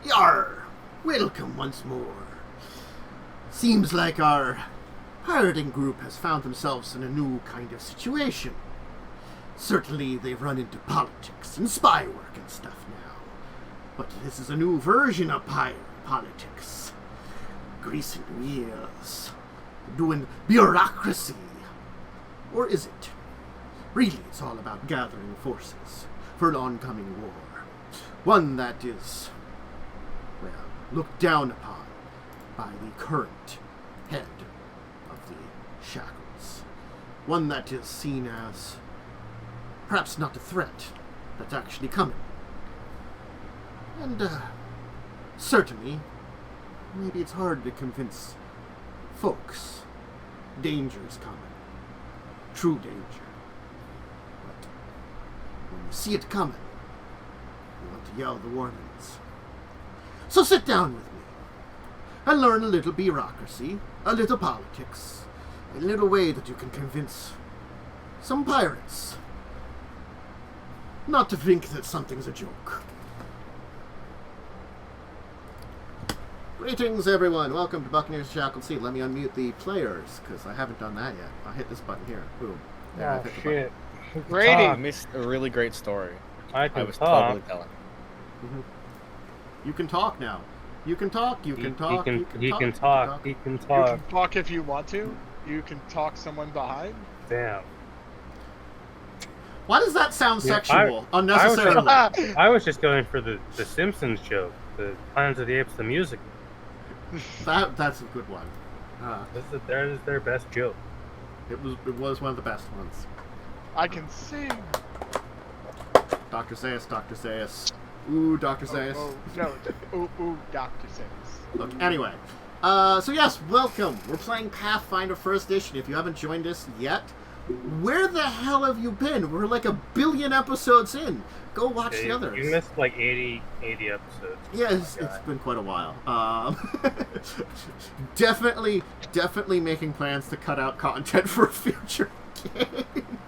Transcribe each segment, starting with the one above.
Yar! Welcome once more. Seems like our pirating group has found themselves in a new kind of situation. Certainly they've run into politics and spy work and stuff now. But this is a new version of politics. Greasing wheels. Doing bureaucracy. Or is it? Really, it's all about gathering forces for an oncoming war. One that is, well, looked down upon by the current head of the Shackles. One that is seen as perhaps not a threat that's actually coming. And, certainly, maybe it's hard to convince folks danger's coming. True danger. But when you see it coming, you want to yell the warnings. So sit down with me and learn a little bureaucracy, a little politics, a little way that you can convince some pirates not to think that something's a joke. Greetings, everyone. Welcome to Buccaneers Shackled Sea. Let me unmute the players, because I haven't done that yet. I'll hit this button here. Boom. There, Oh, shit. I missed a really great story. I was talk. totally telling. Mm-hmm. You can talk now. You can talk. You can talk. He can talk. You can talk if you want to. You can talk someone behind. Damn. Why does that sound Yeah, sexual? Unnecessarily. I was just going for the Simpsons joke, the Planet of the Apes, the music. That's a good one. That is their best joke. It was one of the best ones. I can sing. Dr. Zaius, Dr. Zaius. Ooh, Dr. Zaius. Oh, no. Ooh, Dr. Zaius. Look, anyway. So yes, welcome. We're playing Pathfinder 1st Edition. If you haven't joined us yet, where the hell have you been? We're like 1 billion episodes in. Go watch the others. You missed like 80 episodes. Yeah, it's been quite a while. Definitely making plans to cut out content for future games.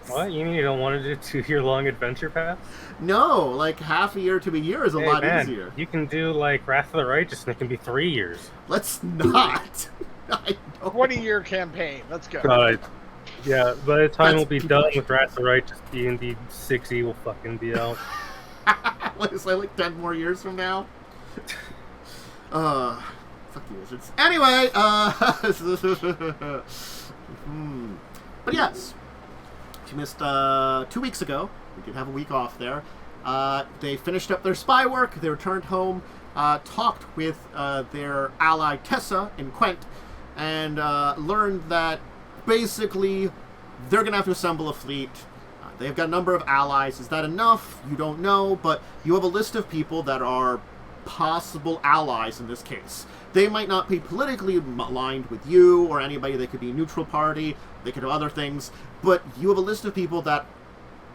What? You mean you don't want to do 2-year-long adventure path? No, like half a year to a year is a lot easier. You can do like Wrath of the Righteous and it can be 3 years. Let's not. I know. 20-year campaign. Let's go. Yeah, by the time we'll be done much. with Wrath of the Righteous, D&D 6e will fucking be out. What is that, like 10 more years from now? Fuck you, wizards. Anyway, But yes, if you missed 2 weeks ago, we did have a week off there. They finished up their spy work, they returned home, talked with their ally Tessa in Quent, and learned that basically they're going to have to assemble a fleet. They've got a number of allies. Is that enough? You don't know, but you have a list of people that are possible allies in this case. They might not be politically aligned with you or anybody. They could be a neutral party. They could have other things. But you have a list of people that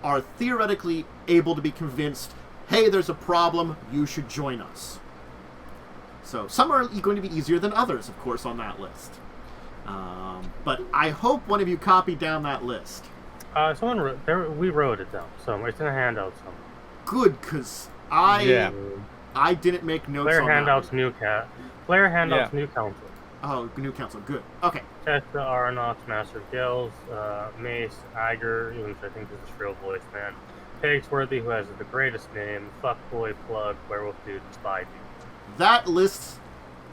are theoretically able to be convinced, hey, there's a problem, you should join us. So some are going to be easier than others, of course, on that list. But I hope one of you copied down that list. Someone wrote, we wrote it down, so it's in a handout somewhere. Good, because I didn't make notes Player on handouts, that. Player handouts, new council. Oh, new council, good. Okay. Tessa, Aranox, Master of Gales, Mace, Iger, which I think is a shrill voice man. Pagsworthy, who has the greatest name, Fuckboy, Plug, Werewolf Dude, and Spy Dude. That list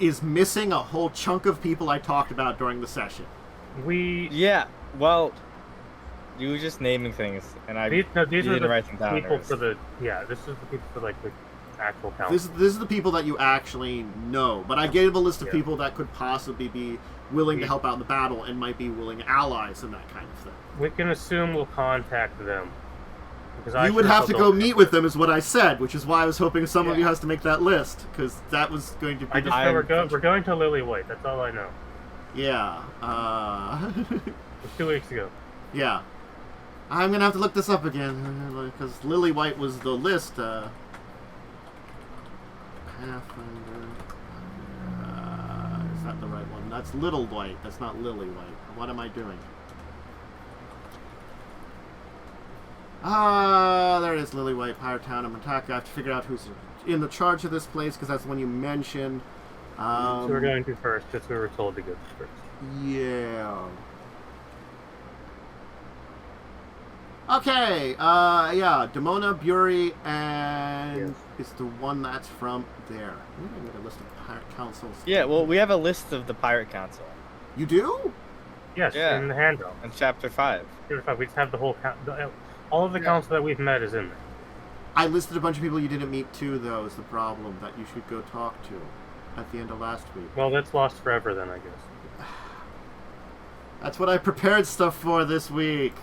is missing a whole chunk of people I talked about during the session. Yeah, well, you were just naming things, and these are didn't write them down. People for the this is the people for like the actual council. This is the people that you actually know, but I gave a list of people that could possibly be willing to help out in the battle and might be willing allies and that kind of thing. We can assume we'll contact them. You would have to go meet with them, is what I said, which is why I was hoping some of you has to make that list, because that was going to be... I just know we're going to Lily White, that's all I know. Yeah, It was 2 weeks ago. Yeah. I'm going to have to look this up again, because Lily White was the list. Pathfinder... is that the right one? That's Little White, that's not Lily White. What am I doing? There it is, Lillywhite, Pirate Town, and Mataka. I have to figure out who's in the charge of this place, because that's the one you mentioned. So we're going to first, because we were told to go first. Yeah. Okay, yeah, Demona, Buri, and it's the one that's from there. I'm going to get a list of pirate councils. Yeah, well, we have a list of the pirate council. You do? Yes, Yeah. in the handout. In chapter 5. We just have the whole all of the council that we've met is in there. I listed a bunch of people you didn't meet too, though, is the problem that you should go talk to at the end of last week. Well, that's lost forever then, I guess. That's what I prepared stuff for this week.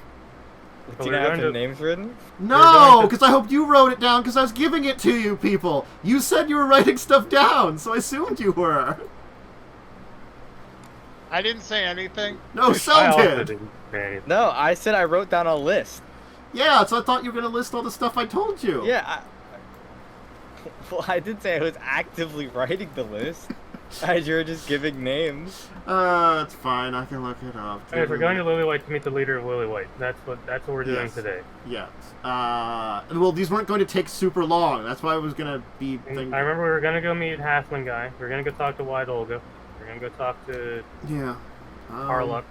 Do you have the names written? No, because I hoped you wrote it down because I was giving it to you people. You said you were writing stuff down, so I assumed you were. I didn't say anything. No, Sel did. No, I said I wrote down a list. Yeah, so I thought you were going to list all the stuff I told you. Yeah, well, I did say I was actively writing the list. As you were just giving names. It's fine. I can look it up. Okay, we're going to Lillywhite to meet the leader of Lillywhite. That's what we're doing today. Yes. Well, these weren't going to take super long. That's why I was going to be thinking. I remember we were going to go meet Halfling guy. We are going to go talk to White Olga. We're going to go talk to Harlock.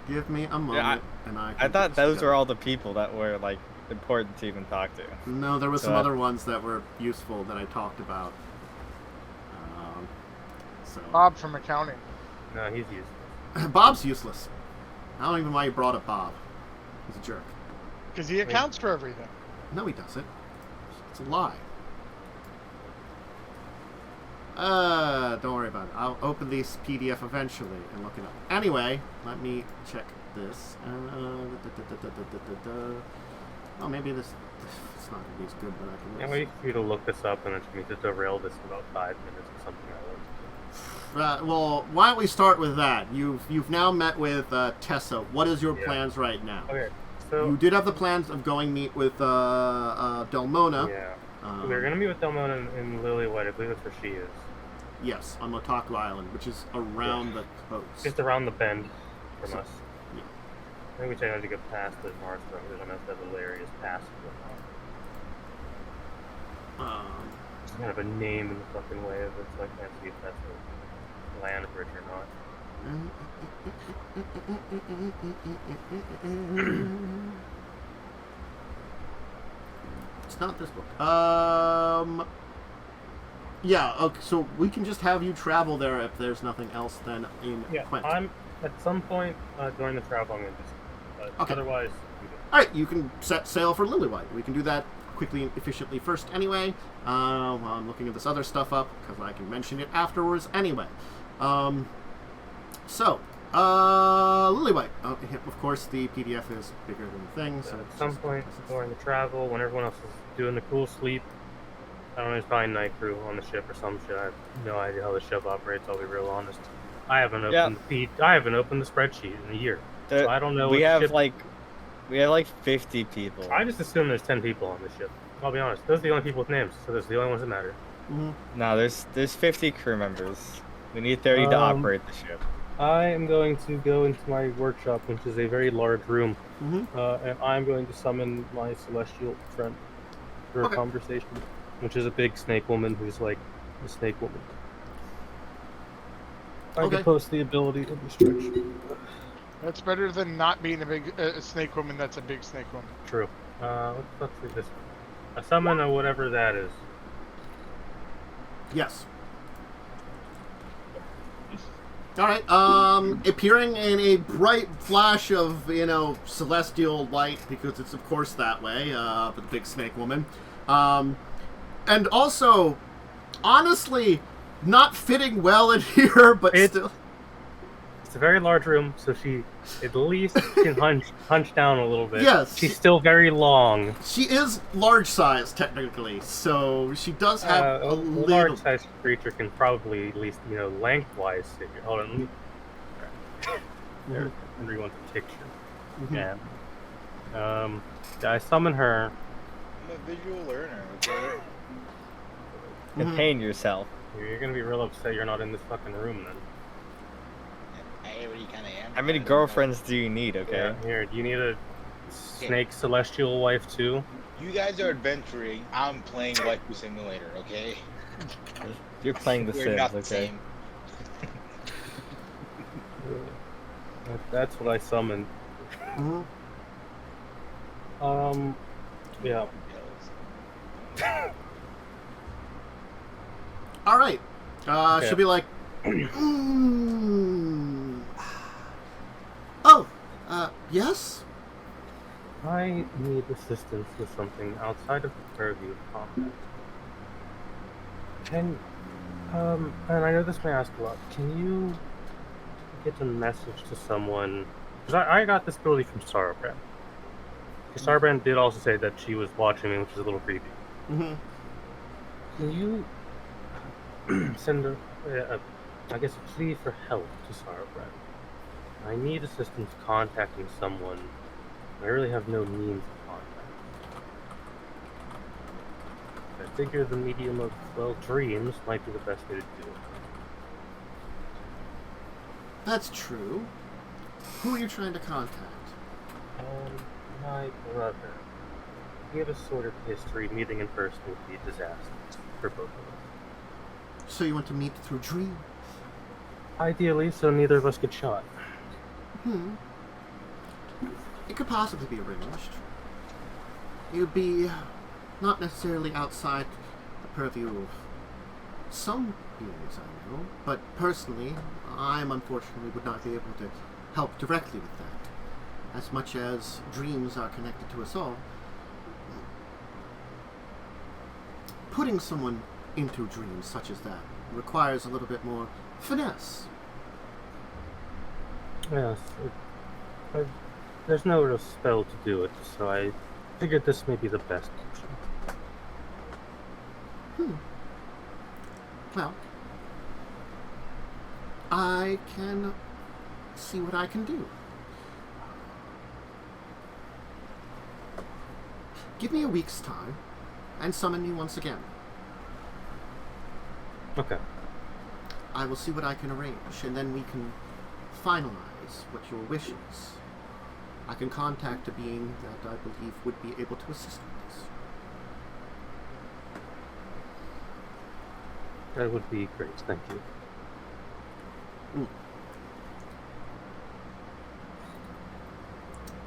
Give me a moment, and I thought those were all the people that were like important to even talk to. No, there were some other ones that were useful that I talked about. Bob from accounting. No, he's useless. Bob's useless. I don't even know why you brought up Bob. He's a jerk. Because he accounts for everything. No, he doesn't. It's a lie. Don't worry about it. I'll open this PDF eventually and look it up. Anyway, let me check this. Oh, maybe this it's not going to be as good, but I can... Can't wait for you to look this up and then for me to derail this in about 5 minutes or something like that. Well, why don't we start with that? You've now met with Tessa. What is your plans right now? Okay, so... You did have the plans of going meet with Delmona. Yeah. We're going to meet with Delmona in Lillywhite. I believe that's where she is. Yes, on Motaku Island, which is around the coast. Just around the bend from us. Yeah. I think we try not to get past the Maelstroms. We don't have to have the areas past them. It's kind of a name in the fucking way of it, so I can't see if that's a land bridge or not. It's not this book. Yeah, okay, so we can just have you travel there if there's nothing else then in Quent. I'm at some point during the travel I'm going to just otherwise Alright, you can set sail for Lillywhite. We can do that quickly and efficiently first anyway, while I'm looking at this other stuff up, because I can mention it afterwards anyway. Lillywhite. Of course, the PDF is bigger than the thing. So at some point during the travel, when everyone else is doing the cool sleep, I don't know, there's probably night crew on the ship or some shit. I have no idea how the ship operates, I'll be real honest. I haven't opened the spreadsheet in a year. So I don't know. We have like 50 people. I just assume there's 10 people on the ship. I'll be honest. Those are the only people with names, so those are the only ones that matter. No, there's 50 crew members. We need 30 to operate the ship. I am going to go into my workshop, which is a very large room, and I'm going to summon my celestial friend for a conversation, which is a big snake woman who's like a snake woman. I can post the ability of restriction. That's better than not being a big snake woman that's a big snake woman. True. Let's do this one. A summon or whatever that is. Yes. Alright, appearing in a bright flash of, celestial light, because it's of course that way, the big snake woman. And also, honestly, not fitting well in here, but still... It's a very large room, so she at least can hunch down a little bit. Yes. She's still very long. She is large size, technically, so she does have a little... large-sized creature can probably at least, lengthwise sit here. Hold on, there, everyone's a picture. Yeah. I summon her. I'm a visual learner, okay? Contain yourself. You're gonna be real upset you're not in this fucking room, then. I already kind of am. How many girlfriends do you need, okay? Yeah, here, do you need a Snake's celestial wife too. You guys are adventuring. I'm playing Waifu Simulator, okay? You're playing The We're Sims, not the okay? same. That's what I summoned. Mhm. Yeah. All right. Okay. She'll be like, oh, yes? I need assistance with something outside of the purview of combat. And I know this may ask a lot. Can you get a message to someone? Because I got this ability from Starbrand. Because Starbrand did also say that she was watching me, which is a little creepy. Mm-hmm. Can you send a plea for help to Starbrand? I need assistance contacting someone. I really have no means of contact. I figure the medium of, well, dreams might be the best way to do it. That's true. Who are you trying to contact? My brother. We have a sort of history. Meeting in person would be a disaster for both of us. So you want to meet through dreams? Ideally, so neither of us get shot. It could possibly be arranged. It would be not necessarily outside the purview of some beings I know, but personally, I unfortunately would not be able to help directly with that. As much as dreams are connected to us all, putting someone into dreams such as that requires a little bit more finesse. Yes. There's no real spell to do it, so I figured this may be the best option. Well, I can see what I can do. Give me a week's time, and summon me once again. Okay. I will see what I can arrange, and then we can finalize what your wishes. I can contact a being that I believe would be able to assist with this. That would be great, thank you.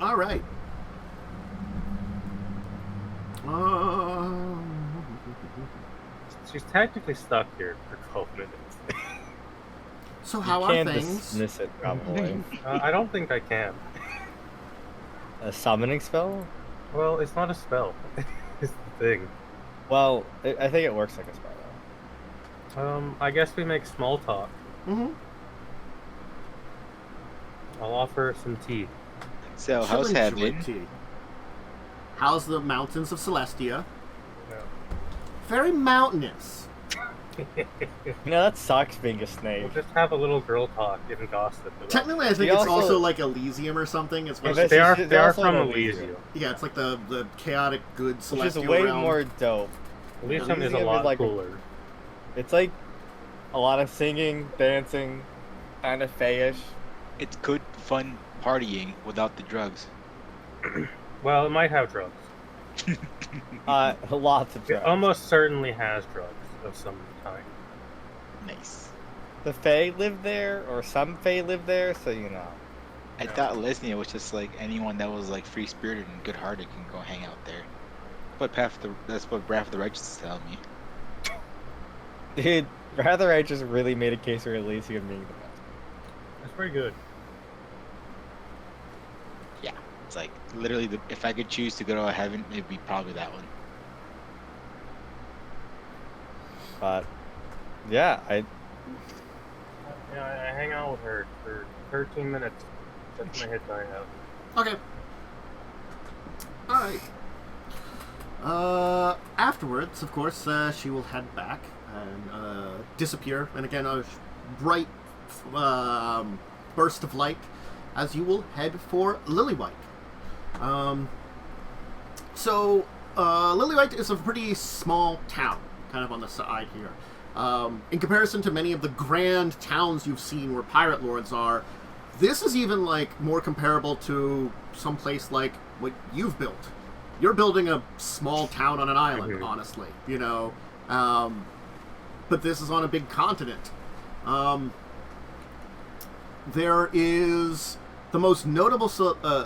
All right. She's technically stuck here for 12 minutes. So how You are can't things? dismiss it, probably. I don't think I can. A summoning spell? Well, it's not a spell. It's the thing. Well, I think it works like a spell, though. I guess we make small talk. Mm-hmm. I'll offer some tea. So, She'll how's enjoy heaven? tea. How's the mountains of Celestia? Yeah. Very mountainous. You know, that sucks being a snake. We'll just have a little girl talk, even gossip. About Technically, I think They it's also also- like Elysium or something. It's Yeah, supposed They to, are, They they are also from have Elysium. Elysium. yeah, it's like the chaotic good Which celestial is way realm. more dope. Elysium is a Elysium lot is like- cooler. It's like a lot of singing, dancing, kind of fayish. It's good, fun partying without the drugs. Well, it might have drugs. Lots of It drugs. almost certainly has drugs of some kind. Nice. The Fae live there, or some Fae live there, so you know. I thought Lesnia was just like anyone that was like free spirited and good hearted can go hang out there. That's what Wrath of the Righteous is telling me. Dude, rather I just really made a case for Elysium being the best. That's very good. Yeah, it's like literally if I could choose to go to heaven, it'd be probably that one. But yeah, Yeah, I hang out with her for 13 minutes. That's my head dying out. Okay. Alright. Afterwards, of course, she will head back and disappear. And again, a bright burst of light as you will head for Lilywhite. Lilywhite is a pretty small town, kind of on the side here. In comparison to many of the grand towns you've seen where pirate lords are, This is even like more comparable to some place like what you've built. You're building a small town on an island, honestly, you know. But this is on a big continent. There is the most notable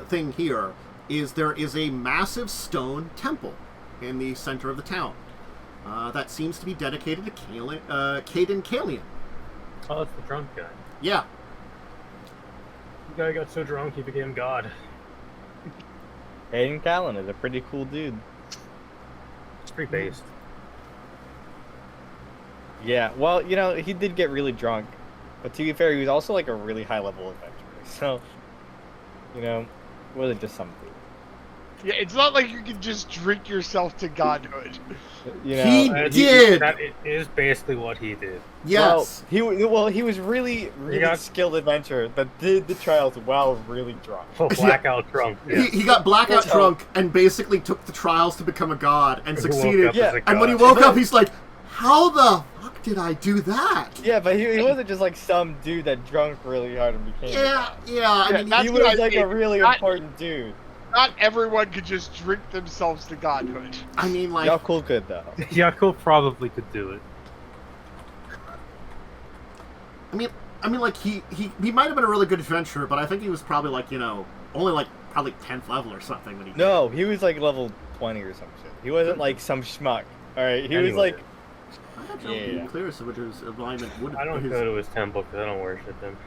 thing here is there is a massive stone temple in the center of the town that seems to be dedicated to Caden Kalian. Oh, it's the drunk guy. Yeah. The guy got so drunk he became god. Caden Callan is a pretty cool dude. It's pretty based. Yeah, well, you know, he did get really drunk. But to be fair, he was also like a really high-level adventurer. So, you know, it wasn't just some dude. Yeah, it's not like you can just drink yourself to godhood. You know, He did! That is basically what he did. Yes. Well, he was really skilled adventurer that did the trials while really drunk. Oh, blackout drunk. Yes. He got blackout drunk and basically took the trials to become a god and succeeded. Yeah. And when he woke up, he's like, how the fuck did I do that? Yeah, but he wasn't just like some dude that drunk really hard and became Yeah. I mean, that's he what was I like mean. a really important dude. Not everyone could just drink themselves to godhood. I mean, like, Yaalkol could though. Yaalkol probably could do it. I mean, like he might have been a really good adventurer, but I think he was probably like, you know, only like probably 10th level or something when he. No, he was like level 20 or some shit. He wasn't like some schmuck. All right, he was like. I had no clear so which his alignment would. I don't go to his temple because I don't worship him.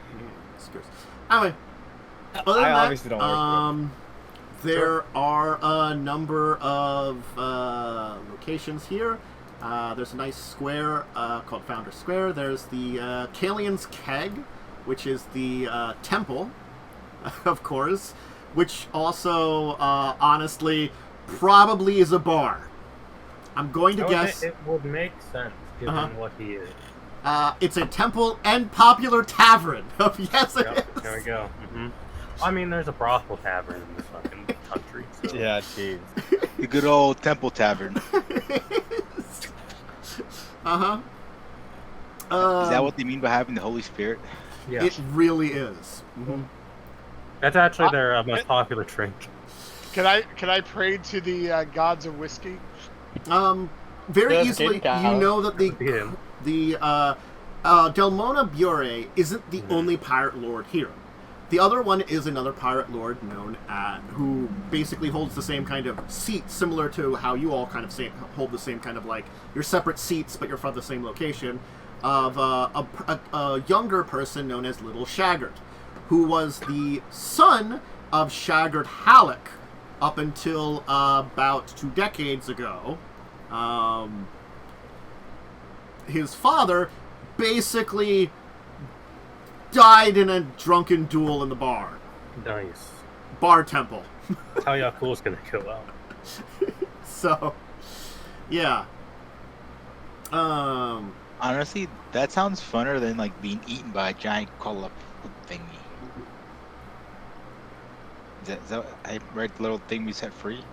Anyway, other than I that, obviously don't worship him. There are a number of locations here. There's a nice square called Founder Square. There's the Kalian's Keg, which is the temple, of course, which also, honestly, probably is a bar. I'm going to guess... It would make sense, given what he is. It's a temple and popular tavern. Yes, it is. There we go. I mean, there's a brothel tavern in this fucking country. So. Yeah, jeez. The good old temple tavern. Is that what they mean by having the Holy Spirit? Yeah. It really is. That's actually their most popular drink. Can I pray to the gods of whiskey? Very Just easily, kidding, you know that the Delmona Bure isn't the only pirate lord here. The other one is another pirate lord known who basically holds the same kind of seat, similar to how you all kind of hold the same kind of like you're separate seats, but you're from the same location. Of a younger person known as Little Shaggart, who was the son of Shaggart Halleck up until about 2 decades ago. His father basically died in a drunken duel in the bar. Nice. Bar temple. That's how Yaalkol's gonna go out. So, yeah. Honestly, that sounds funner than like being eaten by a giant call-up thingy. Is that I read the little thing we set free?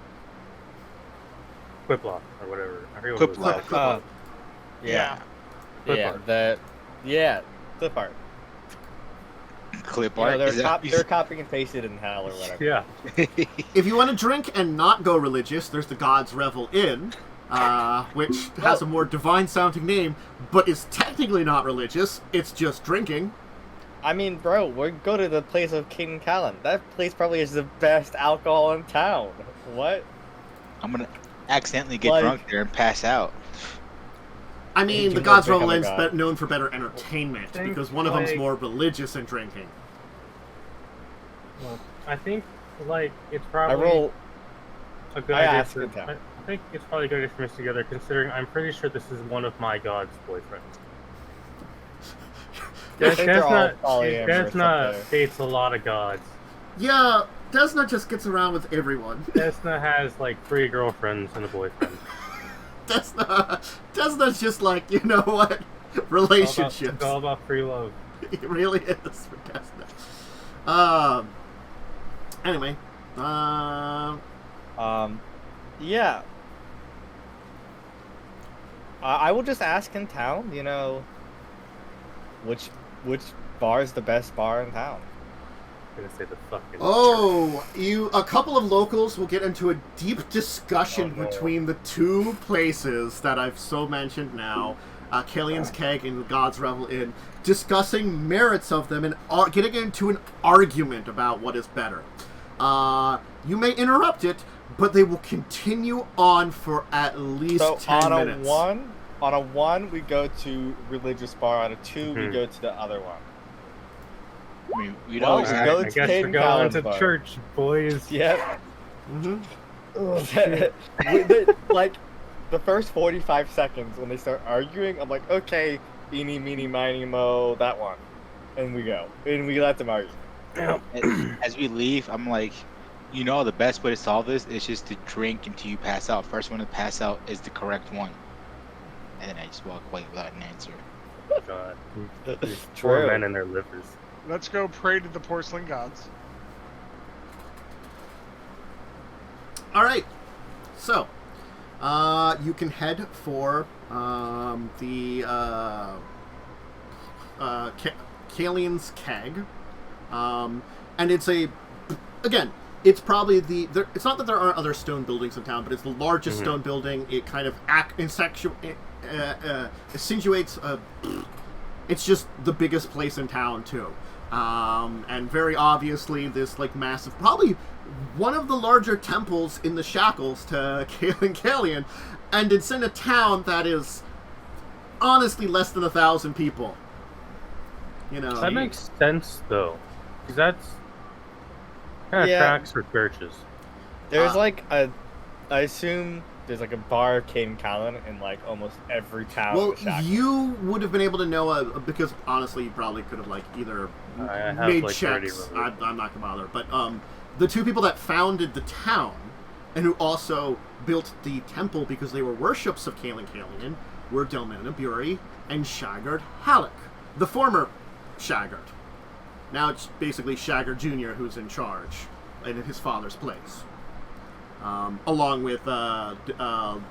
Quiplop or whatever. I forget what it was. Quiplop. Yeah. Clip Yeah, art. clip art. Clip You know, art. they're copying and pasted in Haol or whatever. Yeah. If you want to drink and not go religious, there's the God's Revel Inn, which has a more divine-sounding name, but is technically not religious. It's just drinking. I mean, bro, we go to the place of King Callan. That place probably is the best alcohol in town. What? I'm gonna accidentally get Like- drunk there and pass out. I mean, You the can God's become Revel a Inn's god. known for better entertainment, Think, because one of them's like- more religious in drinking. Well, I think like it's I probably roll. a good I idea ask for. him to. I think it's probably a good idea for us together, considering I'm pretty sure this is one of my god's boyfriends. I think they're all Desna polyamorous up there. dates a lot of gods. Yeah, Desna just gets around with everyone. Desna has like 3 girlfriends and a boyfriend. Desna's just like, you know what? Relationships. It's all about free love. It really is for Desna. Anyway. Yeah. I will just ask in town, you know, which bar is the best bar in town? I'm gonna say the fucking. Oh, a couple of locals will get into a deep discussion between the two places that I've so mentioned now, Killian's Keg and God's Revel Inn, discussing merits of them and getting into an argument about what is better. You may interrupt it, but they will continue on for at least 10 minutes. On a 1, we go to religious bar. On a 2, we go to the other one. I mean, we'd Well, always go I to guess Caden we're going Collins to bar. church, boys. Yep. Mm-hmm. Like, the first 45 seconds when they start arguing, I'm like, okay, eeny, meeny, miny, mo, that one. And we go. And we let them argue. As we leave, I'm like, the best way to solve this is just to drink until you pass out. First one to pass out is the correct one. And then I just walk away without an answer. God. These True. poor men and their livers. Let's go pray to the porcelain gods. All right, so you can head for the Kalian's Keg, and it's it's probably it's not that there aren't other stone buildings in town, but it's the largest stone building. It kind of insinuates it's just the biggest place in town too. And very obviously this massive, probably one of the larger temples in the Shackles to Kalian, and it's in a town that is honestly less than 1,000 people. That makes sense though, because that's kind of tracks for churches. There's I assume there's a bar Caden Callan in almost every town. Well, in the Shackles. you would have been able to know because honestly, you probably could have either made checks. I'm not gonna bother, but the two people that founded the town and who also built the temple because they were worships of Kalian were Delmana Buri and Shaggard Halleck, the former Shaggard. Now it's basically Shaggard Jr. who's in charge in his father's place, along with Delamona.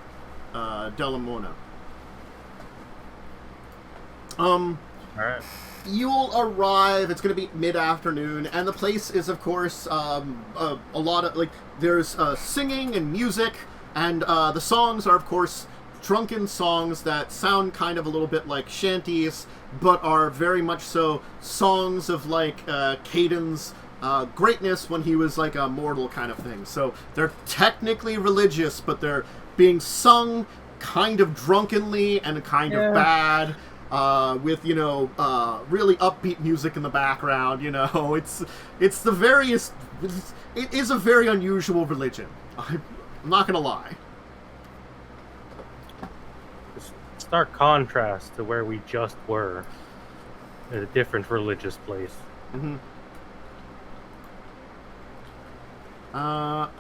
All right. You'll arrive. It's going to be mid-afternoon, and the place is, of course, a lot of there's singing and music, and the songs are, of course, drunken songs that sound kind of a little bit like shanties, but are very much so songs of Caden's greatness when he was a mortal kind of thing. So they're technically religious, but they're being sung kind of drunkenly and kind of bad. With really upbeat music in the background. It's the various. It is a very unusual religion. I'm not gonna lie. Stark contrast to where we just were at a different religious place. Mm-hmm. What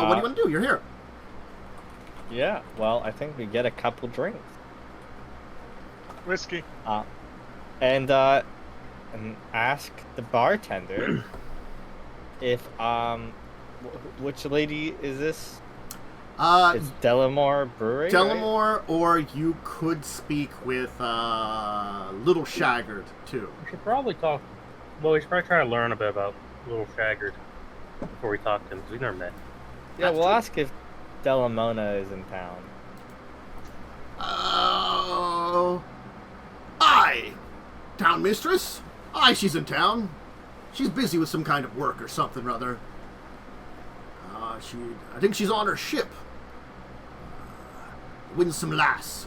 do you want to do? You're here. Yeah, well, I think we get a couple drinks. Whiskey. And ask the bartender if, which lady is this? It's Delamore Brewery, Delamore, right? Or you could speak with Little Shaggard, too. We should probably talk. Well, we should probably try to learn a bit about Little Shaggard before we talk to him, because we've never met. Yeah, we'll ask if Delamona is in town. Aye! Town mistress? Aye, she's in town. She's busy with some kind of work or something or other. I think she's on her ship. Winsome Lass.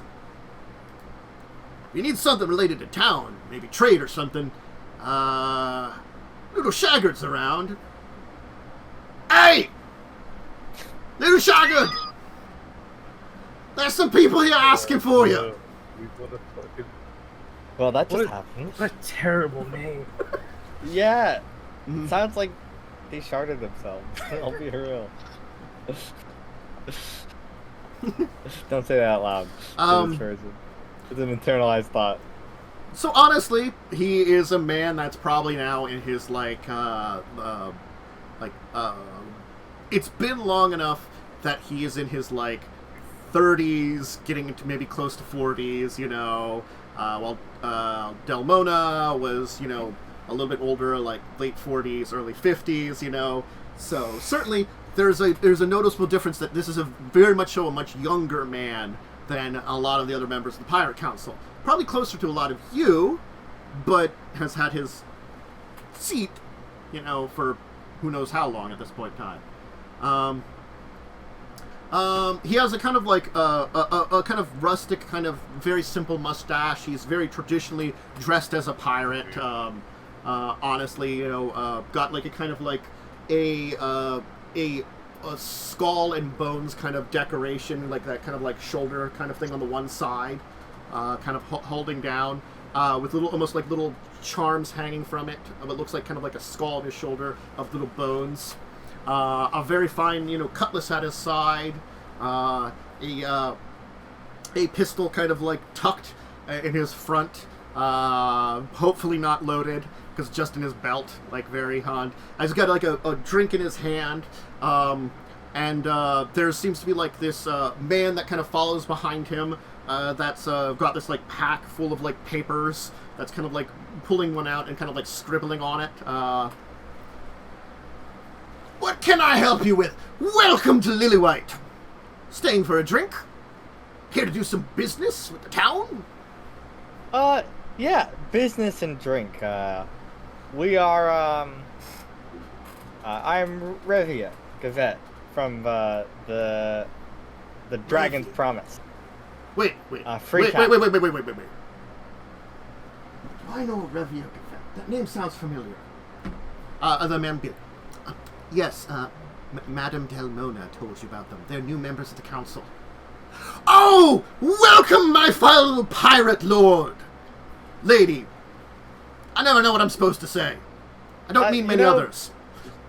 If you need something related to town, maybe trade or something, Little Shaggard's around. Hey! Little Shaggard! There's some people here asking for you. Well, that just happened. What a terrible name. Yeah. Mm-hmm. Sounds like they sharded themselves. I'll be real. Don't say that out loud. It's an internalized thought. So honestly, he is a man that's probably now in his it's been long enough that he is in his, like, 30s, getting into maybe close to 40s, you know, while Delmona was, you know, a little bit older, like late 40s, early 50s, you know. So certainly there's a noticeable difference that this is a very much so a much younger man than a lot of the other members of the Pirate Council. Probably closer to a lot of you, but has had his seat, you know, for who knows how long at this point in time. He has a kind of like a kind of rustic, kind of very simple mustache. He's very traditionally dressed as a pirate. Honestly, you know, got like a kind of like a skull and bones kind of decoration, like that kind of like shoulder kind of thing on the one side, kind of holding down, with little, almost like little charms hanging from it. It looks like kind of like a skull on his shoulder of little bones. A very fine, you know, cutlass at his side, a pistol kind of like tucked in his front, hopefully not loaded, because just in his belt, like very hand. He's got like a drink in his hand, and there seems to be like this man that kind of follows behind him, that's got this like pack full of like papers, that's kind of like pulling one out and kind of like scribbling on it. What can I help you with? Welcome to Lillywhite. Staying for a drink? Here to do some business with the town? Yeah, business and drink. We are, I'm Revia, Gavet, from, the Dragon's Promise. Wait. Free wait. I know Revia Gavet. That name sounds familiar. The man... Yes, Madame Delmona told you about them. They're new members of the council. Oh! Welcome, my fine little pirate lord! Lady. I never know what I'm supposed to say. I don't mean many others.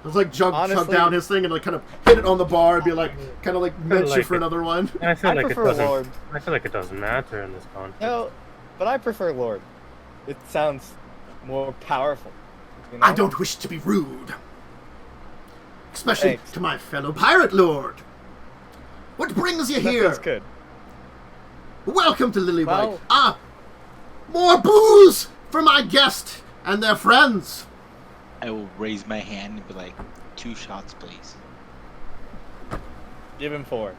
I was like chug down his thing and like kind of hit it on the bar and be like, kind of like mention for another one. I feel like prefer Lord. I feel like it doesn't matter in this context. No, but I prefer Lord. It sounds more powerful. You know? I don't wish to be rude. Especially to my fellow pirate lord. What brings you here? That's good. Welcome to Lillywhite. More booze for my guest and their friends. I will raise my hand and be like, 2 shots, please. Give him 4.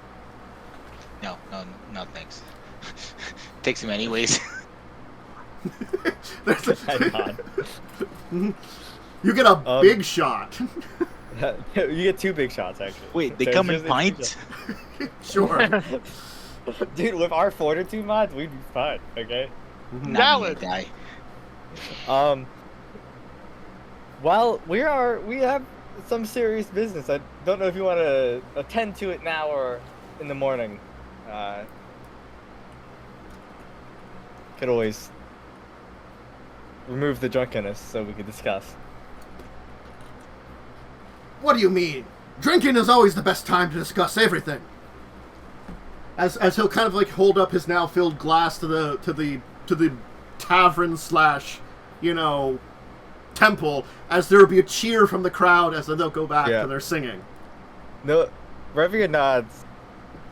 No, thanks. Takes him anyways. You get a big shot. You get 2 big shots, actually. Wait, they come in pints? Sure. Dude, with our fortitude mods, we'd be fine, okay? Valid. Well, we have some serious business. I don't know if you want to attend to it now or in the morning. Could always remove the drunkenness so we could discuss. What do you mean? Drinking is always the best time to discuss everything. As he'll kind of like hold up his now filled glass to the tavern / you know, temple, as there will be a cheer from the crowd as they'll go back to their singing. No, Revia nods.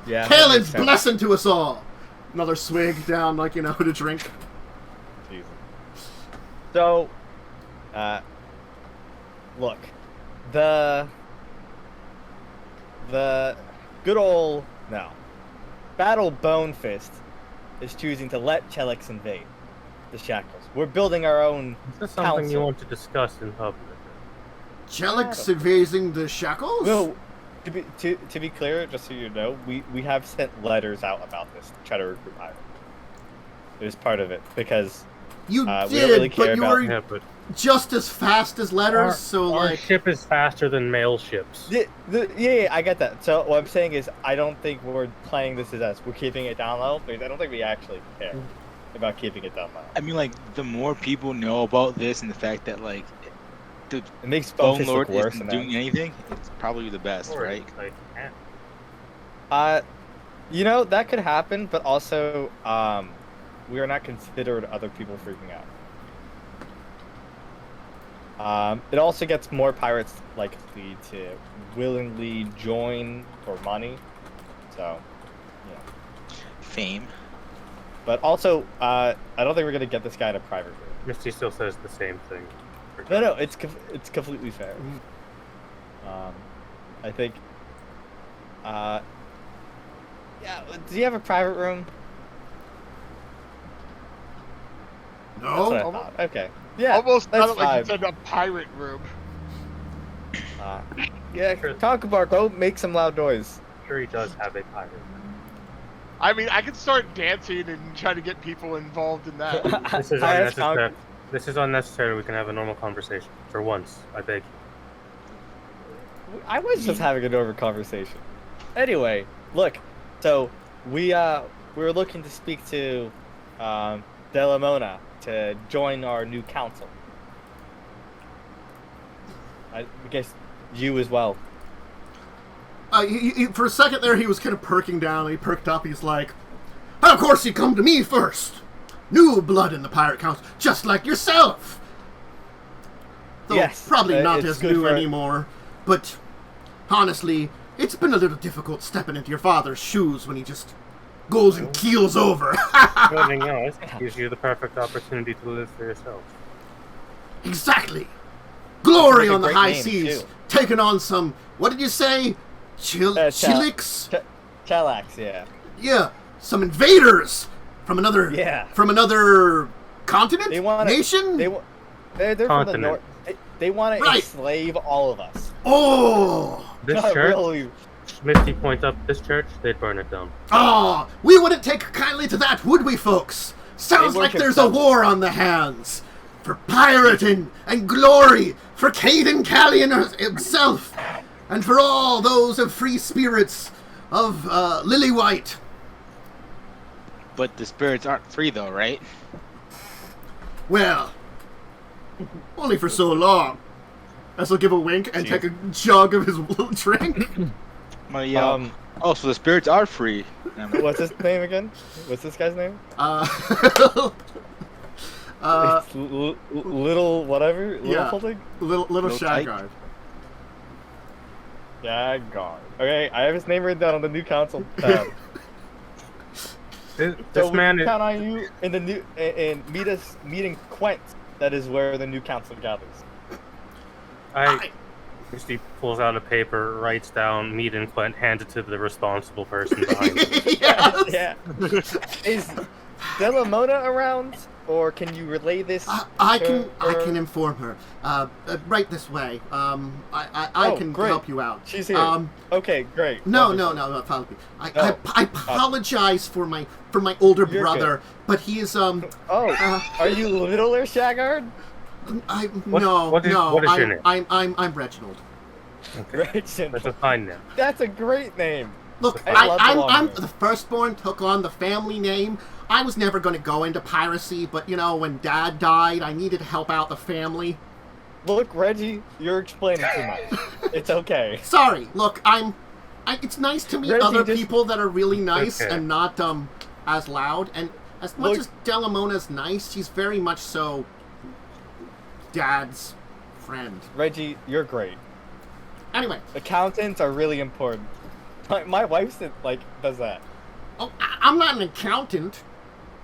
Yeah. Kaelin's blessing to us all. Another swig down, like, you know, to drink. Jesus. So, look, the good old Battle Bonefist is choosing to let Cheliax invade the Shackles. We're building our own Is this something council. you want to discuss in public? Cheliax invading the Shackles? No, to be clear, just so you know, we have sent letters out about this to try to recruit pirates. It was part of it because you we don't did, really care but you about. were but just as fast as letters, so our like... ship is faster than mail ships. Yeah, I get that. So what I'm saying is, I don't think we're playing this as us. We're keeping it down low because I don't think we actually care about keeping it down low. I mean, like, the more people know about this and the fact that, like, the It makes Bone Bonefist Lord look worse isn't than doing anything, it's probably the best, Or, right? like, that. You know, that could happen, but also, we are not considered other people freaking out. It also gets more pirates likely to willingly join for money. So, yeah. Fame. But also, I don't think we're gonna get this guy in a private room. Misty still says the same thing. No, it's completely fair. I think. Yeah. Do you have a private room? That's what I No. thought. Okay. Yeah. Almost that's sounded like fine. you said a pirate room. Yeah. Talk about go make some loud noise. Sure, he does have a pirate. I mean, I could start dancing and try to get people involved in that. This is Hi, that's unnecessary. This is unnecessary. We can have a normal conversation for once. I beg you. I was just having a normal conversation. Anyway, look. So we were looking to speak to Delamona to join our new council. I guess you as well. For a second there, he was kind of perking down. He perked up. He's like, "Of course you come to me first. New blood in the Pirate Council, just like yourself." Though Yes, probably not it's as good new for- anymore. But honestly, it's been a little difficult stepping into your father's shoes when he just goes and keels over. Joining us gives you the perfect opportunity to live for yourself. Exactly. Glory That's a on the great high name, seas, too. taking on some. What did you say? Cheliax? Cheliax, yeah. Yeah, some invaders from another. Yeah. From another continent, They want nation. They're from the Continent. north. They want to Right. enslave all of us. Oh, This Not church, really. Misty points up this church, they'd burn it down. oh, we wouldn't take kindly to that, would we, folks? Sounds They like worship there's a devils. war on the hands. For pirating and glory, for Caden Callion himself, and for all those of free spirits of Lily White. But the spirits aren't free though, right? Well, only for so long. As he'll give a wink and take a jug of his little drink. Well, yeah. Oh, so the spirits are free. What's his name again? What's this guy's name? It's little whatever. Little yeah. something. Little Little tyke. Shagard. Jaguar. Okay, I have his name written down on the new council tab. This So man we is. count on you in the new and meeting Quent. That is where the new council gathers. Misty pulls out a paper, writes down meet and Quent, hands it to the responsible person behind it. Yes. Yeah. Is Delamona around, or can you relay this? I to her? can inform her. Right this way. I Oh, can great. help you out. She's here. Okay, great. No, Wonderful. follow me. I No. apologize for my older You're brother, but he is Oh, are you littler, Shagard? What is your name? I'm Reginald. Okay. That's a fine name. That's a great name. Look, I love the long I'm name. the firstborn, took on the family name. I was never going to go into piracy, but when Dad died, I needed to help out the family. Look, Reggie, you're explaining too much. It's okay. Sorry. Look, it's nice to meet Reggie, other just- people that are really nice Okay. and not as loud. And as much Look- as Delamona's nice, she's very much so Dad's friend. Reggie, you're great. Anyway, Accountants are really important. My wife does that. I'm not an accountant.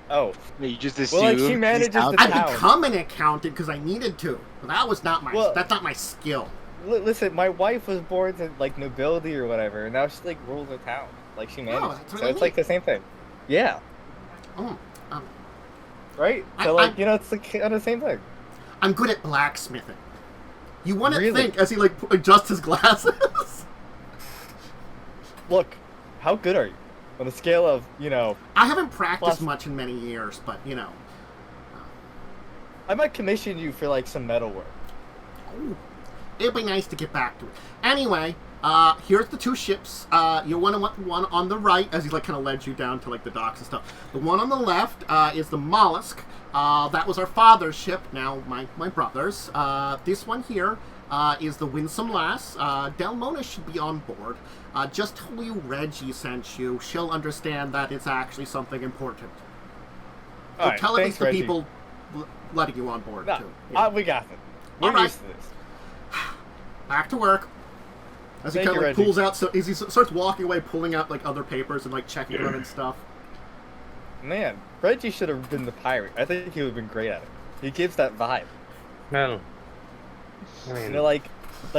Oh, You just Well, like, assume she manages he's out the I there. town. become an accountant because I needed to. But that was not my. Well- that's not my skill. listen, my wife was born to nobility or whatever, and now she rules a town. She manages. that's So really it's neat. the same thing. Yeah. Oh, Right. I- So it's kind of the same thing. I'm good at blacksmithing. You wouldn't Really? think as he adjusts his glasses. Look, how good are you? On a scale of I haven't practiced Plus- much in many years, but I might commission you for some metal work. it'd be nice to get back to it. Anyway, here's the two ships. You want the one on the right, as he kind of led you down to the docks and stuff. The one on the left is the Mollusk. That was our father's ship. Now my brother's. This one here is the Winsome Lass. Delmona should be on board. Just tell you Reggie sent you. She'll understand that it's actually something important. All right, Tell at thanks, least the Reggie. people letting you on board No, too. we got it. We're All right. used to this. Back to work. As he Thank kind of you, like Reggie. pulls out, so as he starts walking away, pulling out like other papers and like checking them and stuff. Man, Reggie should have been the pirate. I think he would have been great at it. He gives that vibe. No. I You mean, know, like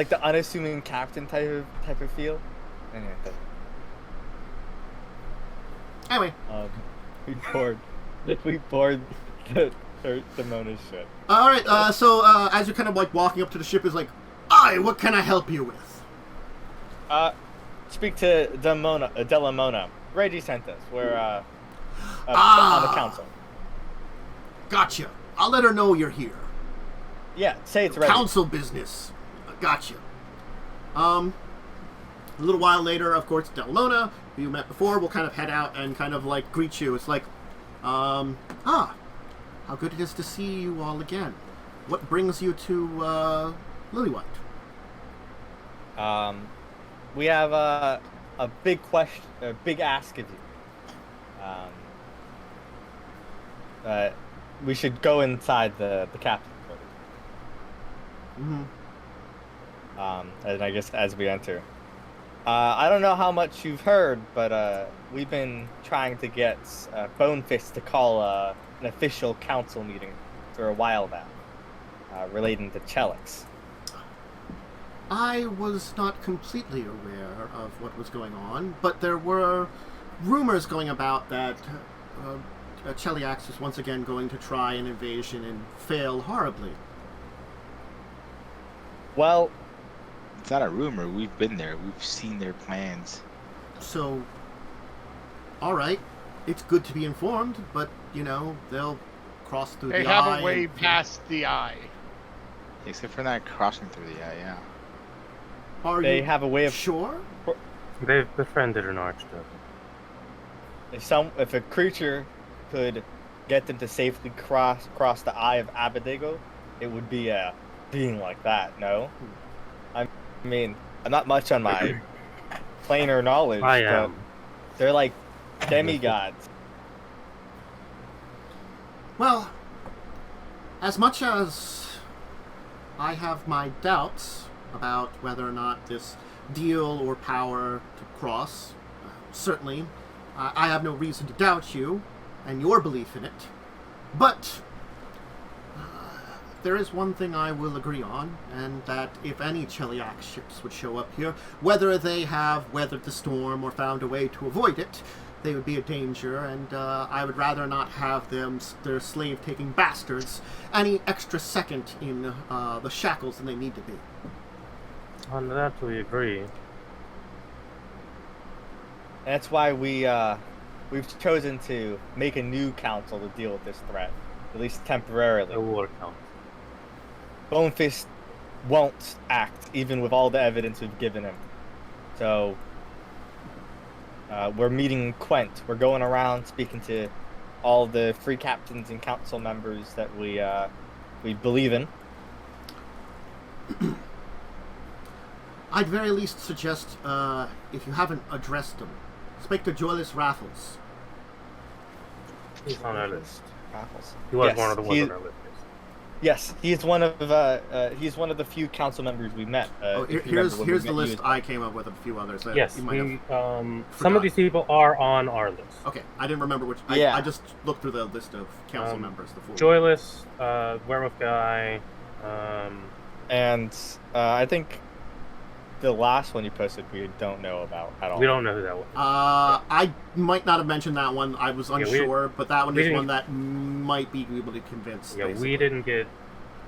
the unassuming captain type of feel. Anyway, We board the Mona's ship. all right. So as you're kind of like walking up to the ship, is like, "Aye, what can I help you with?" Speak to Delamona. Reggie sent us. We're on the council. Gotcha. I'll let her know you're here. Yeah, say it's Reggie. Council business. Gotcha. A little while later, of course, Delamona, who you met before, will kind of head out and kind of like greet you. It's like, how good it is to see you all again. What brings you to Lillywhite? We have a big question, a big ask of you. We should go inside the captain's quarters. And I guess as we enter. I don't know how much you've heard, but we've been trying to get Bonefist to call an official council meeting for a while now, relating to Cheliax. I was not completely aware of what was going on, but there were rumors going about that Cheliax was once again going to try an invasion and fail horribly. Well, It's not a rumor. We've been there. We've seen their plans. So, all right, it's good to be informed, but, you know, they'll cross through They the have eye. a way and- past the eye. Except for not crossing through the eye, yeah. Are they you have a way of sure? they've befriended an archduke. if a creature could get them to safely cross the eye of Abadago, it would be a being like that. No, I mean, I'm not much on my planar knowledge, I but am. they're like demigods. Well, as much as I have my doubts about whether or not this deal or power to cross, certainly, I have no reason to doubt you and your belief in it. But there is one thing I will agree on, and that if any Cheliax ships would show up here, whether they have weathered the storm or found a way to avoid it, they would be a danger, and I would rather not have them, their slave-taking bastards, any extra second in the shackles than they need to be. On that we agree. That's why we've chosen to make a new council to deal with this threat, at least temporarily. The war count. Bonefist won't act, even with all the evidence we've given him. So, we're meeting Quent. We're going around speaking to all the free captains and council members that we believe in. I'd very least suggest, if you haven't addressed them, speak to Duelist Raffles. He's on our list. Raffles. He was Yes, one of the ones on our list. Yes, he's one of the few council members we met. Here's the list I came up with, a few others. That Yes, you might have some forgot. of these people are on our list. Okay, I didn't remember which. Yeah. I just looked through the list of council members. The full. Joyless, Werewolf Guy, and I think the last one you posted we don't know about at all. we don't know who that was. I might not have mentioned that one. I was we- unsure, but that one we is didn't- one that might be able to convince. Yeah, basically. we didn't get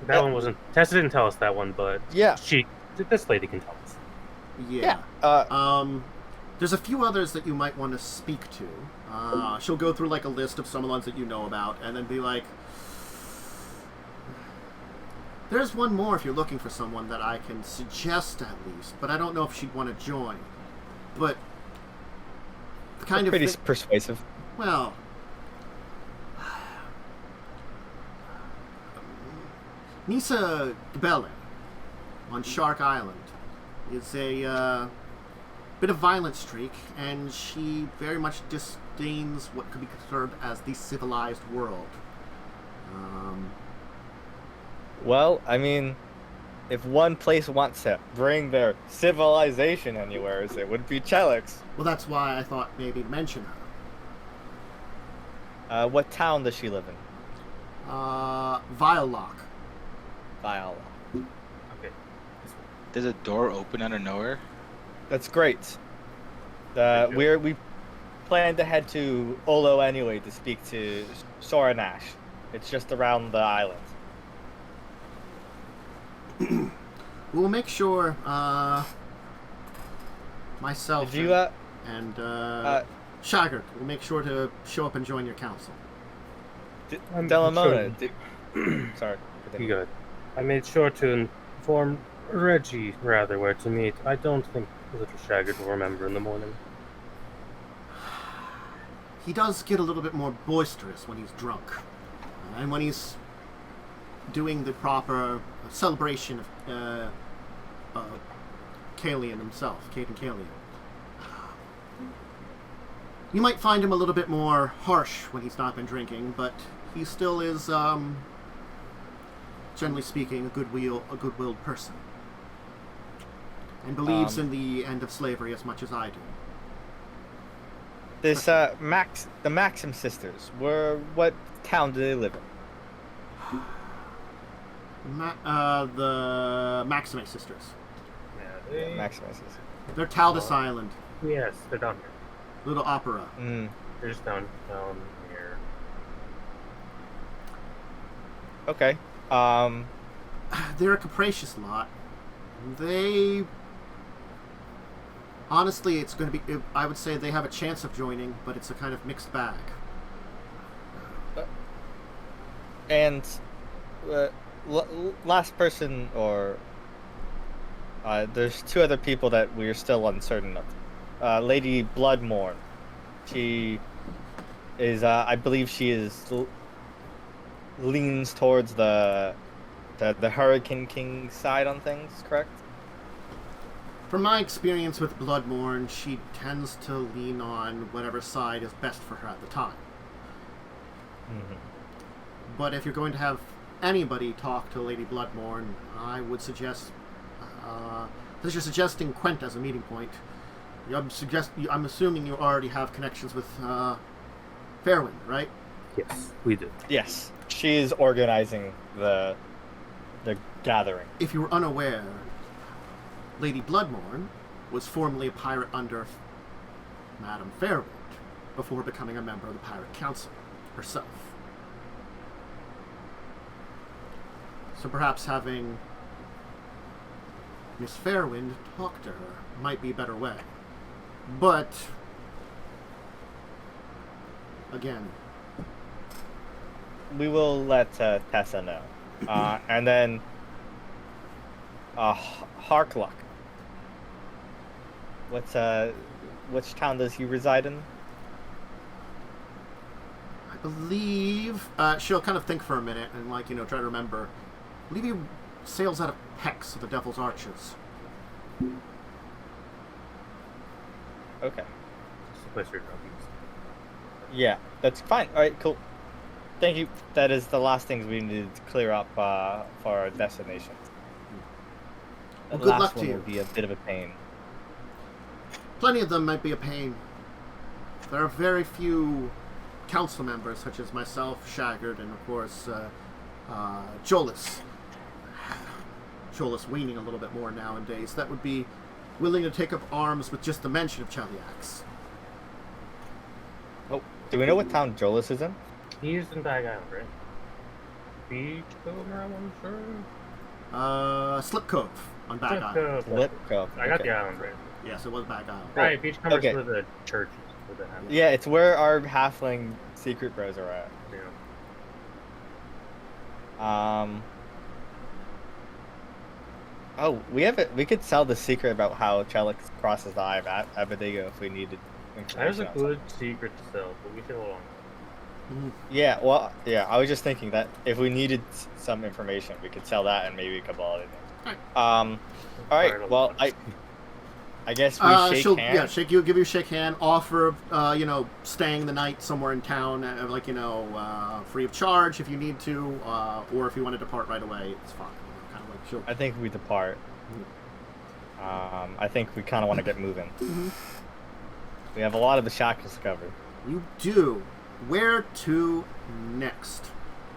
that one. Wasn't Tessa didn't tell us that one, but Yeah. this lady can tell us. Yeah. Yeah. There's a few others that you might want to speak to. She'll go through like a list of some of the ones that you know about, and then be like, "There's one more if you're looking for someone that I can suggest at least, but I don't know if she'd want to join." But the kind of pretty thi- persuasive. well, Nisa Gbele on Shark Island is a bit of violent streak, and she very much disdains what could be considered as the civilized world. Well, I mean, if one place wants to bring their civilization anywhere, it would be Cheliax. Well, that's why I thought maybe mention her. What town does she live in? Vialock. Viola. Okay. There's a door open out of nowhere. That's great. We plan to head to Olo anyway to speak to Soranash. It's just around the island. We'll make sure myself Did you and Shaggart will make sure to show up and join your council. Delamona? Sorry. You good. I made sure to inform Reggie rather where to meet. I don't think little Shaggart will remember in the morning. He does get a little bit more boisterous when he's drunk. And when he's doing the proper celebration of Caelan himself, Caden Caelan. You might find him a little bit more harsh when he's not been drinking, but he still is, generally speaking, a good-willed person. And believes in the end of slavery as much as I do. This the Maxim sisters. What town do they live in? The Maxime sisters. Yeah, Maxim sisters. They're Taldus Island. Yes, they're down here. Little opera. They're just down here. Okay. They're a capricious lot. They... Honestly, it's going to be... I would say they have a chance of joining, but it's a kind of mixed bag. And last person, or... there's two other people that we're still uncertain of. Lady Bloodmorn. She is, I believe she is... leans towards the Hurricane King side on things, correct? From my experience with Bloodmorn, she tends to lean on whatever side is best for her at the time. Mm-hmm. But if you're going to have anybody talk to Lady Bloodmorn, I would suggest, since you're suggesting Quent as a meeting point, I'm assuming you already have connections with Fairwind, right? Yes, we do. Yes, she is organizing the gathering. If you were unaware, Lady Bloodmorn was formerly a pirate under Madame Fairwind before becoming a member of the Pirate Council herself. So perhaps having Miss Fairwind talk to her might be a better way. But, again... We will let Tessa know. And then... Harkluck. Which town does he reside in? I believe... she'll kind of think for a minute and, try to remember. I believe he sails out of Hex of the Devil's Arches. Okay. Just the place you're drunk. Yeah, that's fine. Alright, cool. Thank you. That is the last things we needed to clear up for our destination. Well, The good last luck to one you. will be a bit of a pain. Plenty of them might be a pain. There are very few council members, such as myself, Shaggart, and of course, Jolis. Jolis weaning a little bit more nowadays. That would be willing to take up arms with just the mention of Cheliax. Oh, do we know what town Jolis is in? He's in Bag Island, right? Beachcomber, I'm sure. Slip Cove on Bag Island. Lip Cove. I got Okay. the island right. Yes, it was Bag Island. Right, Beachcomber's Okay. for the churches. For the hamlet. Yeah, it's where our halfling secret bros are at. Yeah. Oh, we could sell the secret about how Cheliax crosses the Eye of Abadigo if we needed information. That is a on good secret to sell, but we should hold on. Mhm. Yeah, well, yeah, I was just thinking that if we needed some information, we could sell that and maybe a couple other things. All right, well, I guess we shake hands. Yeah, give you a shake hand, offer of, staying the night somewhere in town, free of charge if you need to, or if you want to depart right away, it's fine. kind of like, sure. I think we depart. I think we kind of want to get moving. Mm-hmm. We have a lot of the shackles covered. You do. Where to next?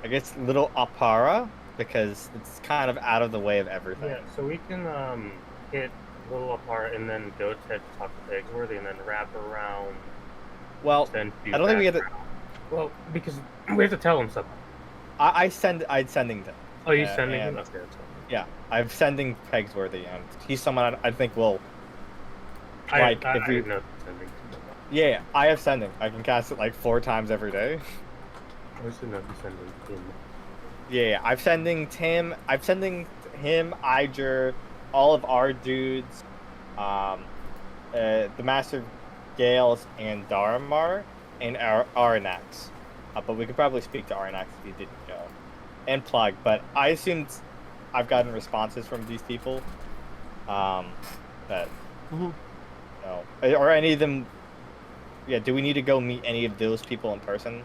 I guess Little Apara, because it's kind of out of the way of everything. Yeah, so we can hit Little apart and then go to talk to Pegsworthy and then wrap around. Well, Then I don't think we get to... Well, because we have to tell him something. I'm sending them. Oh, you're sending him? and- Okay, that's fine. Yeah, I'm sending Pegsworthy, and he's someone I think will... I if we... didn't know sending. Yeah, I have sending. I can cast it like 4 times every day. I just didn't know if you sending him. Yeah, I'm sending him, Iger, all of our dudes, the Master of Gales, and Daramar, and Aranax. But we could probably speak to Aranax if he didn't know. And Plug, but I assumed I've gotten responses from these people. That, Mm-hmm. no. Or any of them, yeah, do we need to go meet any of those people in person?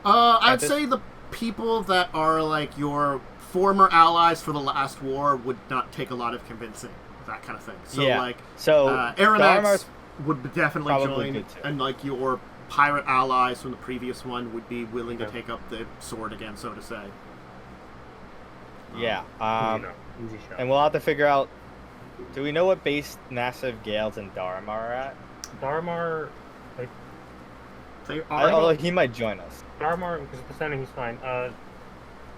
I'd say the people that are like your former allies for the last war would not take a lot of convincing, that kind of thing. So Yeah. like, So, Aranax Daramar's would definitely probably join, good too. and like your pirate allies from the previous one would be willing to Yeah. take up the sword again, so to say. yeah. Easy shot. And we'll have to figure out. Do we know what base Massive Gales and Daramar are at? Darmar, They Although are. he might join us. because of the sending, he's fine.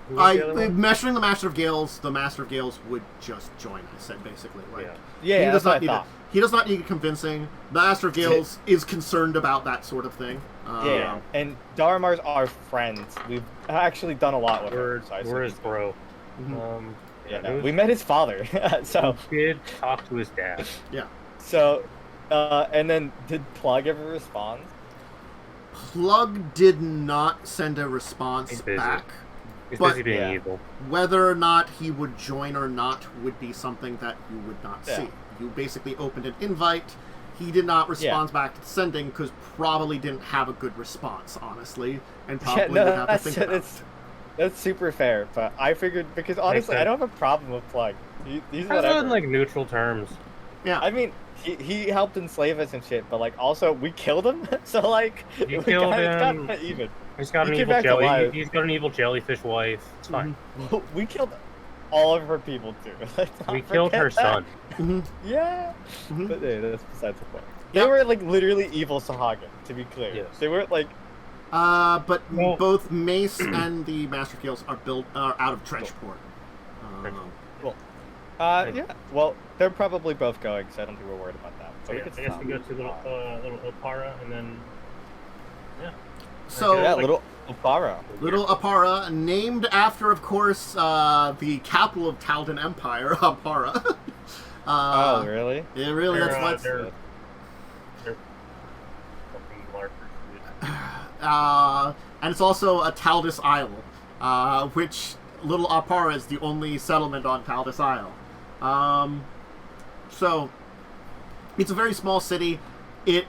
Who was the other one? Measuring the Master of Gales would just join. I said basically, like Yeah. Yeah, he that's does what not I need thought. he does not need convincing. The Master of Gales is concerned about that sort of thing. Yeah, and Daramar's our friend. We've actually done a lot with We're, him. So I we're his said- bro. Mhm. Yeah, we met his father. So, We did talk to his dad. Yeah. so, and then did Plug ever respond? Plug did not send a response He's busy. back. He's But- busy being Yeah. evil. Whether or not he would join or not would be something that you would not Yeah. see. You basically opened an invite. He did not respond back to sending because probably didn't have a good response, honestly, and probably would have to think about it. That's super fair. But I figured because honestly, I don't have a problem with Plug. He's I whatever. in like neutral terms. Yeah. I mean, he helped enslave us and shit, but like also we killed him, so like You killed it's him. kinda even. He's got He an came evil back jelly. alive. He's got an evil jellyfish wife. It's fine. We killed all of her people too. Let's not We killed her forget that. son. Mhm. Yeah, Mhm. but yeah, that's besides the point. They Yep. were like literally evil Sahagin, to be clear. Yes. They weren't like But Well- both Mace and the Master of Gales are out of Trenchport. yeah. Well, they're probably both going, so I don't think we're worried about that. So we I could guess stop. we go to little Opara and then So Yeah, like- little Opara. Little Apara, named after, of course, the capital of Taldan Empire, Apara. Oh, really? Yeah, really, They're, that's what's... they're fucking larger. and it's also a Taldus Isle, which Little Apara is the only settlement on Taldus Isle. So, it's a very small city. It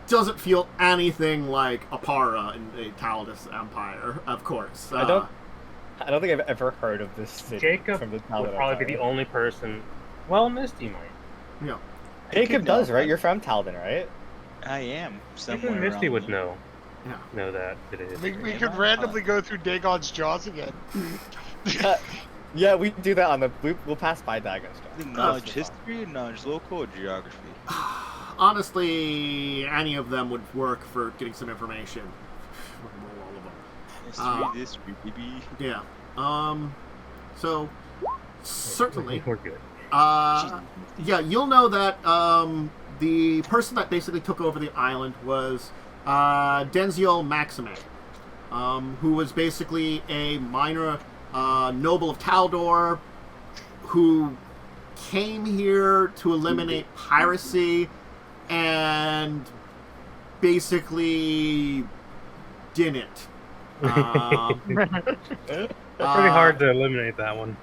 doesn't feel anything like Apara in the Taldus Empire, of course. I don't think I've ever heard of this city Jacob from the would Taldan probably be the only person. Well, Misty might. Yeah. Jacob does, right? You're from Taldan, right? I am somewhere Even Misty around would there. know. Yeah. Know that it is. We could randomly go through Dagon's jaws again. Yeah, we do that on the. We'll pass by Dagon's. Knowledge history, knowledge local, or geography. Honestly, any of them would work for getting some information. Roll all of them. History, this, baby. Yeah. So certainly, We're good. yeah, you'll know that the person that basically took over the island was Denziel Maxime, who was basically a minor noble of Taldor who came here to eliminate piracy and basically didn't. Pretty hard to eliminate that one.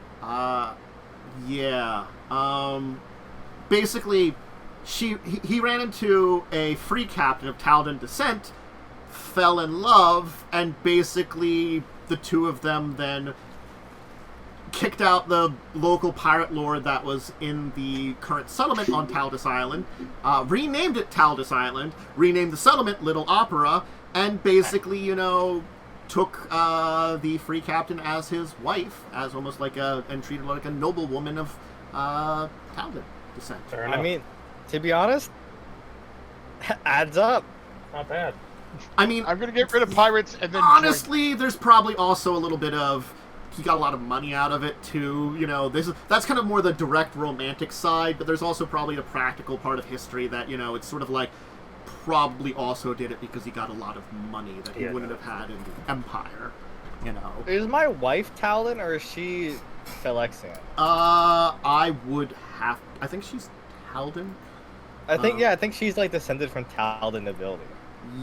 Yeah. Basically, he ran into a free captain of Taldan descent, fell in love, and basically the two of them then kicked out the local pirate lord that was in the current settlement on Taldus Island, renamed it Taldus Island, renamed the settlement Little Opera, and basically, took the free captain as his wife, as almost like and treated her like a noblewoman of Taldan descent. I mean, to be honest, adds up. Not bad. I mean, I'm gonna get rid of pirates and then honestly, there's probably also a little bit of he got a lot of money out of it too. That's kind of more the direct romantic side, but there's also probably the practical part of history that it's sort of like probably also did it because he got a lot of money that he wouldn't have had in the Empire. Is my wife Taldan or is she Cheliaxian? I think she's Taldan. I think she's like descended from Taldan nobility.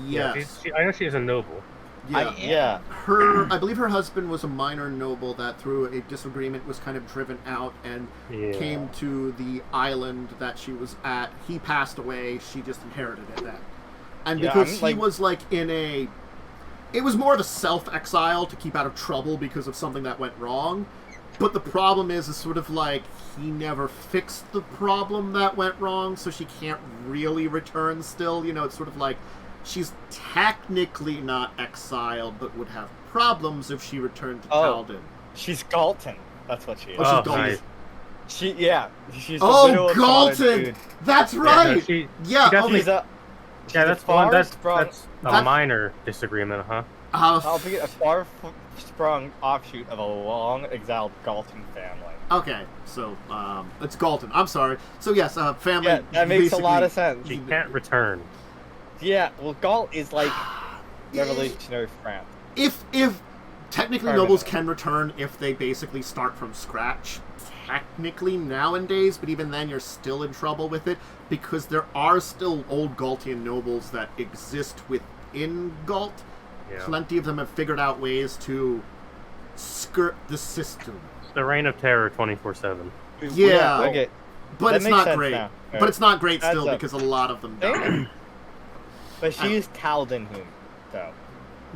Yes. I know she's a noble. Yeah. I believe her husband was a minor noble that through a disagreement was kind of driven out and came to the island that she was at. He passed away. She just inherited it then. And because he was it was more of a self-exile to keep out of trouble because of something that went wrong. But the problem is sort of like he never fixed the problem that went wrong, so she can't really return still. It's sort of like she's technically not exiled, but would have problems if she returned to Taldan. She's Galton. That's what she is. Oh, she's Galton. Nice. She's the widow of Galton! That's right! That's fun. That's a minor disagreement, huh? Albeit a far-sprung offshoot of a long-exiled Galton family. Okay, so it's Galton. I'm sorry. So yes, family. Yeah, that makes a lot of sense. She can't return. Yeah, well, Galt is like revolutionary France. If technically nobles can return if they basically start from scratch, technically nowadays, but even then you're still in trouble with it because there are still old Galtian nobles that exist within Galt. Yeah. Plenty of them have figured out ways to skirt the system. It's the reign of terror 24/7. Yeah, okay. But it's not great. Now. But it's not great still because a lot of them die. But she's Taldan whom, though.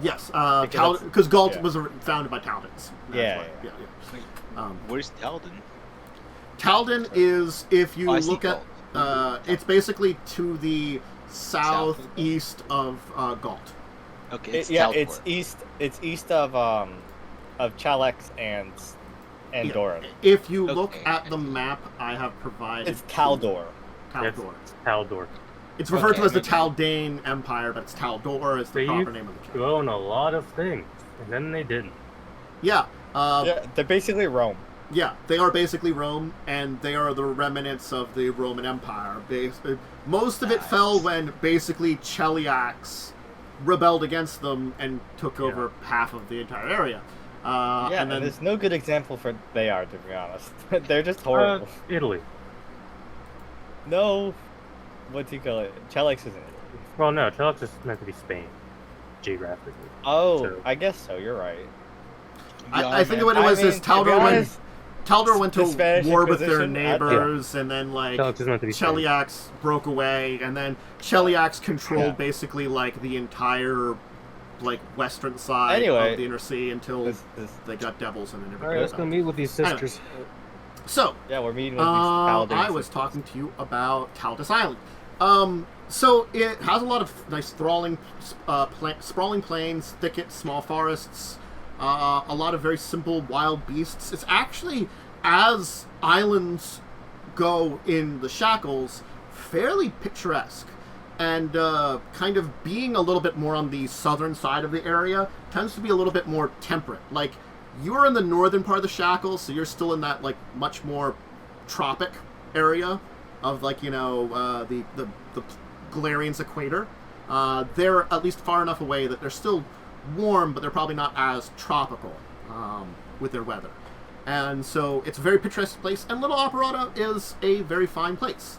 Yes, because Galt was founded by Taldans. Yeah. Where's Taldan? Taldan is, if you look at, it's basically to the southeast of Galt. Okay, it's east. It's east of Cheliax and Doran. If you look at the map I have provided, it's Taldor. It's Taldor. It's referred to as the Taldane Empire, but it's Taldor is the proper name of the kingdom. They own a lot of things, and then they didn't. Yeah. They're basically Rome. Yeah, they are basically Rome, and they are the remnants of the Roman Empire. Most of it fell when basically Cheliax rebelled against them and took over half of the entire area. And then there's no good example for they are, to be honest. They're just horrible. Italy. No. What do you call it? Cheliax isn't Italy. Well, no, Cheliax is meant to be Spain, geographically. Oh, so. I guess so. You're right. I think what it was is Taldor went to war with their neighbors, and then Cheliax broke away, and then Cheliax controlled basically like the entire western side of the inner sea until they got devils and everything. All right, let's go meet with these sisters. Anyway. So we're meeting with these Paladins. I was talking to you about Taldus Island. So it has a lot of nice sprawling plains, thickets, small forests, a lot of very simple wild beasts. It's actually, as islands go in the Shackles, fairly picturesque. And kind of being a little bit more on the southern side of the area tends to be a little bit more temperate. Like, you're in the northern part of the Shackles, so you're still in that, much more tropic area of, the Galarian's equator. They're at least far enough away that they're still warm, but they're probably not as tropical with their weather. And so it's a very picturesque place, and Little Operata is a very fine place.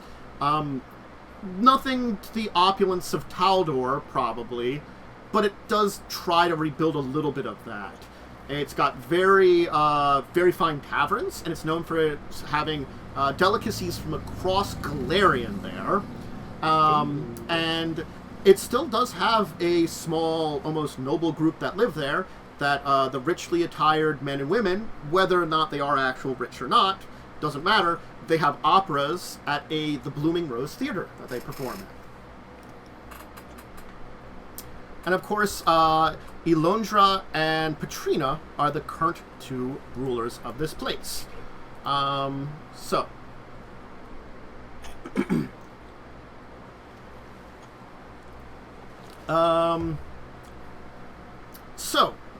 Nothing to the opulence of Taldor, probably, but it does try to rebuild a little bit of that. It's got very fine taverns, and it's known for having delicacies from across Galarian there. And it still does have a small, almost noble group that live there, that the richly attired men and women, whether or not they are actual rich or not, doesn't matter. They have operas at the Blooming Rose Theater that they perform at. And of course, Elondra and Petrina are the current 2 rulers of this place. So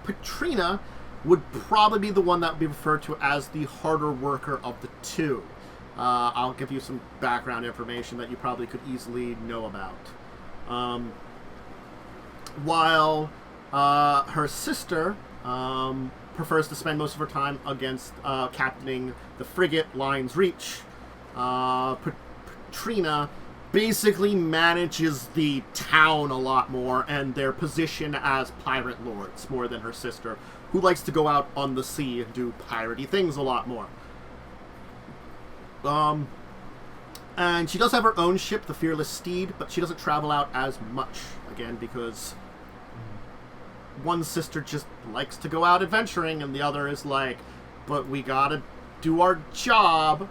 Petrina would probably be the one that would be referred to as the harder worker of the 2. I'll give you some background information that you probably could easily know about. While her sister prefers to spend most of her time against captaining the frigate Lion's Reach, Petrina basically manages the town a lot more and their position as pirate lords more than her sister, who likes to go out on the sea and do piratey things a lot more. And she does have her own ship, the Fearless Steed, but she doesn't travel out as much, again, because one sister just likes to go out adventuring, and the other is like, but we gotta do our job.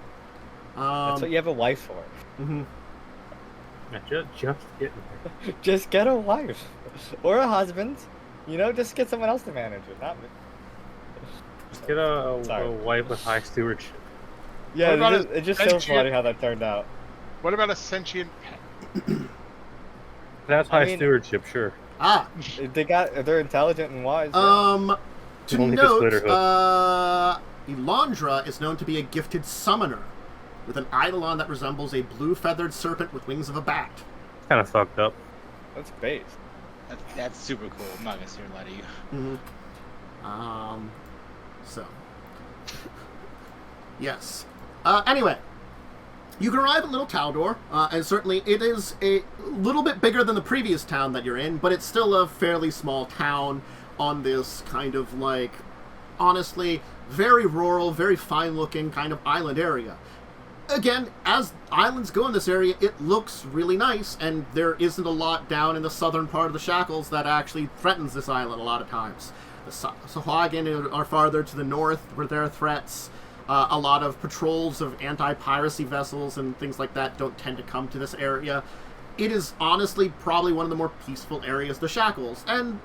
That's what you have a wife for. Mm-hmm. Just get Just get a wife. Or a husband. You know, just get someone else to manage it, not me. Just get a wife with high stewardship. Yeah, it's just so funny how that turned out. What about a sentient pet? That's high stewardship, sure. They're intelligent and wise. To note, Elondra is known to be a gifted summoner, with an eidolon that resembles a blue-feathered serpent with wings of a bat. Kind of fucked up. That's base. That's super cool. I'm not gonna say a lot of you. Mm-hmm. So. Yes. Anyway. You can arrive at Little Taldor, and certainly it is a little bit bigger than the previous town that you're in, but it's still a fairly small town on this kind of, like, honestly, very rural, very fine-looking kind of island area. Again, as islands go in this area, it looks really nice, and there isn't a lot down in the southern part of the Shackles that actually threatens this island a lot of times. The Sahuagin are farther to the north, where there are threats. A lot of patrols of anti-piracy vessels and things like that don't tend to come to this area. It is honestly probably one of the more peaceful areas of the Shackles, and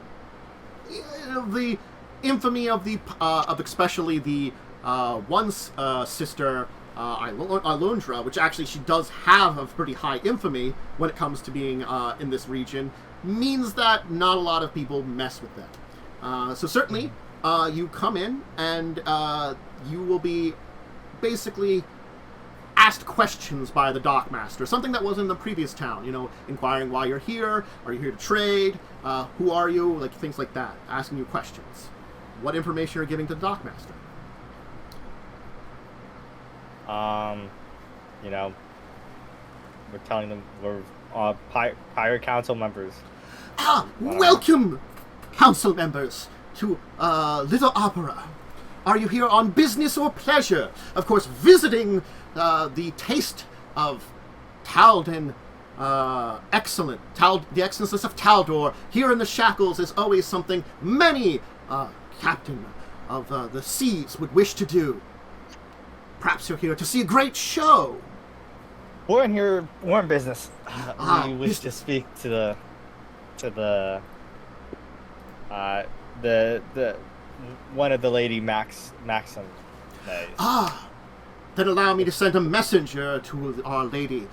the infamy of especially the sister Elondra, which actually she does have a pretty high infamy when it comes to being in this region, means that not a lot of people mess with them. So certainly, you come in and you will be basically asked questions by the dockmaster, something that wasn't in the previous town, inquiring why you're here, are you here to trade, who are you, like things like that, asking you questions. What information you're giving to the dockmaster? We're telling them we're pirate council members. Welcome, council members, to Little Opera. Are you here on business or pleasure? Of course, visiting the taste of Taldan, excellent. The excellences of Taldor here in the Shackles is always something many captain of the seas would wish to do. Perhaps you're here to see a great show. We're in business. We wish to speak to the one of the Lady Maxim. Then allow me to send a messenger to our lady.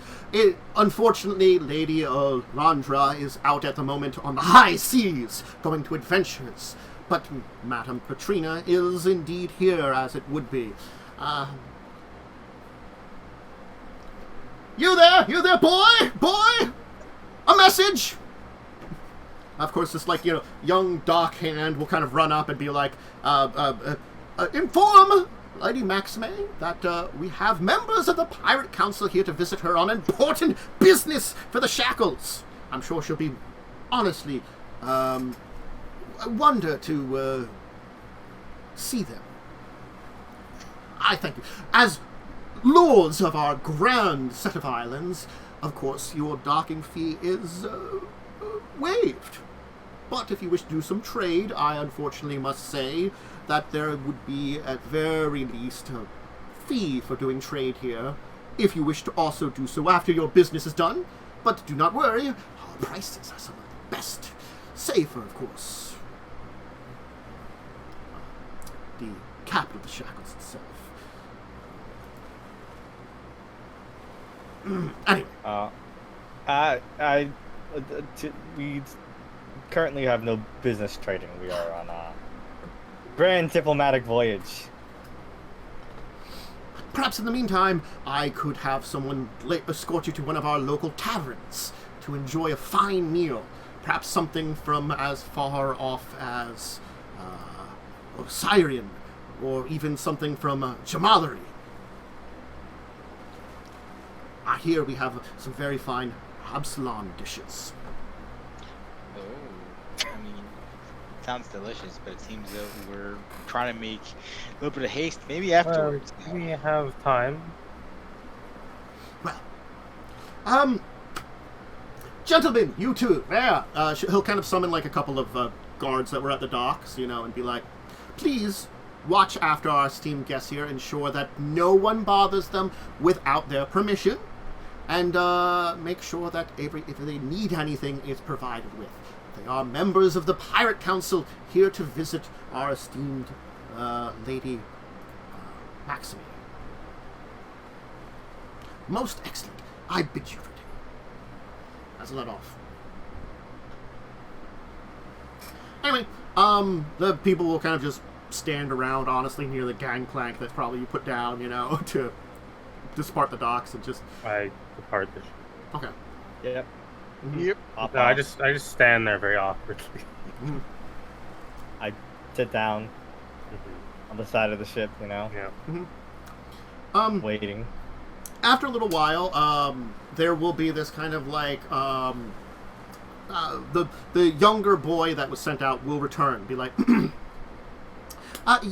Unfortunately, Lady Elondra is out at the moment on the high seas, going to adventures. But Madame Petrina is indeed here, as it would be. You there, boy! A message! Of course, this, young dock hand will kind of run up and be like, inform Lady Maxime that we have members of the Pirate Council here to visit her on important business for the Shackles. I'm sure she'll be, honestly, wonder to see them. I thank you. As lords of our grand set of islands, of course, your docking fee is waived. But if you wish to do some trade, I unfortunately must say that there would be, at very least, a fee for doing trade here, if you wish to also do so after your business is done. But do not worry, our prices are some of the best. Safer, of course. The capital of the Shackles itself. Anyway. We currently have no business trading. We are on a grand diplomatic voyage. Perhaps in the meantime, I could have someone escort you to one of our local taverns to enjoy a fine meal. Perhaps something from as far off as Osirian, or even something from Jamalari. I hear we have some very fine Absalom dishes. Oh, I mean, sounds delicious, but it seems that we're trying to make a little bit of haste. Maybe afterwards. We have time. Well, gentlemen, you two, there. He'll kind of summon like a couple of guards that were at the docks, and be like, please watch after our esteemed guests here, ensure that no one bothers them without their permission, and make sure that if they need anything, it's provided with. They are members of the Pirate Council here to visit our esteemed Lady Maxime. Most excellent. I bid you adieu. That's a let off. Anyway, the people will kind of just stand around, honestly, near the gangplank that's probably you put down, to depart the docks and just... I depart the ship. Okay. Yep. Mm-hmm. Yep. No, I just stand there very awkwardly. Mm-hmm. I sit down on the side of the ship, Yeah. Mm-hmm. Waiting. After a little while, there will be this kind of like the younger boy that was sent out will return, be like,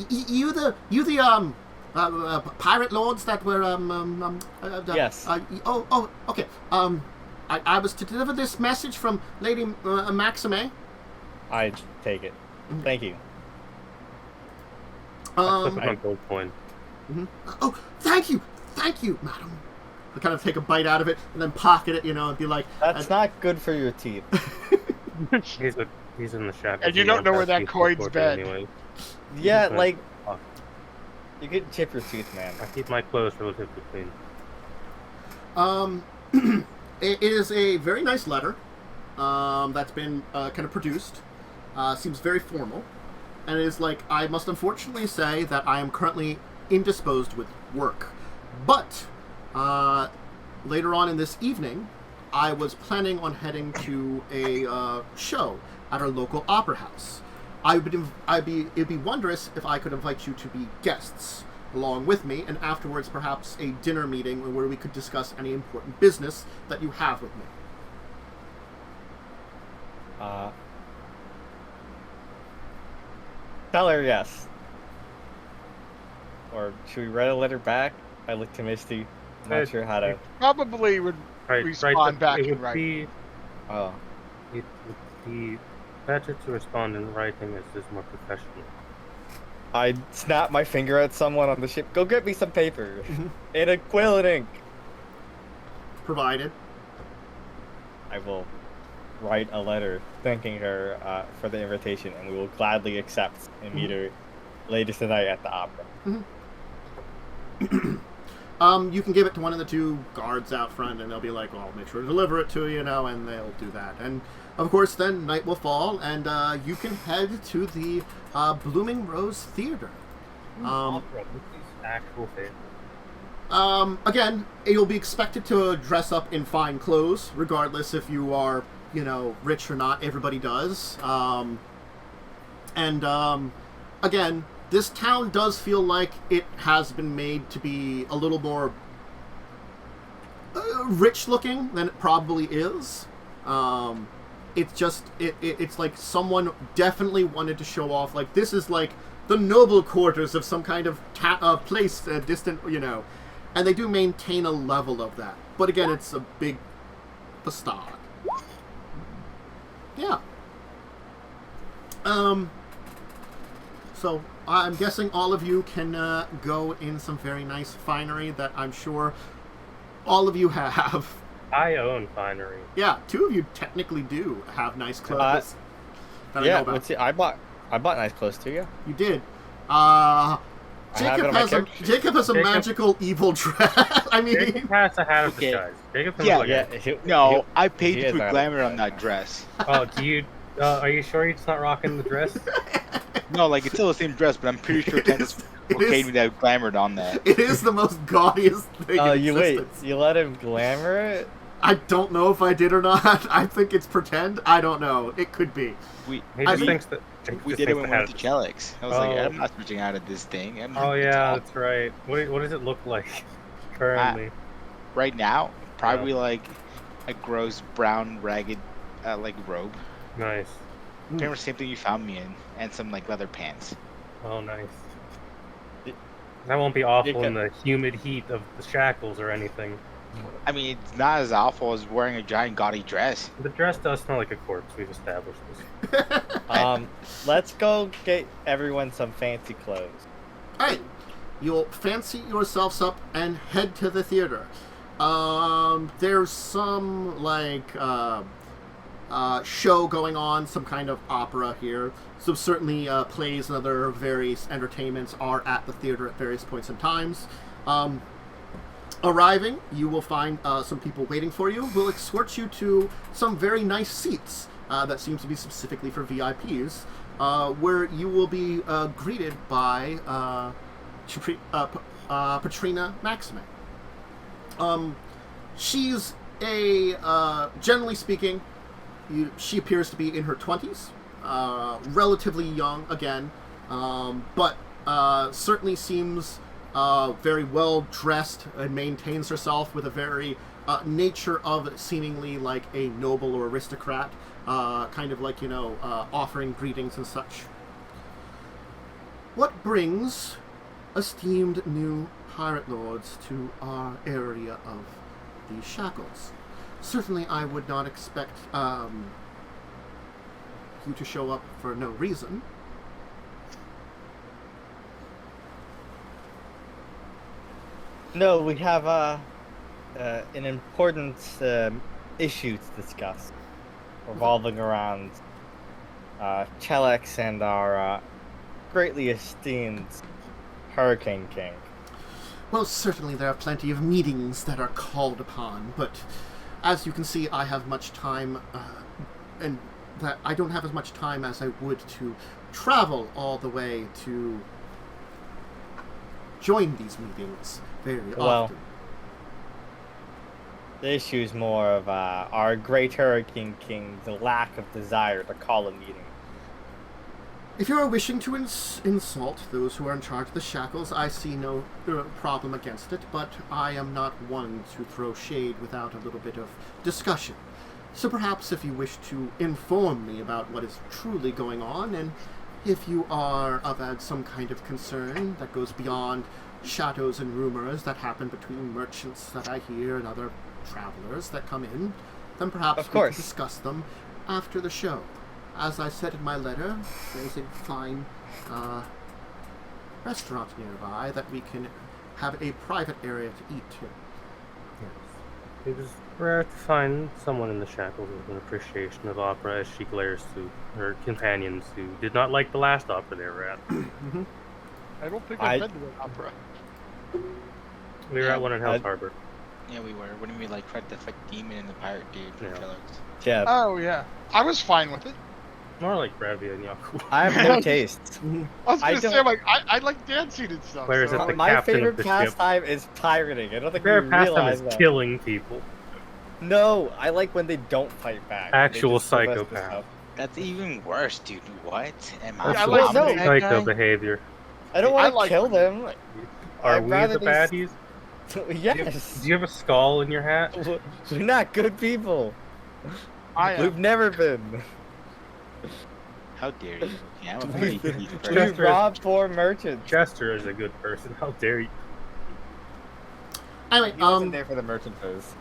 you the pirate lords that were yes. Okay. I was to deliver this message from Lady Maxime. I take it. Thank you. I flip my gold coin. Mm-hmm. Oh, thank you, madam. I kind of take a bite out of it and then pocket it, and be like, That's not good for your teeth. He's in the shack. And you don't know where that coin's been. Anyway. Yeah, like, you could chip your teeth, man. I keep my clothes relatively clean. It is a very nice letter that's been kind of produced. Seems very formal. And it is like, I must unfortunately say that I am currently indisposed with work. But later on in this evening, I was planning on heading to a show at our local opera house. It'd be wondrous if I could invite you to be guests along with me, and afterwards perhaps a dinner meeting where we could discuss any important business that you have with me. Tell her yes. Or should we write a letter back? I look to Misty. I'm not sure how to... Probably would respond back in writing. Oh. It would be better to respond in writing, as is more professional. I snap my finger at someone on the ship. Go get me some paper. And a quill and ink. Provided. I will write a letter thanking her for the invitation, and we will gladly accept and meet her later tonight at the opera. You can give it to one of the two guards out front, and they'll be like, well, I'll make sure to deliver it to you, and they'll do that. And, of course, then night will fall, and you can head to the Blooming Rose Theater. Actual favorite. Again, you'll be expected to dress up in fine clothes, regardless if you are, rich or not. Everybody does. Again, this town does feel like it has been made to be a little more rich looking than it probably is. It's just, it's like someone definitely wanted to show off, like, this is like the noble quarters of some kind of place distant, and they do maintain a level of that. But again, it's a big facade. Yeah. So I'm guessing all of you can go in some very nice finery that I'm sure all of you have. I own finery. Yeah, 2 of you technically do have nice clothes. that I know about. Let's see. I bought nice clothes too. Yeah, You did. have it on my Jacob has a Jacob- magical evil dress. I mean, Jacob has a hat of Okay. disguise. Jacob can Yeah, look like No, I paid he to is put not glamour a- on that dress. Oh, do you? Are you sure he's not rocking the dress? No, like, it's still the same dress, but I'm pretty sure It is- Tennis it okayed is- me to have glamored on that. it is the most gaudiest thing Oh, in you wait. existence. You let him glamour it? I don't know if I did or not. I think it's pretend. I don't know. It could be. We He I just mean- thinks that. Jacob we just did it thinks when the we hat went is- to Cheliax. I was like, Oh. I'm not switching out of this thing. I'm Oh it's yeah, all- that's right. What does it look like currently? Right now, probably like a gross brown ragged like robe. Nice. Pretty much the same thing you found me in, and some like leather pants. Oh, nice. That won't be awful You in can- the humid heat of the shackles or anything. I mean, it's not as awful as wearing a giant gaudy dress. The dress does smell like a corpse. We've established this. Let's go get everyone some fancy clothes. Alright, you'll fancy yourselves up and head to the theater. There's some, like, show going on, some kind of opera here. So certainly plays and other various entertainments are at the theater at various points in times. Arriving, you will find some people waiting for you. We'll escort you to some very nice seats that seem to be specifically for VIPs, where you will be greeted by Patrina Maxime. She's a, generally speaking, she appears to be in her 20s, relatively young again, but certainly seems very well dressed and maintains herself with a very nature of seemingly like a noble or aristocrat, kind of like, offering greetings and such. What brings esteemed new pirate lords to our area of the Shackles? Certainly I would not expect you to show up for no reason. No, we have an important issue to discuss, revolving around Cheliax and our greatly esteemed Hurricane King. Well, certainly there are plenty of meetings that are called upon, but as you can see, I have much time, and that I don't have as much time as I would to travel all the way to join these meetings very often. The issue is more of our great Hurricane King's lack of desire to call a meeting. If you are wishing to insult those who are in charge of the Shackles, I see no problem against it, but I am not one to throw shade without a little bit of discussion. So perhaps if you wish to inform me about what is truly going on, and if you are of some kind of concern that goes beyond shadows and rumors that happen between merchants that I hear and other travelers that come in, then perhaps Of we course. can discuss them after the show. As I said in my letter, there's a fine restaurant nearby that we can have a private area to eat in. Yes. It is rare to find someone in the shackles with an appreciation of opera as she glares to her companions who did not like the last opera they were at. I don't think I- I've been to an opera. We were Yeah, at one in Hell's Harbor. Yeah, we were. When we like tried to fight Demon and the pirate dude from Yeah. Cheliax. Yeah, Oh yeah, I was fine with it. More like Revia and Yaalkol. I have no taste. I was I gonna say, don't- like, I like dancing and stuff. Claire's so at the My captain of favorite the ship. pastime is pirating. I don't think Their you pastime realize is that. killing people. No, I like when they don't fight back. They Actual just give us the psychopath. stuff. That's even worse, dude. What? Am That's I I like like no, that psycho guy? behavior. I don't I want to like- kill them. Are I'd we rather the they s- baddies? Yes. Do you have a skull in your hat? We're not good people. I We've never been. How dare you? Yeah, I'm a very thief We person. Chester- robbed poor merchants. Chester is a good person. How dare you? Anyway, He wasn't there for the merchant pose.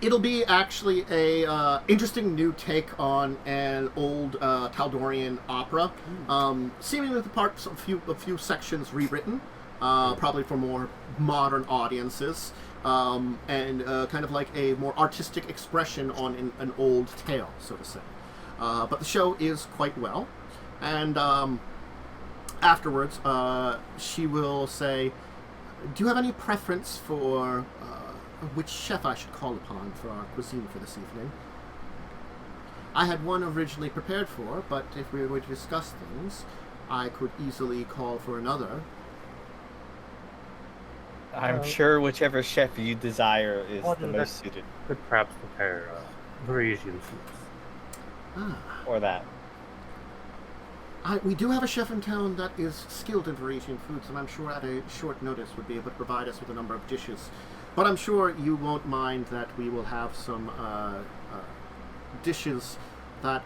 It'll be actually a interesting new take on an old Taldorian opera, seemingly with the parts a few sections rewritten, probably for more modern audiences, and kind of like a more artistic expression on an old tale, so to say. But the show is quite well, and afterwards she will say, "Do you have any preference for which chef I should call upon for our cuisine for this evening? I had one originally prepared for, but if we were to discuss things, I could easily call for another." I'm sure whichever chef you desire is Well, the then most suited. Could perhaps prepare Parisian foods. Or that. We do have a chef in town that is skilled in Parisian foods, and I'm sure at a short notice would be able to provide us with a number of dishes. But I'm sure you won't mind that we will have some dishes that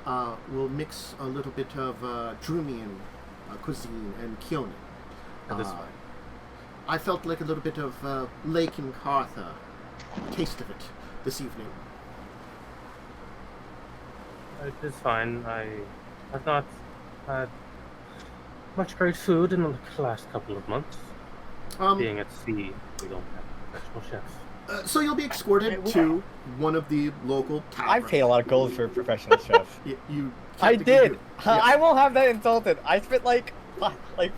will mix a little bit of Drumian cuisine and Kione. I felt like a little bit of Lake in Cartha, taste of it this evening. It is fine. I have not had much great food in the last couple of months. Being at sea, we don't have professional chefs. So you'll be escorted to one of the local taverns. I paid a lot of gold for a professional chef. I did. Yes. I won't have that insulted. I spent like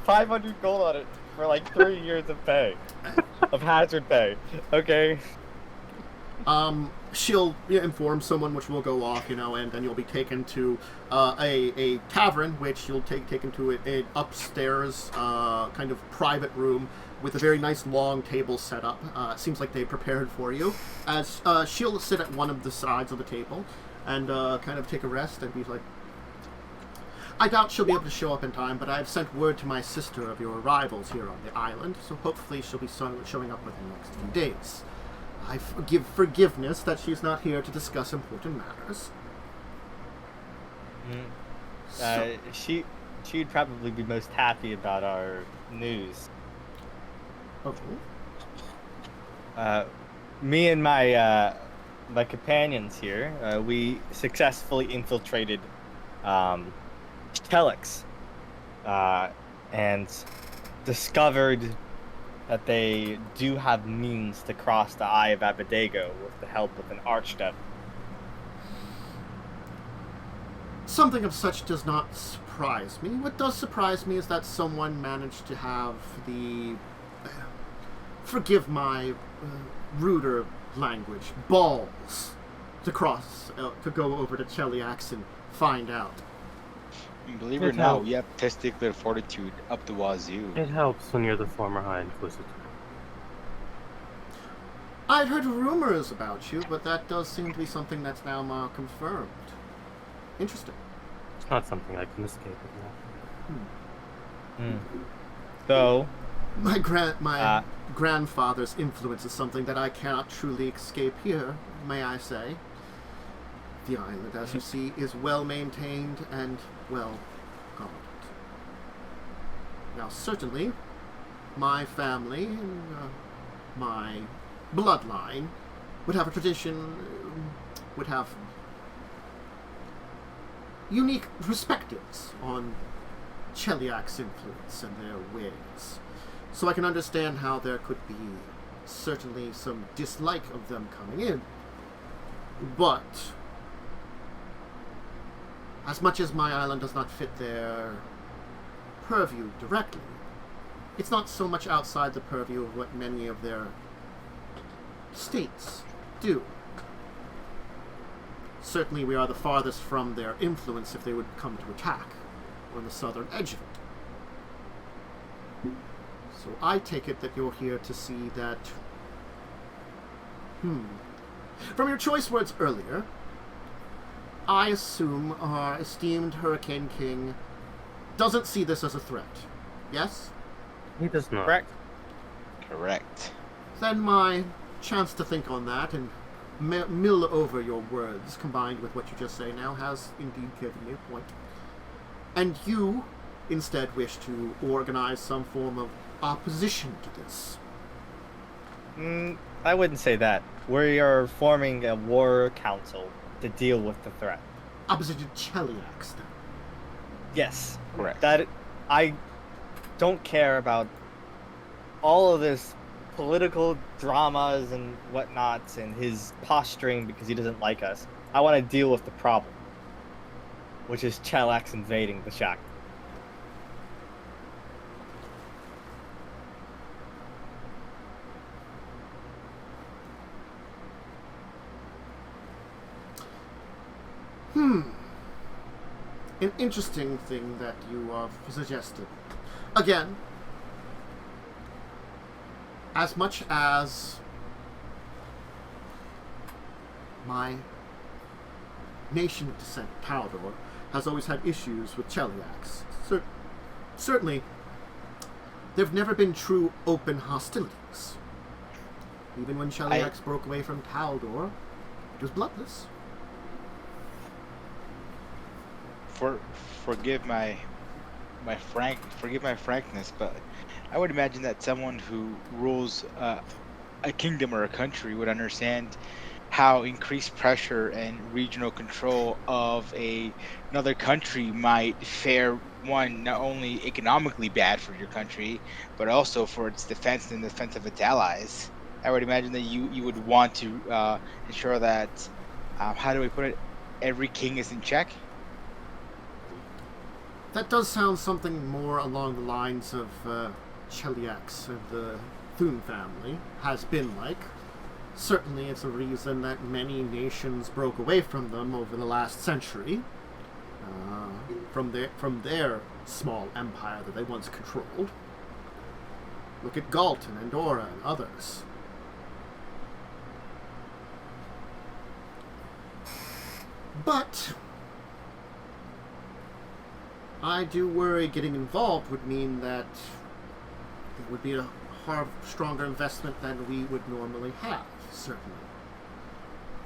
500 gold on it for like 3 years of pay, of hazard pay. Okay. She'll inform someone, which will go off, and then you'll be taken to a tavern, which you'll taken to an upstairs kind of private room with a very nice long table set up. It seems like they prepared for you. As she'll sit at one of the sides of the table and kind of take a rest and be like, "I doubt she'll be able to show up in time, but I've sent word to my sister of your arrivals here on the island, so hopefully she'll be showing up within the next few days. I give forgiveness that she's not here to discuss important matters." She'd probably be most happy about our news. Me and my my companions here, we successfully infiltrated Cheliax, and discovered that they do have means to cross the Eye of Abadago with the help of an archdevil. Something of such does not surprise me. What does surprise me is that someone managed to have the... forgive my ruder language, balls to cross, to go over to Cheliax and find out. Believe it or not, we have testicular fortitude up the wazoo. It helps when you're the former High Inquisitor. I'd heard rumors about you, but that does seem to be something that's now confirmed. Interesting. It's not something I can escape with. So, My grandfather's influence is something that I cannot truly escape here, may I say. The island, as you see, is well maintained and well guarded. Now, certainly, my family and my bloodline would have a tradition, would have unique perspectives on Cheliax influence and their ways. So I can understand how there could be certainly some dislike of them coming in. But as much as my island does not fit their purview directly, it's not so much outside the purview of what many of their states do. Certainly we are the farthest from their influence if they would come to attack. We're on the southern edge of it. So I take it that you're here to see that... From your choice words earlier, I assume our esteemed Hurricane King doesn't see this as a threat. Yes? He does not. Correct. Then my chance to think on that and mill over your words combined with what you just say now has indeed given me a point. And you instead wish to organize some form of opposition to this. I wouldn't say that. We are forming a war council to deal with the threat. Opposite to Cheliax, then. Yes. Correct. That I don't care about all of this political dramas and whatnots and his posturing because he doesn't like us. I want to deal with the problem, which is Cheliax invading the shack. An interesting thing that you suggested. Again, as much as my nation of descent, Taldor, has always had issues with Cheliax, certainly there have never been true open hostilities. Even when Cheliax broke away from Taldor, it was bloodless. Forgive my frankness, but I would imagine that someone who rules a kingdom or a country would understand how increased pressure and regional control of another country might fare one not only economically bad for your country, but also for its defense and the defense of its allies. I would imagine that you would want to ensure that how do we put it? Every king is in check. That does sound something more along the lines of Cheliax and the Thune family has been like. Certainly it's a reason that many nations broke away from them over the last century, from their small empire that they once controlled. Look at Galt and Andorra and others. But I do worry getting involved would mean that it would be a stronger investment than we would normally have, certainly.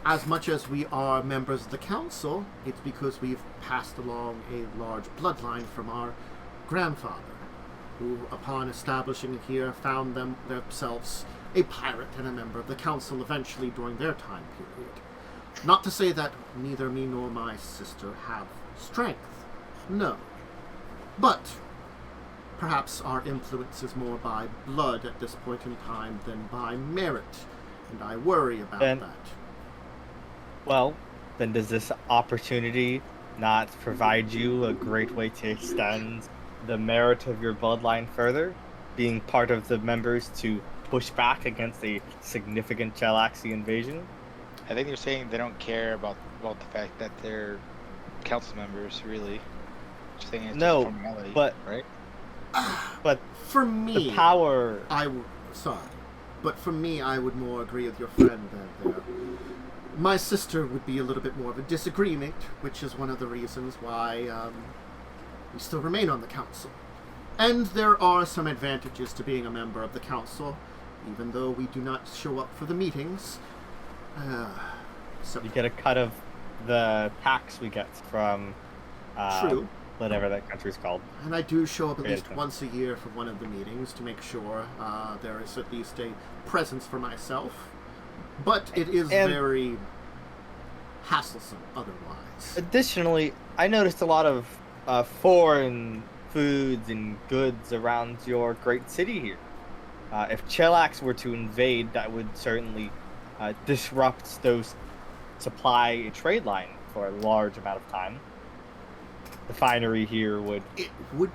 As much as we are members of the council, it's because we've passed along a large bloodline from our grandfather, who, upon establishing here, found themselves a pirate and a member of the council eventually during their time period. Not to say that neither me nor my sister have strength, no. But perhaps our influence is more by blood at this point in time than by merit, and I worry about that. Well, then does this opportunity not provide you a great way to extend the merit of your bloodline further, being part of the members to push back against a significant Chelaxi invasion? I think they're saying they don't care about the fact that they're council members, really. Just saying it's just formality, but right? But for me, the power. But for me, I would more agree with your friend that my sister would be a little bit more of a disagreement, which is one of the reasons why we still remain on the council. And there are some advantages to being a member of the council, even though we do not show up for the meetings. You get a cut of the tax we get from True. Whatever that country's called. And I do show up at least once a year for one of the meetings to make sure there is at least a presence for myself. But it is very hasslesome otherwise. Additionally, I noticed a lot of foreign foods and goods around your great city here. If Chelax were to invade, that would certainly disrupt those supply trade line for a large amount of time. The finery here would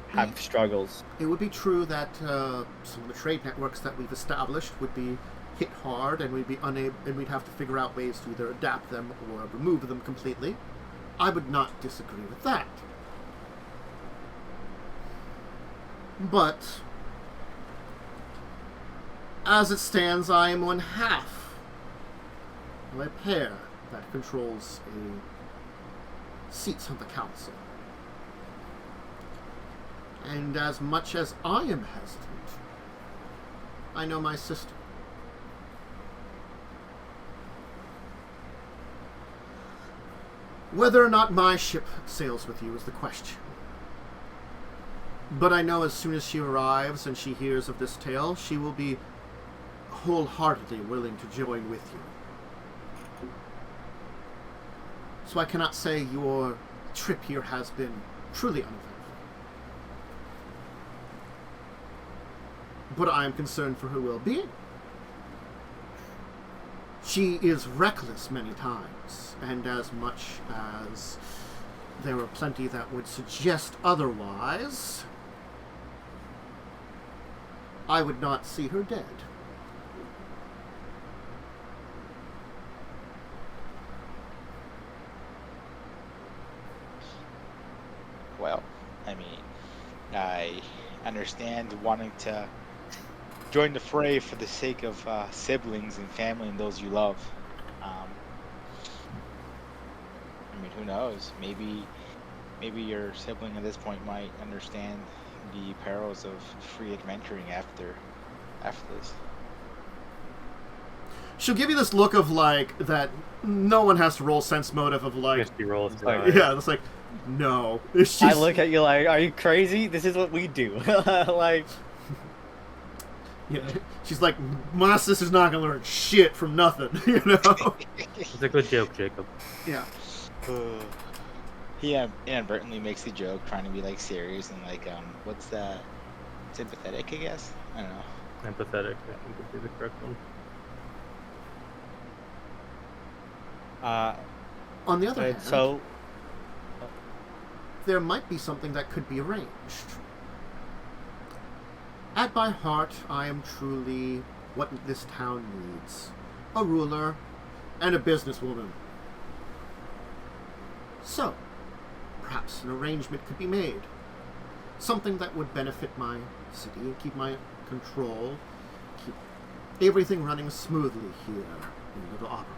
have struggles. It would be true that some of the trade networks that we've established would be hit hard, and we'd be unable, and we'd have to figure out ways to either adapt them or remove them completely. I would not disagree with that. But as it stands, I am one half of a pair that controls seats on the council. And as much as I am hesitant, I know my sister. Whether or not my ship sails with you is the question. But I know as soon as she arrives and she hears of this tale, she will be wholeheartedly willing to join with you. So I cannot say your trip here has been truly uneventful. But I am concerned for her well-being. She is reckless many times, and as much as there are plenty that would suggest otherwise, I would not see her dead. Well, I mean, I understand wanting to join the fray for the sake of siblings and family and those you love. I mean, who knows? Maybe your sibling at this point might understand the perils of free adventuring after this. She'll give you this look of like that. No one has to roll sense motive of like. Misty rolls. Yeah, it's like no. It's just, I look at you like, are you crazy? This is what we do. Like, yeah, she's like, my sister's not gonna learn shit from nothing, you know. It's a good joke, Jacub. Yeah. He inadvertently makes the joke, trying to be like serious and like, what's that? Sympathetic, I guess. I don't know. Empathetic, I think would be the correct one. On the other hand, so there might be something that could be arranged. At my heart, I am truly what this town needs. A ruler and a businesswoman. So, perhaps an arrangement could be made. Something that would benefit my city and keep my control, keep everything running smoothly here in Little Opera.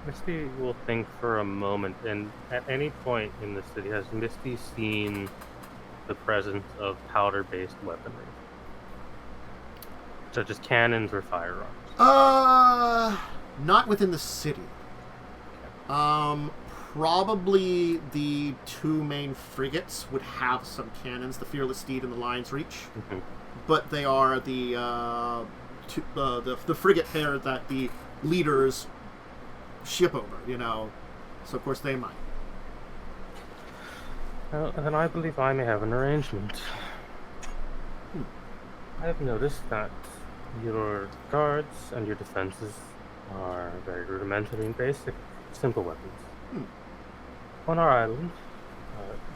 Misty will think for a moment, and at any point in the city, has Misty seen the presence of powder-based weaponry? Such as cannons or firearms? Not within the city. Probably the two main frigates would have some cannons, the Fearless Steed and the Lion's Reach. Mm-hmm. But they are the frigate pair that the leaders ship over, you know. So of course they might. Well, then I believe I may have an arrangement. I have noticed that your guards and your defenses are very rudimentary and basic, simple weapons. On our island,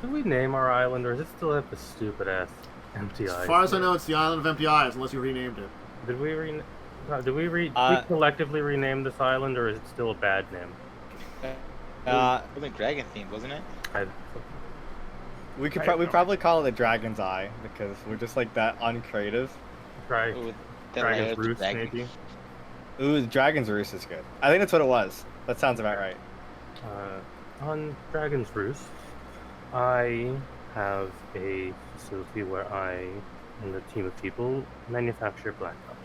did we name our island, or does it still have the stupid-ass empty eyes? As far as I know, it's the Island of Empty Eyes, unless you renamed it. Did we we collectively rename this island, or is it still a bad name? It was like dragon themed, wasn't it? we probably call it the Dragon's Eye because we're just like that uncreative. Right. Dragon's Roost, maybe. Ooh, the Dragon's Roost is good. I think that's what it was. That sounds about right. On Dragon's Roost, I have a facility where I and a team of people manufacture black powder.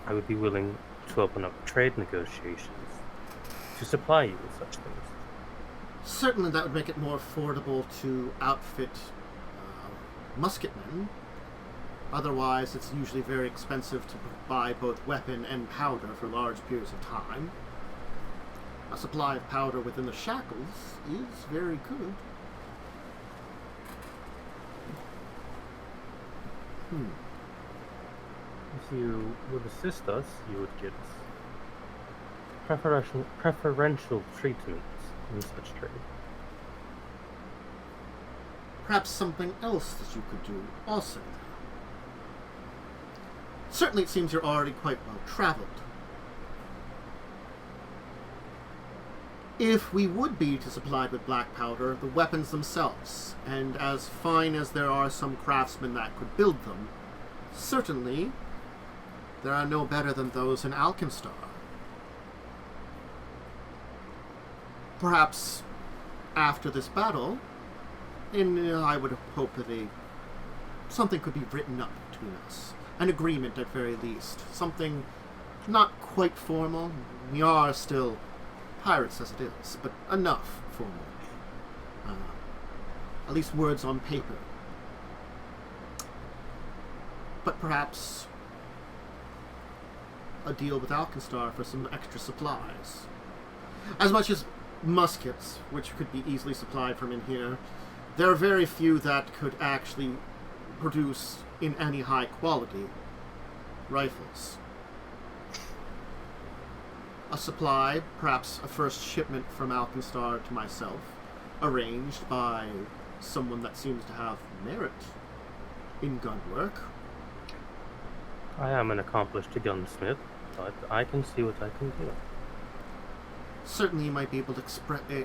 I would be willing to open up trade negotiations to supply you with such things. Certainly that would make it more affordable to outfit musketmen. Otherwise, it's usually very expensive to buy both weapon and powder for large periods of time. A supply of powder within the shackles is very good. If you would assist us, you would get preferential treatment in such trade. Perhaps something else that you could do also. Certainly it seems you're already quite well traveled. If we would be to supplied with black powder, the weapons themselves, and as fine as there are some craftsmen that could build them, certainly there are no better than those in Alkenstar. Perhaps after this battle, I would hope that something could be written up between us. An agreement at very least. Something not quite formal. We are still pirates as it is, but enough formal. At least words on paper. but perhaps a deal with Alkenstar for some extra supplies. As much as muskets, which could be easily supplied from in here, there are very few that could actually produce in any high quality rifles. A supply, perhaps a first shipment from Alkenstar to myself, arranged by someone that seems to have merit in gun work. I am an accomplished gunsmith, but I can see what I can do. Certainly you might be able to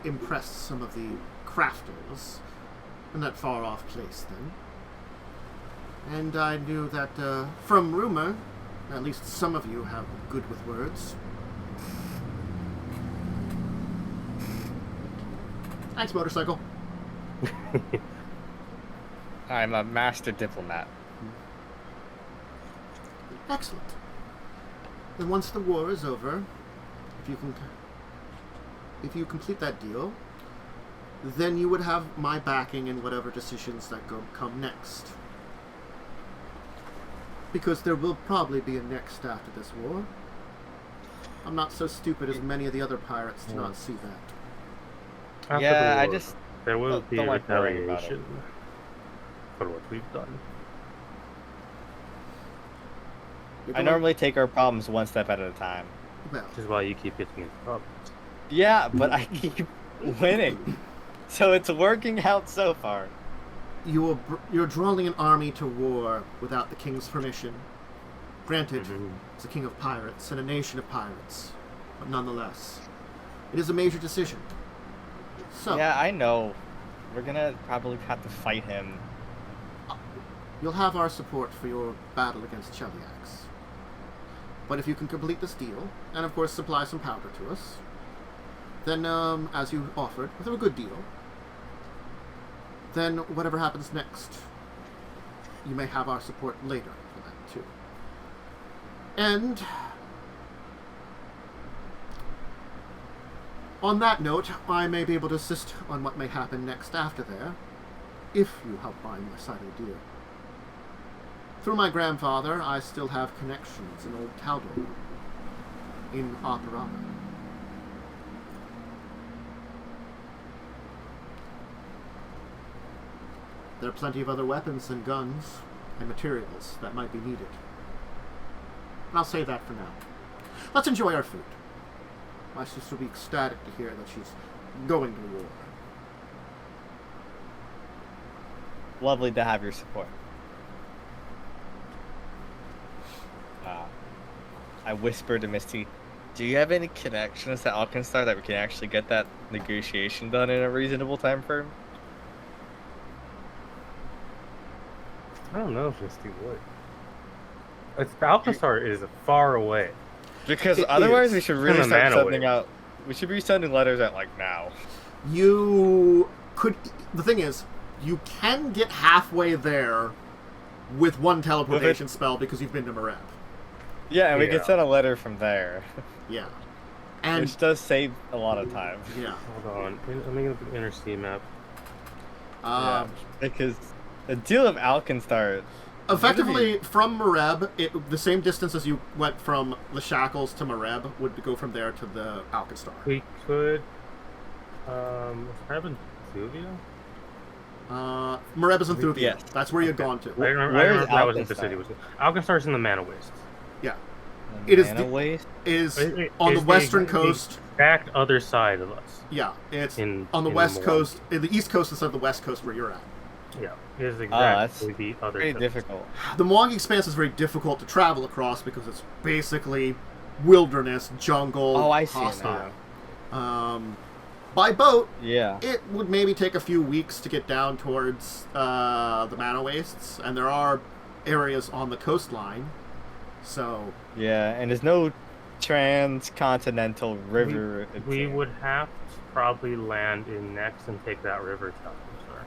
impress some of the crafters in that far-off place, then. And I knew that, from rumor, at least some of you have good with words. Thanks, motorcycle. I'm a master diplomat. Excellent. Then once the war is over, if you complete that deal, then you would have my backing in whatever decisions that come next. Because there will probably be a next after this war. I'm not so stupid as many of the other pirates to not see that. After Yeah, the I war, just there will be don't like worrying about it. retaliation for what we've done. You're I going- normally take our problems one step at a time. Well, Which is why you keep getting into problems. Yeah, but I keep winning. So it's working out so far. you're drawing an army to war without the king's permission. Granted, Mhm. it's a king of pirates and a nation of pirates, but nonetheless, it is a major decision. So, Yeah, I know. We're gonna probably have to fight him. you'll have our support for your battle against Cheliax. But if you can complete this deal, and of course supply some powder to us, then, as you offered, with a good deal, then whatever happens next, you may have our support later for that too. And on that note, I may be able to assist on what may happen next after there, if you help find my side of the deal. Through my grandfather, I still have connections in Old Taldor, in Operama. There are plenty of other weapons and guns and materials that might be needed. And I'll say that for now. Let's enjoy our food. My sister will be ecstatic to hear that she's going to war. Lovely to have your support. I whispered to Misty, do you have any connections to Alkenstar that we can actually get that negotiation done in a reasonable time frame? I don't know if Misty would. Alcazar is far away. Because It otherwise is. we should In really the start mana sending wave. out... We should be sending letters out, like, now. You could... The thing is, you can get halfway there with one teleportation spell because you've been to Mareb. Yeah, and we Yeah. can send a letter from there. Yeah. And, Which does save a lot of time. yeah. Hold on. Let me get the inner sea map. Yeah, because the deal of Alkenstar... Effectively, from Mareb, the same distance as you went from the Shackles to Mareb would go from there to the Alkenstar. We could. Have in Thuvia? Mareb is in Thuvia. Yes. That's where you'd gone to. I remember Where's that wasn't the Alkenstar? city. Alkenstar's in the Mana Wastes. Yeah. It is Mana the- waste? Is It on the is western the coast. exact other side of us. Yeah, it's In on the in west Milwaukee. coast, in the east coast instead of the west coast where you're at. Yeah, it is that's exactly the other Pretty coast. difficult. The Milwaukee Expanse is very difficult to travel across because it's basically wilderness, jungle, Oh, I see it hostile. By boat, Yeah. it would maybe take a few weeks to get down towards the Mana Wastes, and there are areas on the coastline. So, Yeah, and there's no transcontinental river. We would have to probably land in Nex and take that river to Alcazar.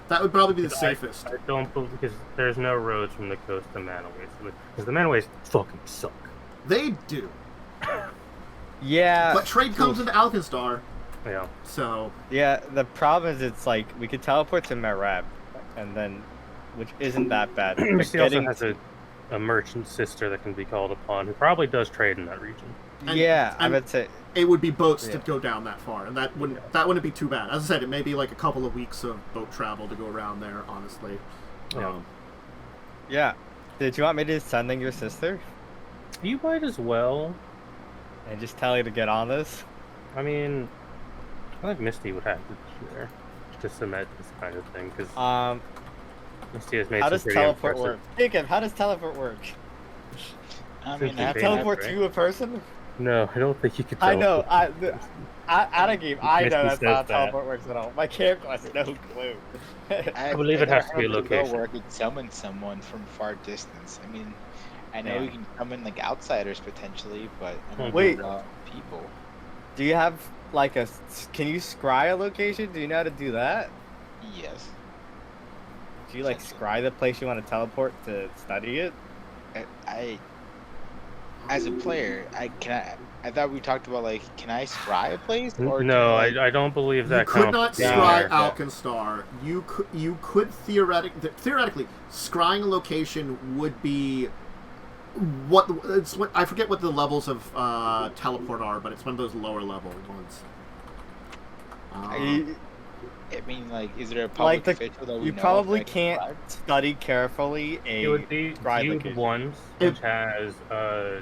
that would probably be the Because safest. I don't believe, because there's no roads from the coast to Mana Wastes. Because the Mana Wastes fucking suck. They do. Yeah. But trade comes into Alkenstar, Yeah. so... Yeah, the problem is it's like we could teleport to Marab, and then, which isn't that bad. But Misty also getting has a a merchant sister that can be called upon who probably does trade in that region. I would say it would be boats to go down that far, and that wouldn't be too bad. As I said, it may be like a couple of weeks of boat travel to go around there. Honestly, yeah. Did you want me to sending your sister? You might as well, and just tell her to get on this. I mean, I think Myste would have to be there to cement this kind of thing because Myste has made. How does teleport work? Jacob, how does teleport work? I mean, can you teleport to a person? No, I don't think you could teleport. I know. Out of game, I know that's how teleport works at all. My character has no clue. I believe it has to be a location. Where I could summon someone from far distance. I mean, I know you can summon like outsiders potentially, but I don't know about people. Do you have like a? Can you scry a location? Do you know how to do that? Yes. Do you like scry the place you want to teleport to study it? As a player, I thought we talked about like, can I scry a place? Or no, I don't believe that. You could not scry Alkenstar. You could theoretically scrying a location would be what I forget what the levels of teleport are, but it's one of those lower level ones. I mean, like, is there a public official that we you know probably can't study carefully it would be viewed once, which has or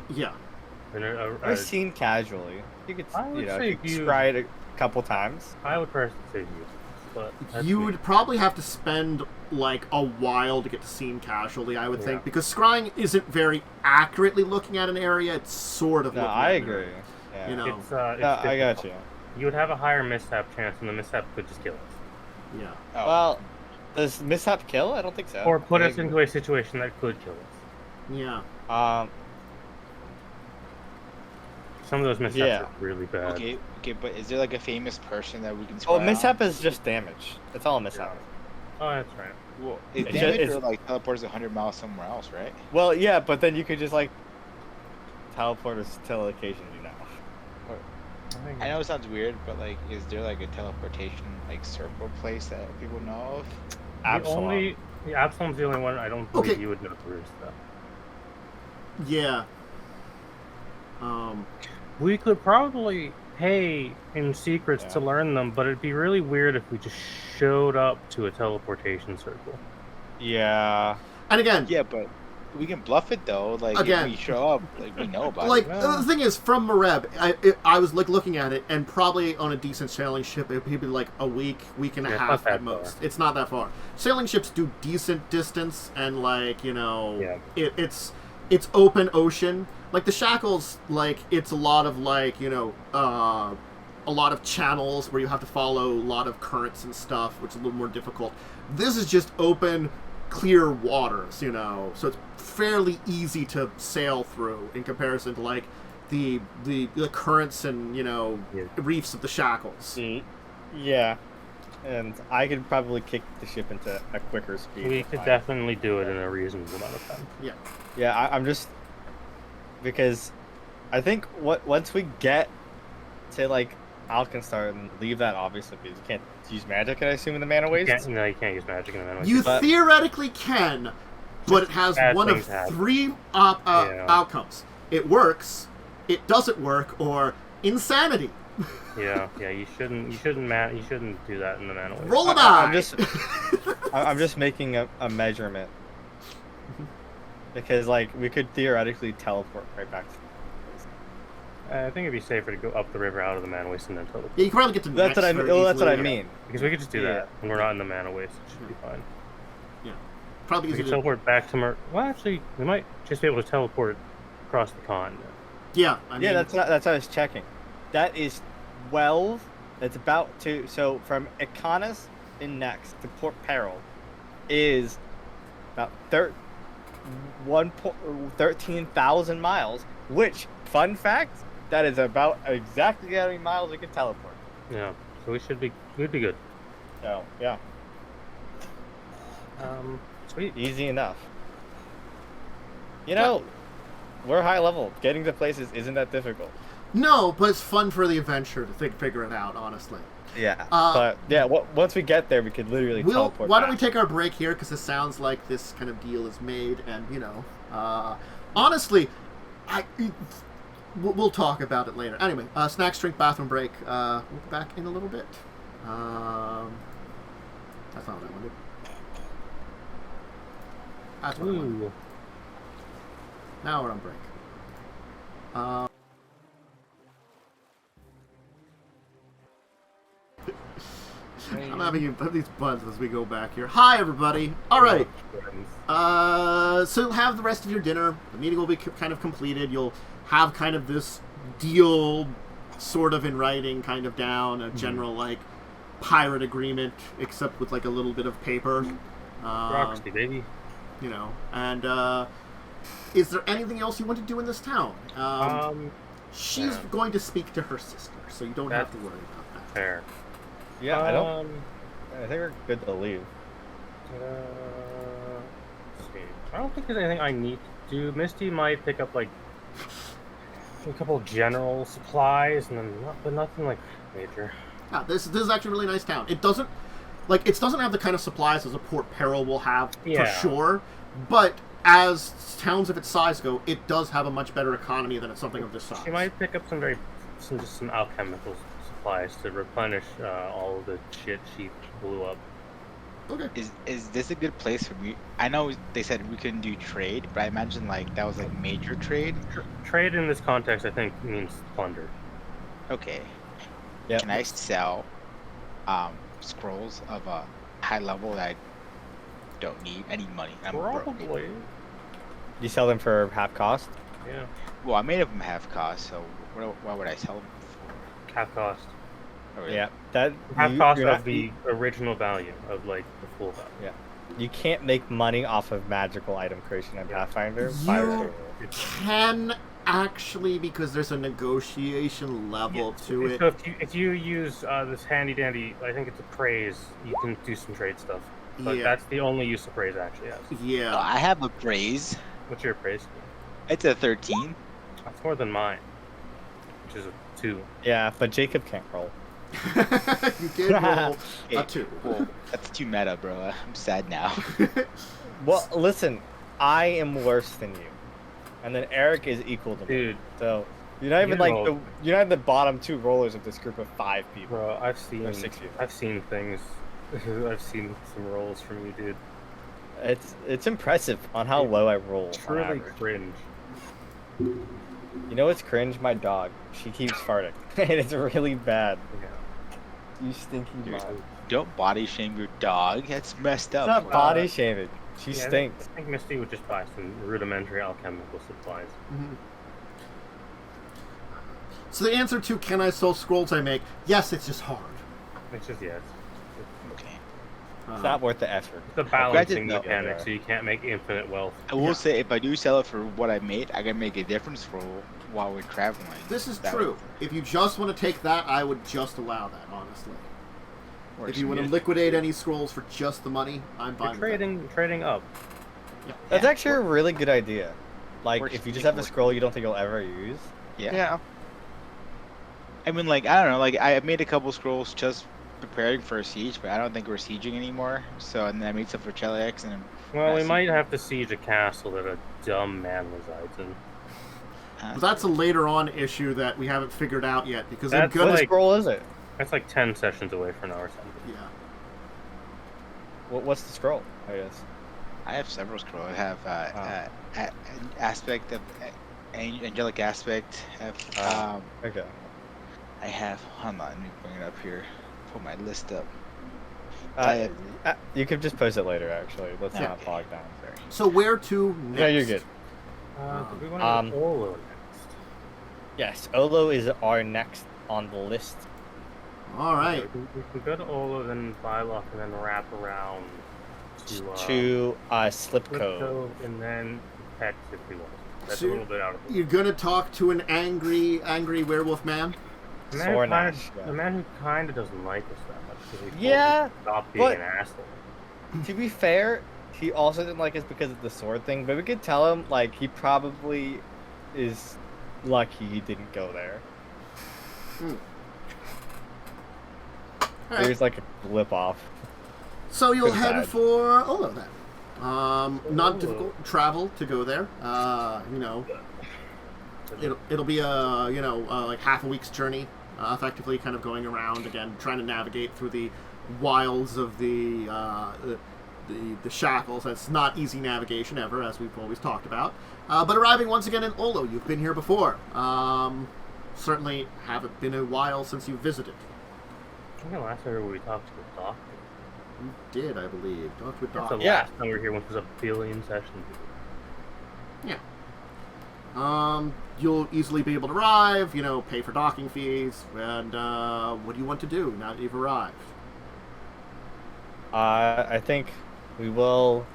seen casually. You could you could scry it a couple times. I would personally say viewed, but you would probably have to spend like a while to get to seen casually, I would think, because scrying isn't very accurately looking at an area. It's sort of. No, I agree. Yeah. You know, it's I got you. You would have a higher mishap chance, and the mishap could just kill us. Yeah. Oh. Well, does mishap kill? I don't think so. Or put us into a situation that could kill us. Yeah. Some of those mishaps are really bad. Okay, but is there like a famous person that we can scry? Oh, mishap is just damage. It's all a mishap. Oh, that's right. Well, is damage or like teleports 100 miles somewhere else, right? Well, yeah, but then you could just like teleport us to a location you know. I know it sounds weird, but like, is there like a teleportation like circle place that people know of? Absalom's the only one I don't believe you would know the roost though. Yeah. We could probably pay in secrets to learn them, but it'd be really weird if we just showed up to a teleportation circle. Yeah. And again. Yeah, but we can bluff it though. Like if we show up, like we know about like, it. The thing is, from Mareb, I was like looking at it, and probably on a decent sailing ship, it'd be like a week and a half at most. It's not that far. Sailing ships do decent distance, and like it's open ocean. Like the Shackles, like it's a lot of like a lot of channels where you have to follow a lot of currents and stuff, which is a little more difficult. This is just open, clear waters, so it's fairly easy to sail through in comparison to like the currents and reefs of the Shackles. Yeah, and I could probably kick the ship into a quicker speed. We could definitely do it in a reasonable amount of time. Yeah. I'm just because I think once we get to like Alkenstar and leave that obviously because you can't use magic, I assume, in the mana waste. No, you can't use magic in the mana waste. You theoretically can, but it has one of three outcomes. It works, it doesn't work, or insanity. Yeah, you shouldn't do that in the mana waste. Roll a die. I'm just making a measurement because like we could theoretically teleport right back to. I think it'd be safer to go up the river out of the mana waste and then teleport. Yeah, you can probably get to the That's what I mean. Because we could just do that when we're not in the mana waste. It should be fine. Yeah. Probably we could teleport back to well, actually, we might just be able to teleport across the continent. Yeah. I mean, that's what I was checking. That is 12. That's about to. So from Arcanist in next to Port Peril is about 13,000 miles. Which, fun fact, that is about exactly how many miles we can teleport. Yeah, so we'd be good. So yeah. Sweet. Easy enough. We're high level. Getting to places isn't that difficult. No, but it's fun for the adventure to figure it out, honestly. Yeah, but yeah, once we get there, we could literally teleport. Why don't we take our break here? Because it sounds like this kind of deal is made, and honestly, we'll talk about it later. Anyway, snacks, drink, bathroom break. We'll be back in a little bit. That's not what I wanted. That's what I wanted. Now we're on break. I'm having these buds as we go back here. Hi, everybody. All right. So you'll have the rest of your dinner. The meeting will be kind of completed. You'll have kind of this deal sort of in writing, kind of down, a general, like, pirate agreement, except with, like, a little bit of paper. Democracy, baby. You know, and, is there anything else you want to do in this town? She's going to speak to her sister, so you don't have to worry about that. Fair. Yeah, I think we're good to leave. Let's see. I don't think there's anything I need to do. Misty might pick up like a couple of general supplies, and then but nothing like major. Yeah, this is actually a really nice town. It doesn't have the kind of supplies as a Port Peril will have for sure, but as towns of its size go, it does have a much better economy than something of this size. She might pick up some alchemical supplies to replenish all of the shit she blew up. Okay. Is this a good place for me? I know they said we couldn't do trade, but I imagine like that was like major trade. Trade in this context, I think, means plunder. Okay. Yeah. Can I sell scrolls of a high level that I don't need any money? I'm Probably. broke. You sell them for half cost? Yeah. Well, I made them half cost, so why would I sell them for? Half cost. Oh, really? Yeah. That Half cost of the original value of like the full value. Yeah. You can't make money off of magical item creation in Pathfinder. You can actually, because there's a negotiation level to it. So if you use this handy dandy, I think it's a praise, you can do some trade stuff. But that's the only use of praise actually has. Yeah. I have a praise. What's your praise? It's a 13. That's more than mine, which is a 2. Yeah, but Jacub can't roll. You did roll a 2. Well, that's too meta, bro. I'm sad now. Well, listen, I am worse than you, and then Erik is equal to me. Dude. So you're not even you're not the bottom 2 rollers of this group of 5 people. Bro, I've seen 6 people. I've seen things. I've seen some rolls from you, dude. It's impressive on how low I roll. Truly cringe. You know what's cringe? My dog. She keeps farting, and it's really bad. Yeah. You stinky dog. Don't body shame your dog. That's messed up. It's not body shaming. She Yeah, stinks. I think Misty would just buy some rudimentary alchemical supplies. Mm-hmm. So the answer to can I sell scrolls I make? Yes, it's just hard. It's just yes. Okay. It's not worth the effort. It's a balancing no. mechanic, so you can't make infinite wealth. I will say, if I do sell it for what I made, I can make a difference for while we're traveling. This is true. If you just want to take that, I would just allow that, honestly. If you want to liquidate any scrolls for just the money, I'm fine with that. Trading up. Yeah. That's actually a really good idea. Like, Works if you just for have a scroll you don't think you'll ever use. Yeah. I mean, like, I don't know. Like, I made a couple scrolls just preparing for a siege, but I don't think we're sieging anymore. So, and then I made some for Cheliax, and Well, we might have to siege a castle that a dumb man resides in. But that's a later on issue that we haven't figured out yet, because That's I'm gonna... What scroll is it? That's like 10 sessions away from now or something. Yeah. What's the scroll? I guess. I have several scrolls. I have aspect of angelic aspect. Okay. I have. Hold on, let me bring it up here. Pull my list up. You could just post it later. Actually, let's not Okay. bog down. Sorry. So where to next? Yeah, you're good. We want to go Olo next. Yes, Olo is our next on the list. All right. We can go to Olo, then Bylock, and then wrap around to Slip Cove. and then Pets if we want. That's So a little bit out of it. You're gonna talk to an angry werewolf man? The man who kind of doesn't like us that much. 'Cause he told us to stop being an asshole. To be fair, he also didn't like us because of the sword thing, but we could tell him, like, he probably is lucky he didn't go there. All right. There's like a blip off. So you'll Pretty head bad. for Olo then. Not difficult travel to go there. It'll be like half a week's journey, effectively kind of going around again, trying to navigate through the wilds of the shackles. That's not easy navigation ever, as we've always talked about. But arriving once again in Olo, you've been here before. Certainly haven't been a while since you visited. I think the last time we talked to the doctor. You did, I believe. Talked with That's Doc. the Yeah. last time we were here, which was a billion sessions. You'll easily be able to arrive, pay for docking fees, and what do you want to do now that you've arrived? I think we will.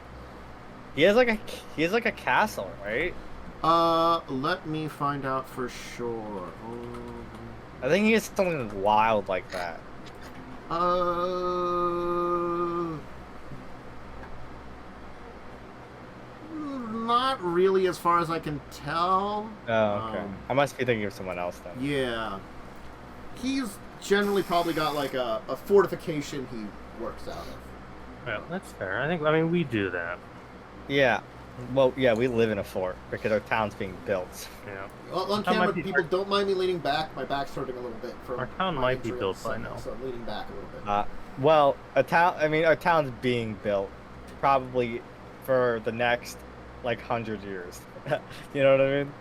He has like a castle, right? Let me find out for sure. I think he has something wild like that. Not really, as far as I can tell. Oh, okay. I must be thinking of someone else then. Yeah. He's generally probably got like a fortification he works out of. Well, that's fair. I mean, we do that. Yeah. Well, yeah, we live in a fort because our town's being built. Yeah. Well, on That camera, might be people don't mind me leaning back. My back's hurting a little bit from Our town my might be injury built on by Sunday, now. so I'm leaning back a little bit. Well, our town's being built probably for the next, 100 years. You know what I mean?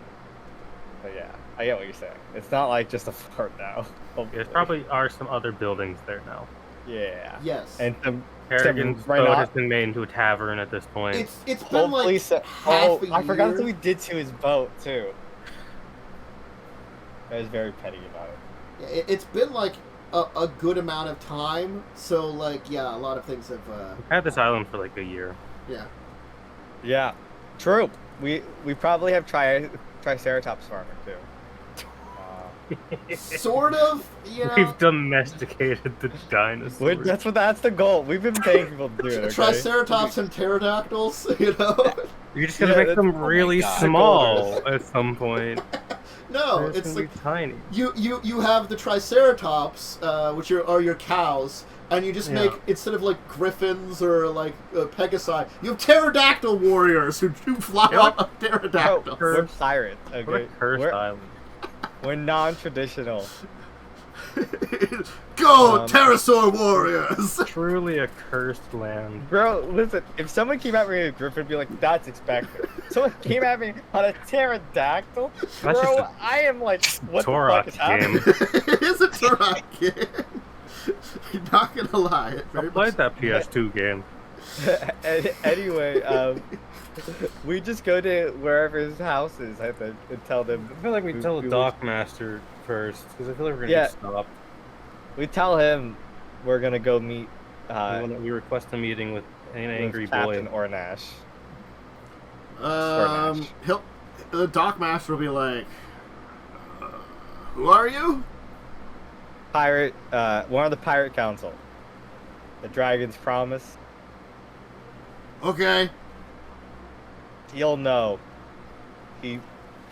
But yeah, I get what you're saying. It's not like just a fort now. There's probably are some other buildings there now. Yeah. Yes. And Harrigan's right boat now- has been made into a tavern at this point. it's been hopefully like so. half a I forgot year. that we did to his boat too. I was very petty about it. It's been like a good amount of time, so a lot of things have. We've had this island for like a year. Yeah. Yeah, true. We probably have Triceratops farming too. Sort of, We've domesticated the dinosaurs. That's the goal. We've been paying people to do it. Okay? Triceratops and pterodactyls, You're just gonna Yeah, make that's- them oh my really God. small at some point. No, They're just it's gonna like be tiny. you have the Triceratops, which are your cows, and you just Yeah. make, instead of griffins or Pegasi, you have pterodactyl warriors who fly Yeah. on pterodactyls. We're pirates. What a Okay, cursed island. we're non-traditional. Go, pterosaur warriors! Truly a cursed land. Bro, listen. If someone came at me with a griffin, I'd be like, "That's expected." Someone came at me on a pterodactyl, That's bro. just a I am like, "What Torok the fuck is happening?" It is a Turok game. You're not gonna lie. It I very played much. that PS2 game. Anyway, we just go to wherever his house is, I think, and tell them. I feel like we tell the we- dockmaster first, because I feel like we're gonna Yeah. get stopped. We tell him we're gonna go meet We request a meeting with an angry with boy. Captain Ornash. The dockmaster will be like, "Who are you?" Pirate, one of the pirate council. The Dragon's Promise. Okay. He'll know. He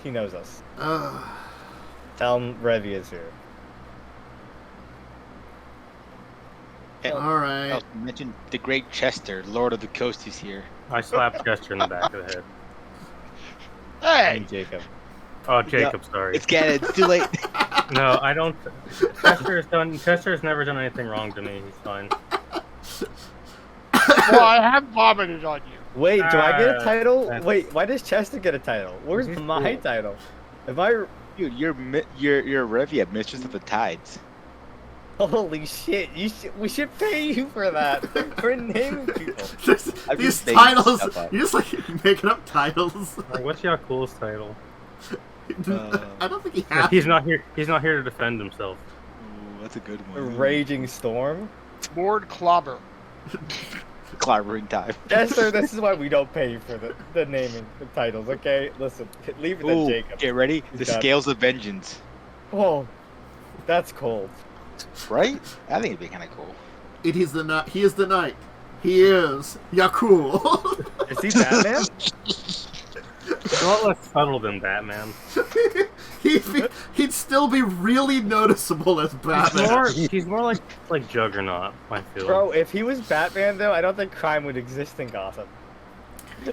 knows us. Uh, Tell him Revia's here. all right. Oh, you mentioned the Great Chester, Lord of the Coast, is here. I slapped Chester in the back of the head. Hey! And Jacob. Oh, Jacob, sorry. It's it's too late. No, I don't. Chester has never done anything wrong to me. He's fine. Well, I have vomited on you. Wait, do I get a title? that's- Wait, why does Chester get a title? Where's He's my cool. title? Am I? Dude, you're Revia, Mistress of the Tides. Holy shit! We should pay you for that. For naming people. I'm These just making titles, stuff up. you're just making up titles. Like, what's Yaalkol's title? I don't think he has. He's not here. He's not here to defend himself. Ooh, that's a good A one. raging storm. Lord Clobber. Clobbering time. Chester, this is why we don't pay you for the naming the titles. Okay, listen, leave it to Ooh, Jacob. get ready. The He's got it. Scales of Vengeance. Oh, that's cold. Right? I think it'd be kind of cool. It is the night. He is the knight. He is Yaalkol. Is he Batman? It's a lot less subtle than Batman. he'd still be really noticeable as Batman. He's more like Juggernaut, I feel. Bro, if he was Batman, though, I don't think crime would exist in Gotham.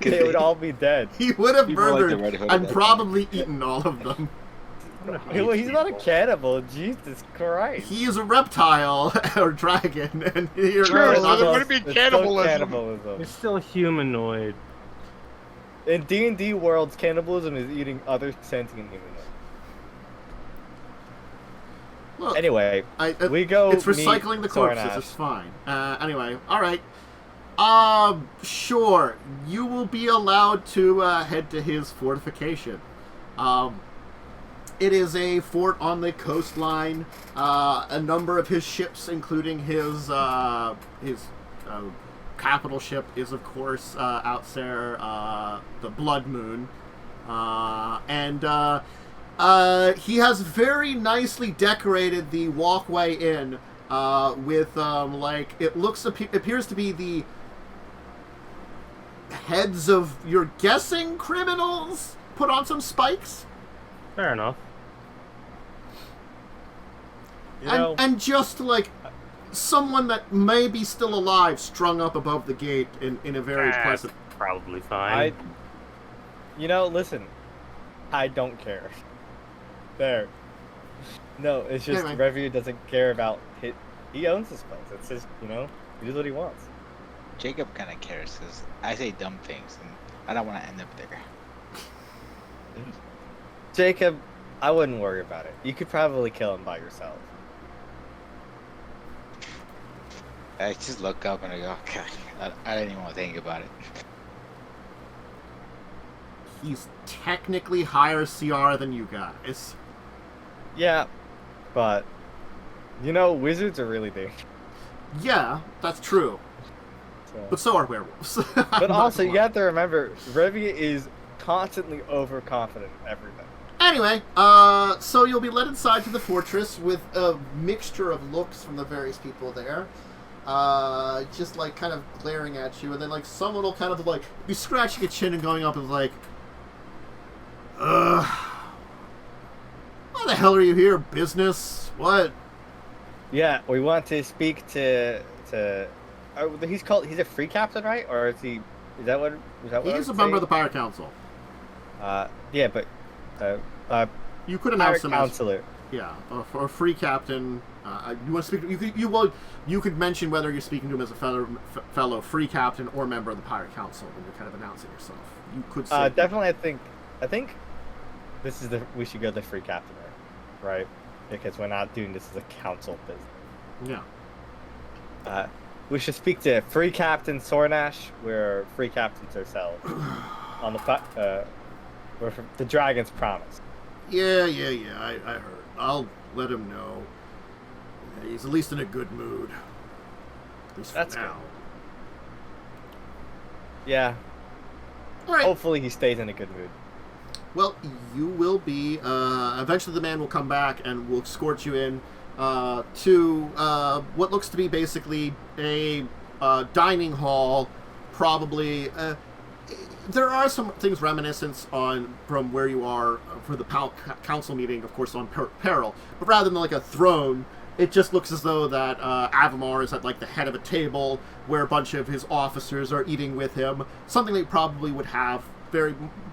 They would all be dead. He would have People like the murdered Red Hood and of that probably eaten all of them. He's not a cannibal, Jesus Christ. He is a reptile or dragon, and you're True, so not there a- wouldn't be It's cannibalism. still cannibalism. He's still humanoid. In D&D worlds, cannibalism is eating other sentient humanoids. Look, Anyway, we go. It's recycling meet the corpses. Sornash. It's fine. Anyway, all right. Sure. You will be allowed to head to his fortification. It is a fort on the coastline. A number of his ships, including his capital ship, is of course out there, the Blood Moon, and he has very nicely decorated the walkway in with appears to be the heads of, you're guessing, criminals put on some spikes. Fair enough. You know, And just like someone that may be still alive strung up above the gate in a very pleasant. Probably fine. Listen, I don't care. There. No, it's just Anyway. Revia doesn't care about it. He owns this place. It's just, he does what he wants. Jacub kind of cares because I say dumb things and I don't want to end up there. Jacub, I wouldn't worry about it. You could probably kill him by yourself. I just look up and I go, okay, I didn't even want to think about it. He's technically higher CR than you guys. Yeah, but wizards are really dangerous. Yeah, that's true. So. But so are werewolves. But also, you have to remember, Revia is constantly overconfident in everything. Anyway, so you'll be led inside to the fortress with a mixture of looks from the various people there. Just like kind of glaring at you, and then like someone will kind of like be scratching a chin and going up and like, why the hell are you here? Business? What? Yeah, we want to speak to he's a free captain, right? Or is that what He's a member of the Pirate Council. Yeah, but You could announce pirate him counselor. as for a free captain. You want to speak? You could mention whether you're speaking to him as a fellow free captain or member of the Pirate Council when you're kind of announcing yourself. You could say Definitely, I think this is we should go the free captain, right? Because we're not doing this as a council business. Yeah. We should speak to free captain Sornash. We're free captains ourselves. On we're from the Dragon's Promise. Yeah. I heard. I'll let him know. He's at least in a good mood. At least for That's now. Yeah. All right. Hopefully he stays in a good mood. Well, you will be. Eventually, the man will come back and will escort you in to what looks to be basically a dining hall. Probably, there are some things reminiscent from where you are for the council meeting, of course, on Peril. But rather than like a throne, it just looks as though that Avamar is at like the head of a table where a bunch of his officers are eating with him. Something they probably would have.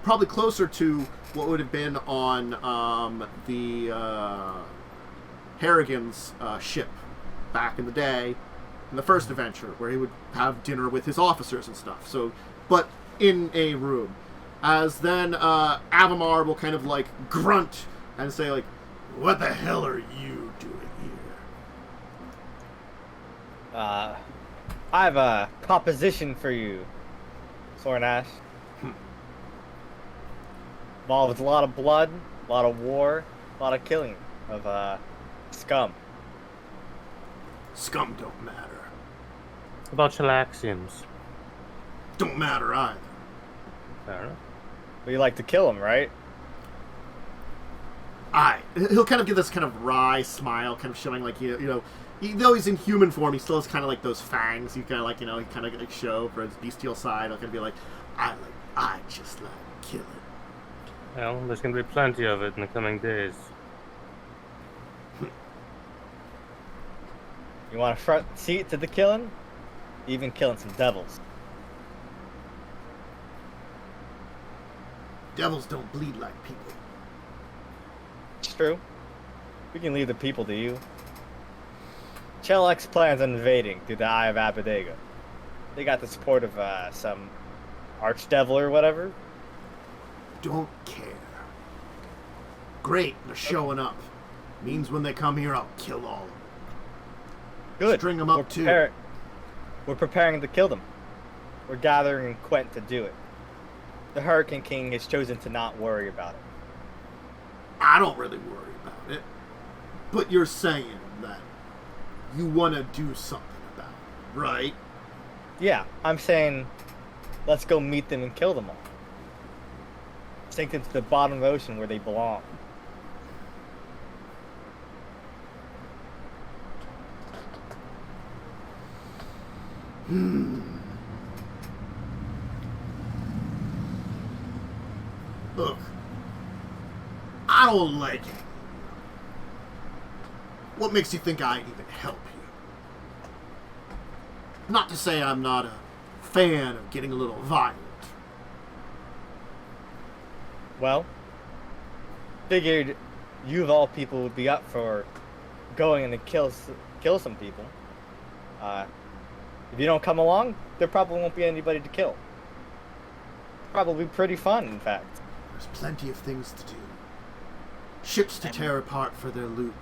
Probably closer to what would have been on the Harrigan's ship back in the day, in the first adventure, where he would have dinner with his officers and stuff. So, but in a room. As then Avamar will kind of like grunt and say like, "What the hell are you doing here?" I have a proposition for you, Sornash. Involves a lot of blood, a lot of war, a lot of killing of scum. Scum don't matter. About Chelaxians. Don't matter either. Fair enough. But you like to kill them, right? He'll kind of give this kind of wry smile, kind of showing like, though he's in human form, he still has kind of like those fangs. He kind of like, he kind of like show for his bestial side. He'll kind of be like, I just like killing. Well, there's going to be plenty of it in the coming days. You want a front seat to the killing? Even killing some devils. Devils don't bleed like people. It's true. We can leave the people to you. Cheliax plans on invading through the Eye of Abadega. They got the support of some archdevil or whatever. Don't care. Great, they're showing up. Means when they come here, I'll kill all of them. Good. String them up We're preparing to kill them. We're gathering Quent to do it. The Hurricane King has chosen to not worry about it. I don't really worry about it. But you're saying that you want to do something about it, right? Yeah, I'm saying let's go meet them and kill them all. Sink into the bottom of the ocean where they belong. Look, I don't like it. What makes you think I'd even help you? Not to say I'm not a fan of getting a little violent. Well, figured you of all people would be up for going in to kill some people. If you don't come along, there probably won't be anybody to kill. Probably pretty fun, in fact. There's plenty of things to do. Ships to tear apart for their loot.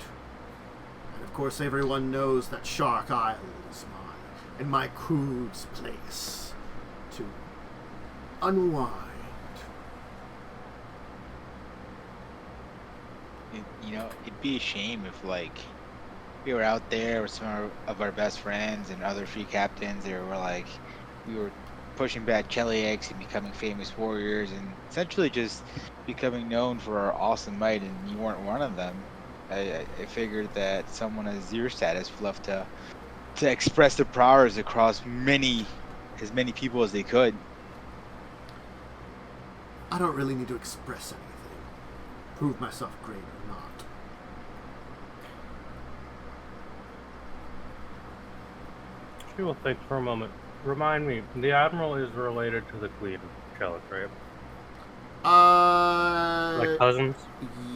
And of course everyone knows that Shark Isle is mine, and my crew's place to unwind. You know, it'd be a shame if, like, we were out there with some of our best friends and other free captains. They were like, we were pushing back Cheliax and becoming famous warriors and essentially just becoming known for our awesome might, and you weren't one of them. I figured that someone as your status would love to express their prowess across as many people as they could. I don't really need to express anything. Prove myself great or not. She will think for a moment. Remind me, the Admiral is related to the Queen of Cheliax, right? Like cousins?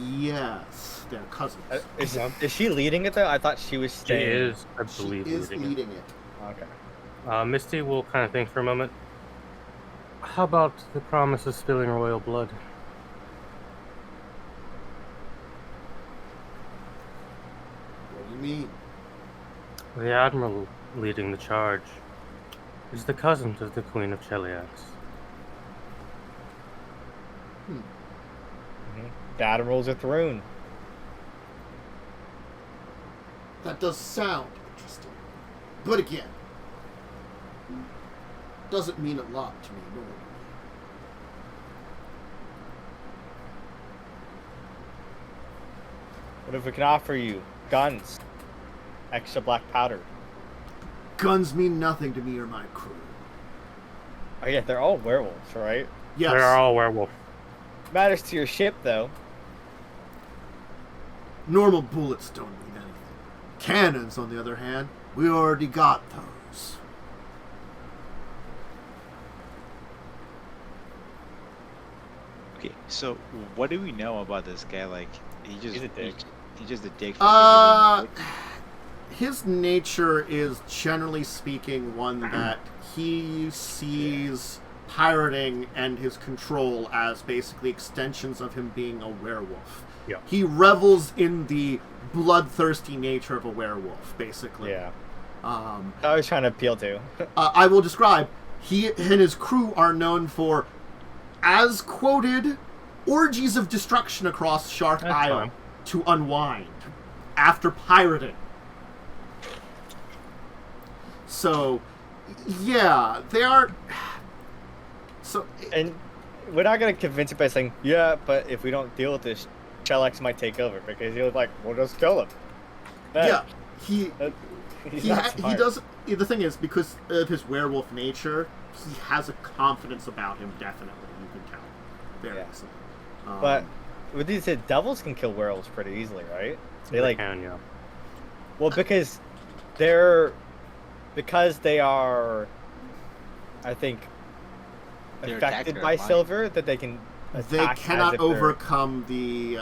Yes, they're cousins. Is she leading it though? I thought she was staying. She is, I believe, she is leading it. Okay. Myste will kind of think for a moment. How about the promise of spilling royal blood? What do you mean? The Admiral leading the charge is the cousin of the Queen of Cheliax. The Admiral's a throne. That does sound interesting. But again, doesn't mean a lot to me normally. What if we can offer you guns? Extra black powder. Guns mean nothing to me or my crew. Oh yeah, they're all werewolves, right? Yes. They're all werewolf. Matters to your ship though. Normal bullets don't mean anything. Cannons, on the other hand, we already got those. Okay, so what do we know about this guy? Like, he's a dick. He's just a dick. His nature is, generally speaking, one that he sees pirating and his control as basically extensions of him being a werewolf. Yeah. He revels in the bloodthirsty nature of a werewolf, basically. Yeah. I was trying to appeal to. I will describe. He and his crew are known for, as quoted, orgies of destruction across Shark Isle to unwind after pirating. So, yeah, they are. So, and we're not gonna convince it by saying, yeah, but if we don't deal with this, Cheliax might take over, because he was like, we'll just kill him. Yeah, he does. The thing is, because of his werewolf nature, he has a confidence about him. Definitely, you can tell. Very easily. But with these devils can kill werewolves pretty easily, right? They can, yeah. Well, because they are, I think, They're affected attacked by by silver that they can. They attack cannot as if they're- overcome the.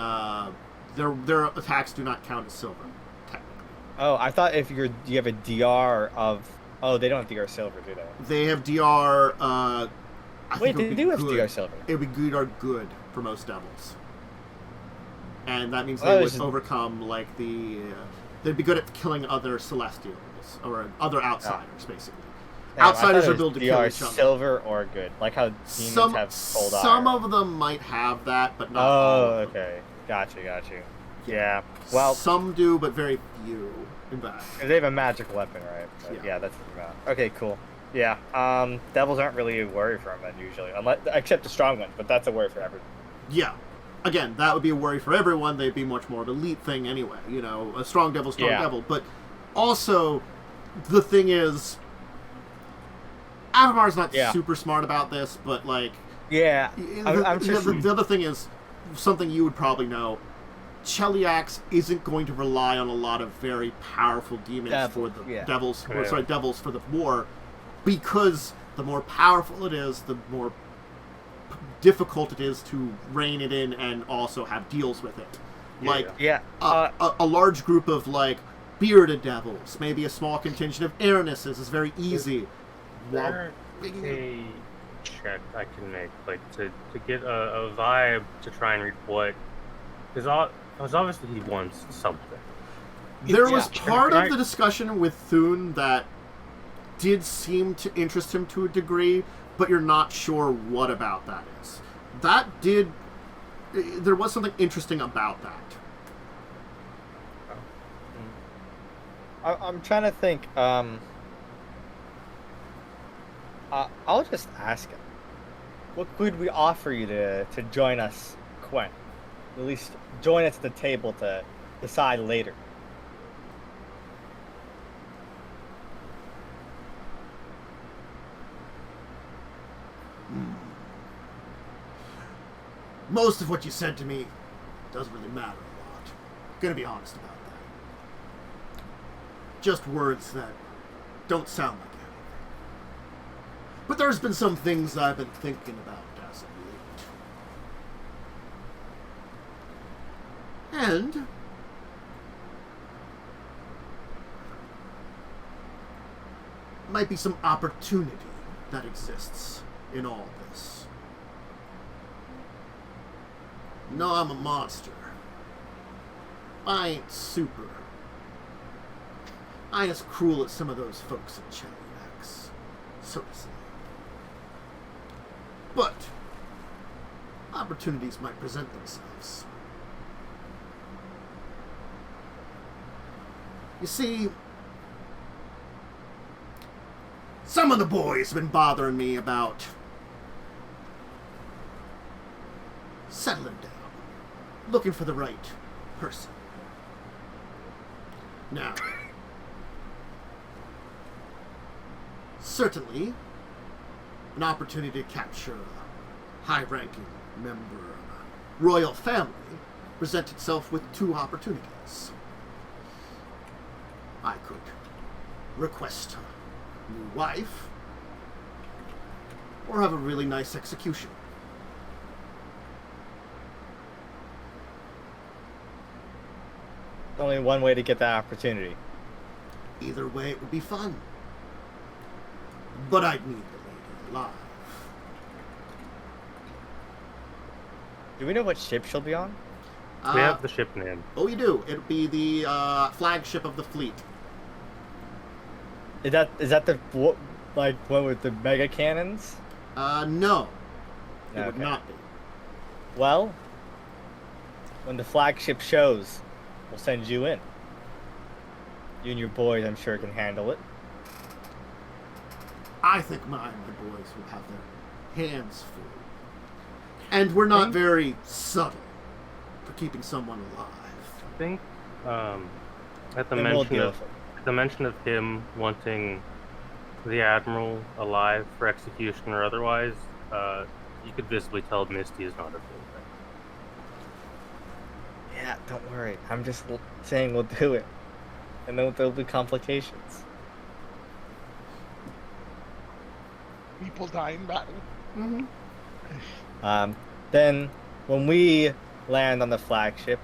Their attacks do not count as silver, technically. Oh, I thought if you have a DR of. Oh, they don't have DR silver, do they? They have DR. Wait, they do have good. DR silver. It would be good or good for most devils, and that means Oh, they would it's just- overcome like the. They'd be good at killing other celestials or other outsiders, basically. Damn, I Outsiders thought are it built was to kill DR each other. silver or good, like how demons have gold some iron. of them might have that, but not all Oh, of them. okay. Got you. Yeah. Well, Some do, but very few. In fact. they have a magic weapon, right? But Yeah. yeah, that's the amount. Okay, cool. Yeah. Devils aren't really a worry for them usually, except the strong ones, but that's a worry for everyone. Yeah. Again, that would be a worry for everyone. They'd be much more of an elite thing anyway. You know, a strong devil. But also, the thing is, Avamar's not super smart about this, but like... Yeah. The other thing is, something you would probably know, Cheliax isn't going to rely on a lot of very powerful demons for the devils for the war, because the more powerful it is, the more difficult it is to rein it in and also have deals with it. Like a large group of like bearded devils, maybe a small contingent of Aranists is very easy. There a check I can make, like to get a vibe to try and read what, because obviously he wants something. There was part of the discussion with Thune that did seem to interest him to a degree, but you're not sure what about that is. There was something interesting about that. I'm trying to think. I'll just ask him. What could we offer you to join us, Quen? At least join us at the table to decide later. Most of what you said to me doesn't really matter a lot. Gonna be honest about that. Just words that don't sound like anything. But there's been some things I've been thinking about as of late. And might be some opportunity that exists in all this. No, I'm a monster. I ain't super. I ain't as cruel as some of those folks in Cheliax, so to say. But opportunities might present themselves. You see, some of the boys have been bothering me about settling down, looking for the right person. Now, certainly, an opportunity to capture a high-ranking member of a royal family presents itself with two opportunities. I could request a new wife, or have a really nice execution. Only one way to get that opportunity. Either way, it would be fun. But I'd need the lady alive. Do we know what ship she'll be on? We have the ship name. Oh, you do. It'll be the flagship of the fleet. Is that the one with the mega cannons? No. It would Okay. not be. Well, when the flagship shows, we'll send you in. You and your boys, I'm sure, can handle it. I think my boys will have their hands full. And we're not very subtle for keeping someone alive. I think at the Then we'll mention deal of with it. the mention of him wanting the admiral alive for execution or otherwise, you could visibly tell Myste is not okay with Yeah, don't worry. I'm just saying we'll do it. And then there'll be complications. People die in battle. Mm-hmm. Then, when we land on the flagship,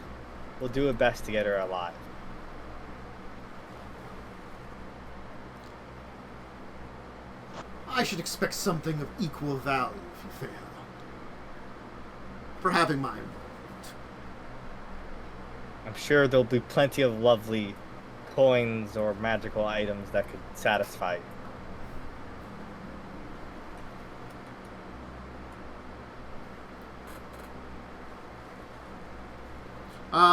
we'll do our best to get her alive. I should expect something of equal value if you fail. For having my involvement. I'm sure there'll be plenty of lovely coins or magical items that could satisfy you.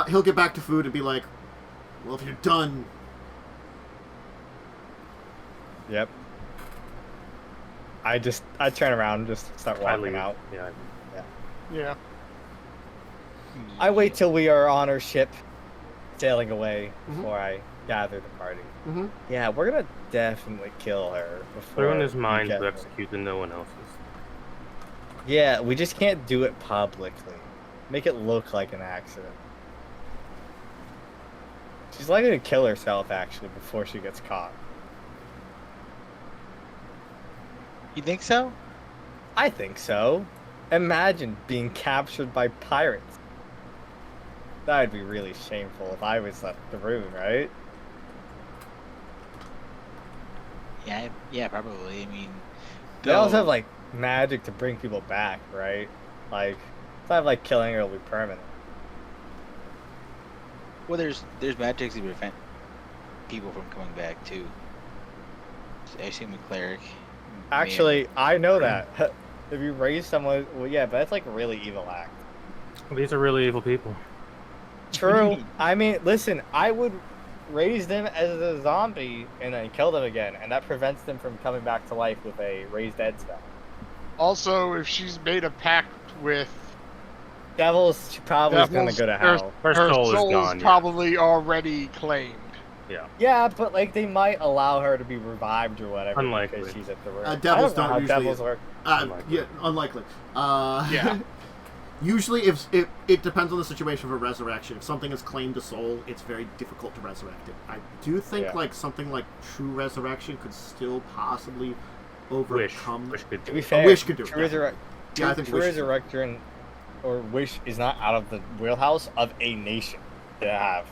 He'll get back to food and be like, well, if you're done... Yep. I turn around and just start walking out. Yeah. I wait till we are on our ship, sailing away, before I gather the party. Mm-hmm. Yeah, we're gonna definitely kill her before. Put her in his mind we get to her. execute and no one else's. Yeah, we just can't do it publicly. Make it look like an accident. She's likely to kill herself, actually, before she gets caught. You think so? I think so. Imagine being captured by pirates. That would be really shameful if I was left the room, right? Yeah, probably. I mean, They also have, like, magic to bring people back, right? Like, it's not like killing her will be permanent. well, there's magic to prevent people from coming back too. I assume a cleric. Actually, I know that. If you raise someone, well, yeah, but that's like a really evil act. These are really evil people. True. I mean, listen, I would raise them as a zombie and then kill them again, and that prevents them from coming back to life with a raised dead spell. Also, if she's made a pact with Devils, she probably is gonna go to hell. Her soul is soul's gone, yeah. probably already claimed. Yeah. Yeah, but like they might allow her to be revived or whatever Unlikely. because she's at the room. Devils I don't know don't how usually- devils work. Unlikely. Yeah, unlikely. Yeah. Usually, if it depends on the situation for resurrection. If something has claimed a soul, it's very difficult to resurrect it. I do think Yeah. like something like true resurrection could still possibly overcome. Wish could To do be it. fair, Wish could do it, True Resurrect- Yeah, I think True Wish- Resurrection or Wish is not out of the wheelhouse of a nation to have.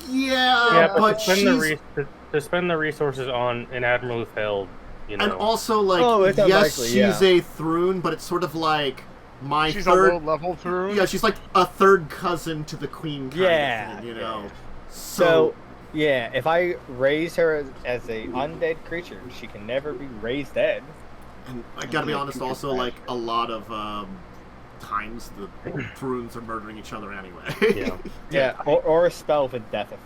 Yeah, Yeah, but to spend, she's to spend the resources on an admiral who failed, you know. and also like Oh, it's yes, unlikely, she's yeah. a Thrune, but it's sort of like my She's third. a low-level through. Yeah, she's like a third cousin to the queen. Kind Yeah, of thing, you know. yeah. So So, yeah, if I raise her as a undead creature, she can never be raised dead. and I gotta be Yeah, honest, you can also smash like her. a lot of times the Thrunes are murdering each other anyway. Yeah. Yeah, or a spell with death effect.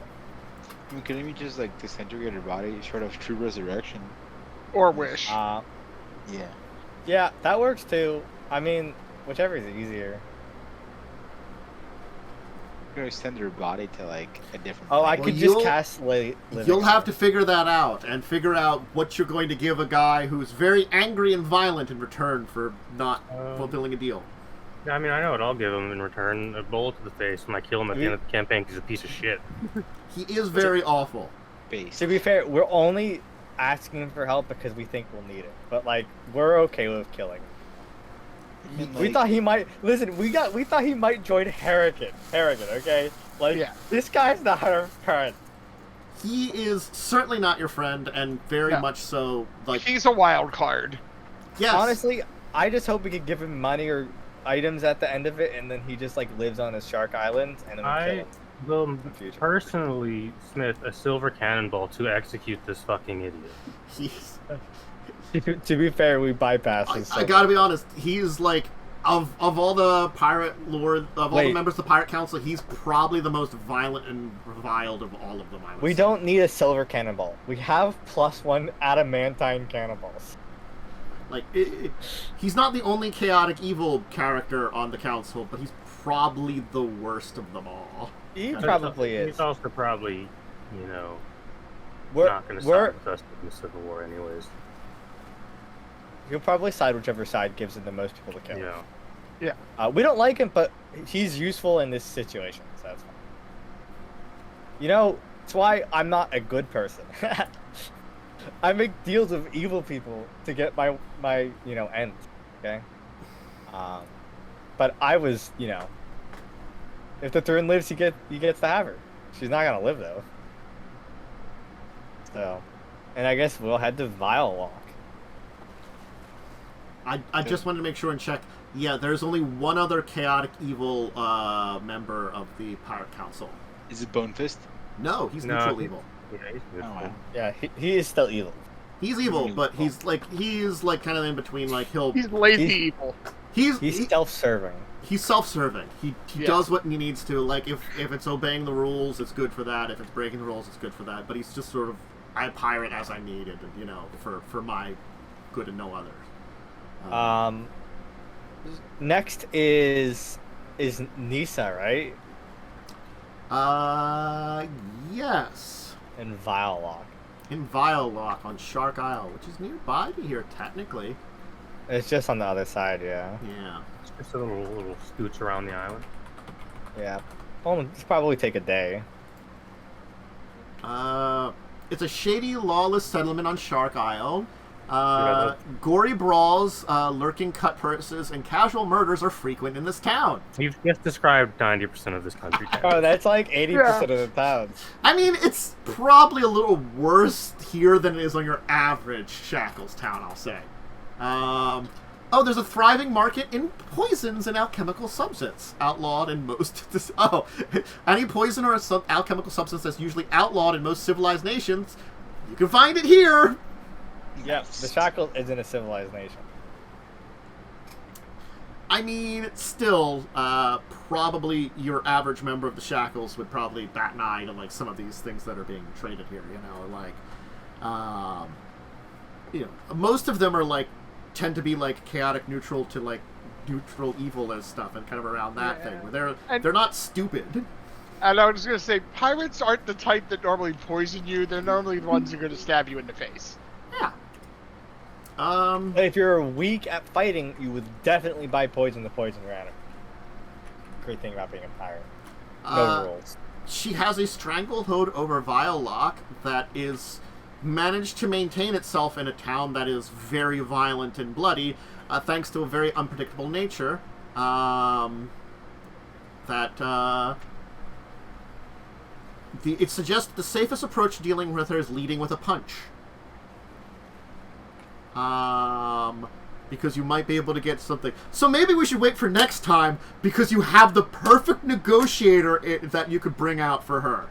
I mean, couldn't we just like disintegrate her body, short of true resurrection? Or wish. Yeah. Yeah, that works too. I mean, whichever is easier. We're gonna send her body to like a different. Oh, I planet. could you'll- just cast Living You'll have to Stone. figure that out and figure out what you're going to give a guy who's very angry and violent in return for not fulfilling a deal. I mean, I know what I'll give him in return. A bullet to the face when I kill him at the end of the campaign because he's a piece of shit. He is very awful. Based. To be fair, we're only asking for help because we think we'll need it. But like, we're okay with killing. I mean, We like, thought he might listen. We thought he might join Harrigan. Okay, like Yeah. this guy's not our friend. He is certainly not your friend, and very No. much so. Like, He's a wild card. yes, Honestly, I just hope we could give him money or items at the end of it, and then he just like lives on his shark island, and then we kill I him. will future. personally smith a silver cannonball to execute this fucking idiot. he's. To be fair, we bypassed his. I gotta be honest. He's like of all the pirate lord, of all the Wait. members of the pirate council, he's probably the most violent and reviled of all of them. I would We say. don't need a silver cannonball. We have +1 adamantine cannonballs. Like, he's not the only chaotic evil character on the council, but he's probably the worst of them all. He He's probably is. He's also probably, you know, We're, not going to we're, side with us in the Civil War anyways. He'll probably side whichever side gives him the most people to kill. Yeah. Yeah. We don't like him, but he's useful in this situation, so that's fine. You know, it's why I'm not a good person. I make deals with evil people to get my ends. Okay. But I was, if the Throne lives, he gets to have her. She's not gonna live though. So, and I guess we'll head to Vial I just wanted to make sure and check. Yeah, there's only one other chaotic evil member of the Pirate Council. Is it Bone Fist? No, he's neutral evil. Yeah, he's good. Oh, wow. Yeah, he is still evil. He's evil, but he's like kind of in between. Like He's lazy evil. He's self-serving. He's self-serving. He Yeah. does what he needs to. Like if it's obeying the rules, it's good for that. If it's breaking the rules, it's good for that. But he's just sort of I pirate as I needed, for my good and no others. Next is Nisa, right? Yes. And Vial In Vial on Shark Isle, which is nearby to here technically. It's just on the other side, yeah. Yeah. It's just a little scooch around the island. Yeah. Well, it's probably take a day. It's a shady, lawless settlement on Shark Isle. Gory brawls, lurking cut purses, and casual murders are frequent in this town. You've just described 90% of this country. Oh, that's like 80% of the towns. I mean, it's probably a little worse here than it is on your average Shackles town, I'll say. There's a thriving market in poisons and alchemical substance. Outlawed in most... any poison or alchemical substance that's usually outlawed in most civilized nations, you can find it here! Yeah, the Shackles isn't a civilized nation. I mean, still, probably your average member of the Shackles would probably bat an eye to, like, some of these things that are being traded here, most of them are, like, tend to be, like, chaotic neutral to, like, neutral evil as stuff, and kind of around that thing, where they're not stupid. And I was going to say, pirates aren't the type that normally poison you. They're normally the ones who are going to stab you in the face. Yeah. If you're weak at fighting, you would definitely buy poison to poison your enemy. Great thing about being a pirate. No rules. She has a stranglehold over Vial that is managed to maintain itself in a town that is very violent and bloody, thanks to a very unpredictable nature. It suggests the safest approach to dealing with her is leading with a punch. Because you might be able to get something. So maybe we should wait for next time, because you have the perfect negotiator that you could bring out for her.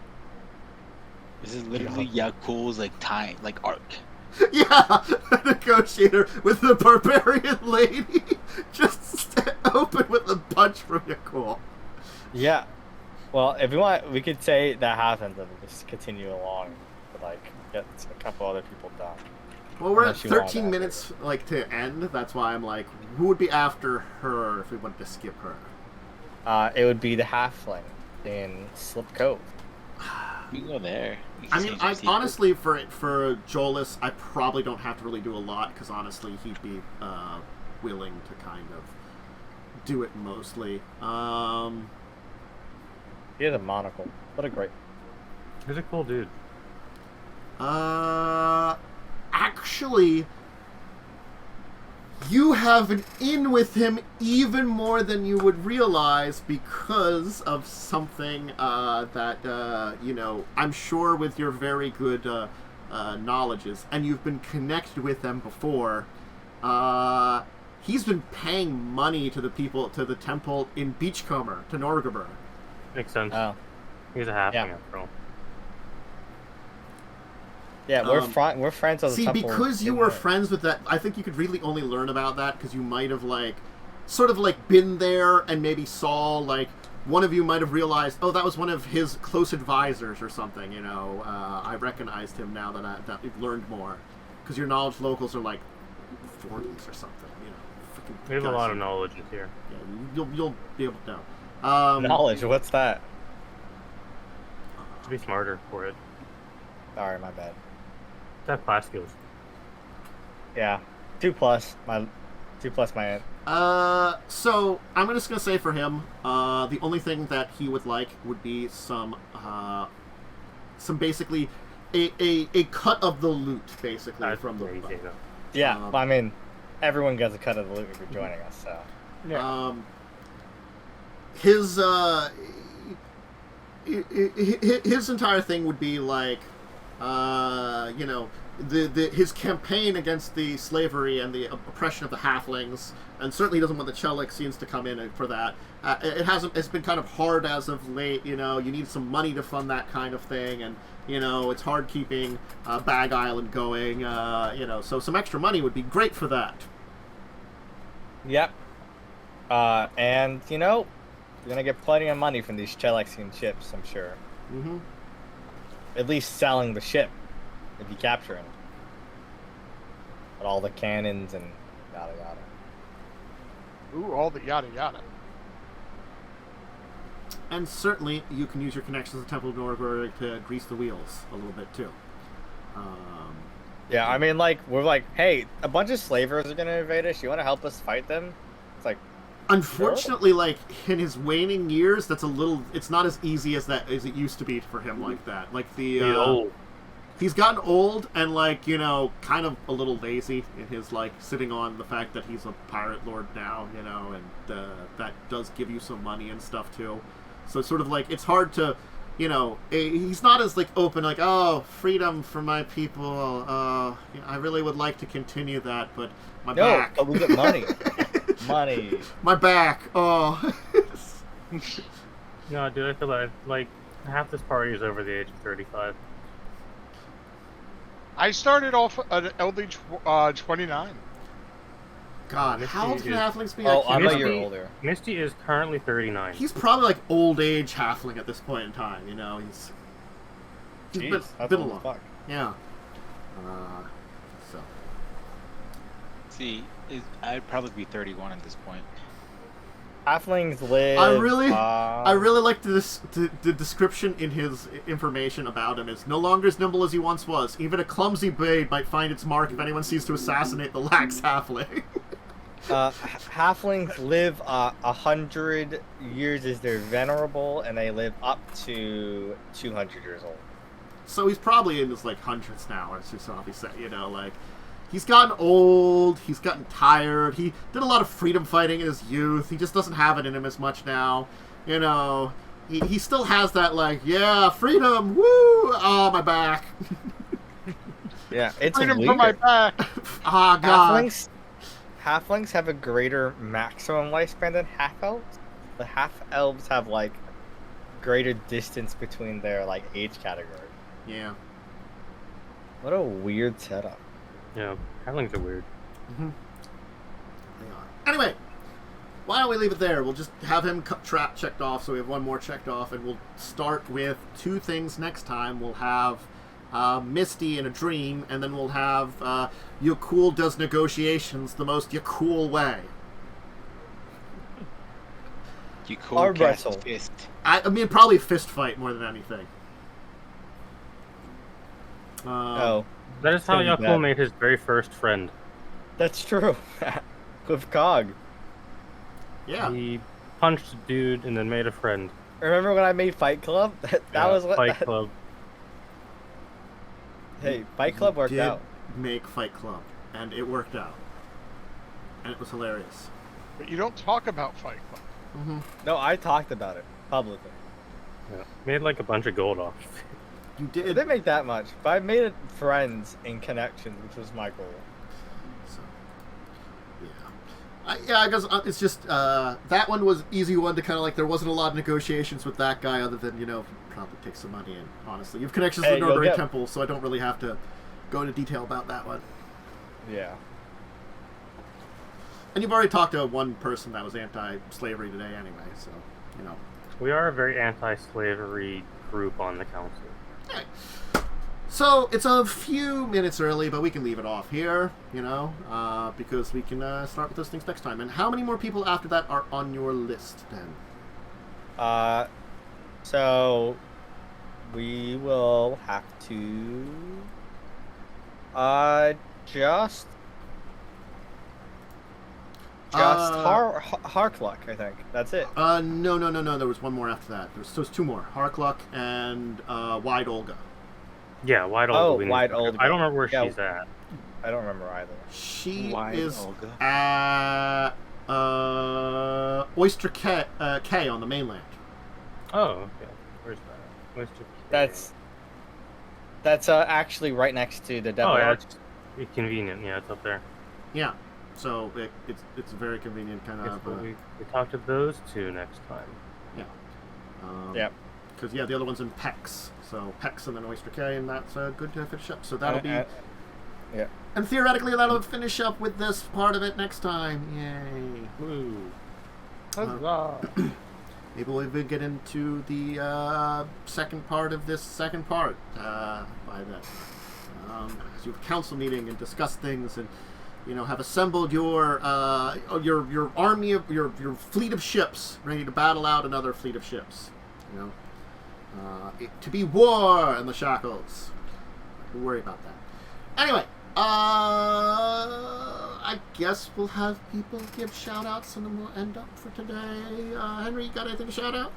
This is literally Yaalkol's arc. Yeah, a negotiator with the barbarian lady. Just open with a punch from Yaalkol. Yeah. Well, if we want, we could say that happens and just continue along to, get a couple other people done. Well, we're at 13 minutes, to end. That's why I'm like, who would be after her if we wanted to skip her? It would be the halfling in Slip Cove. We can go there. I mean, honestly, for Duelist, I probably don't have to really do a lot, because honestly, he'd be willing to kind of do it mostly. He has a monocle. What a great... He's a cool dude. Actually, you have an in with him even more than you would realize, because of something that, I'm sure with your very good knowledges, and you've been connected with them before, he's been paying money to the people, to the temple in Beachcomber, to Norgaber. Makes sense. Oh. He's a halfling after all. Yeah, we're friends with the temple. See, because you were friends with that, I think you could really only learn about that because you might have, been there and maybe saw, one of you might have realized, oh, that was one of his close advisors or something, I recognized him now that you've learned more. Because your knowledge locals are, 40s or something, We have a lot of knowledge here. Yeah, you'll be able to know. Knowledge, what's that? To be smarter for it. Sorry, my bad. To have class skills. Yeah, 2+. My So I'm just gonna say for him, the only thing that he would like would be some basically a cut of the loot, basically from the. Easy enough. Yeah, I mean, everyone gets a cut of the loot if you're joining us. So. Yeah. His entire thing would be like, his campaign against the slavery and the oppression of the halflings, and certainly he doesn't want the Cheliax to come in for that. It's been kind of hard as of late. You need some money to fund that kind of thing, and it's hard keeping Bag Island going. So some extra money would be great for that. Yep. And you're gonna get plenty of money from these Cheliaxian ships, I'm sure. Mm-hmm. At least selling the ship, if you capture it. But all the cannons and yada yada. Ooh, all the yada yada. And certainly you can use your connections to Temple of Norberg to grease the wheels a little bit too. Yeah, I mean, we're like, hey, a bunch of slavers are gonna invade us. You want to help us fight them? It's like, unfortunately, in his waning years, it's not as easy as it used to be for him like that. He's gotten old and kind of a little lazy in his sitting on the fact that he's a pirate lord now, and that does give you some money and stuff too. So it's sort of it's hard to, he's not as open oh, freedom for my people. I really would like to continue that, but back. But we get money. Money. My back. Oh. No, dude, I feel like half this party is over the age of 35. I started off at LD 29. God, Myste how old can is- halflings be? Oh, I I'm can't a year remember. older. Myste is currently 39. He's probably old age halfling at this point in time. He's Jeez, been that's a old as long. fuck. Yeah. So. See, I'd probably be 31 at this point. Halflings live. I really like the description in his information about him is no longer as nimble as he once was. Even a clumsy blade might find its mark if anyone sees to assassinate the lax halfling. Halflings live 100 years as they're venerable, and they live up to 200 years old. So he's probably in his hundreds now, as Susabi said. He's gotten old. He's gotten tired. He did a lot of freedom fighting in his youth. He just doesn't have it in him as much now. He still has that yeah, freedom. Woo! Oh, my back. Yeah, it's Freedom weird. for my back. Ah, God. Halflings have a greater maximum lifespan than half-elves. The half-elves have greater distance between their age category. Yeah. What a weird setup. Yeah, halflings are weird. Mm-hmm. They are. Anyway, why don't we leave it there? We'll just have him checked off, so we have one more checked off, and we'll start with two things next time. We'll have Myste in a dream, and then we'll have Yaalkol does negotiations the most Yaalkol way. You cool Arm cast wrestle. fist. I mean, probably fist fight more than anything. That is how Gonna be Yaalkol bad. made his very first friend. That's true. With Cog. Yeah. He punched a dude and then made a friend. Remember when I made Fight Club? That Yeah, was what. Fight Club. Hey, Fight Club worked did out. Make Fight Club, and it worked out, and it was hilarious. But you don't talk about Fight Club. Mm-hmm. No, I talked about it publicly. Yeah. Made a bunch of gold off. You It did. didn't make that much, but I made it friends and connections, which was my goal. So, yeah. I guess it's just that one was easy one to kind of there wasn't a lot of negotiations with that guy other than probably take some money and honestly you have connections Hey, to the you'll Norbury get- Temple, so I don't really have to go into detail about that one. Yeah. And you've already talked to one person that was anti-slavery today anyway, so We are a very anti-slavery group on the council. Alright. So it's a few minutes early, but we can leave it off here, because we can start with those things next time. And how many more people after that are on your list then? So we will have to just just Harkluck, I think. That's it. No. There was one more after that. There's two more. Harkluck and Wide Olga. Yeah, Wide Olga. Oh, Wide Olga. I don't remember where Yeah. she's at. I don't remember either. She Wide is Olga. at Oyster Cay on the mainland. Oh, okay. Where's that? Oyster Cay. That's actually right next to the Devil Oh, yeah, Arch. it's convenient. Yeah, it's up there. Yeah. So it's a very convenient kind Guess of. what we talk to those two next time. Yep. Because the other one's in Pex. So Pex and then Oyster Cay, and that's good to finish up. So that'll be. Yeah. And theoretically, that'll finish up with this part of it next time. Yay! Woo! Maybe we'll even get into the second part of this second part by then. So you have a council meeting and discuss things, and have assembled your army of your fleet of ships ready to battle out another fleet of ships. To be war in the Shackles. Don't worry about that. Anyway, I guess we'll have people give shout-outs and then we'll end up for today. Henry, you got anything to shout out?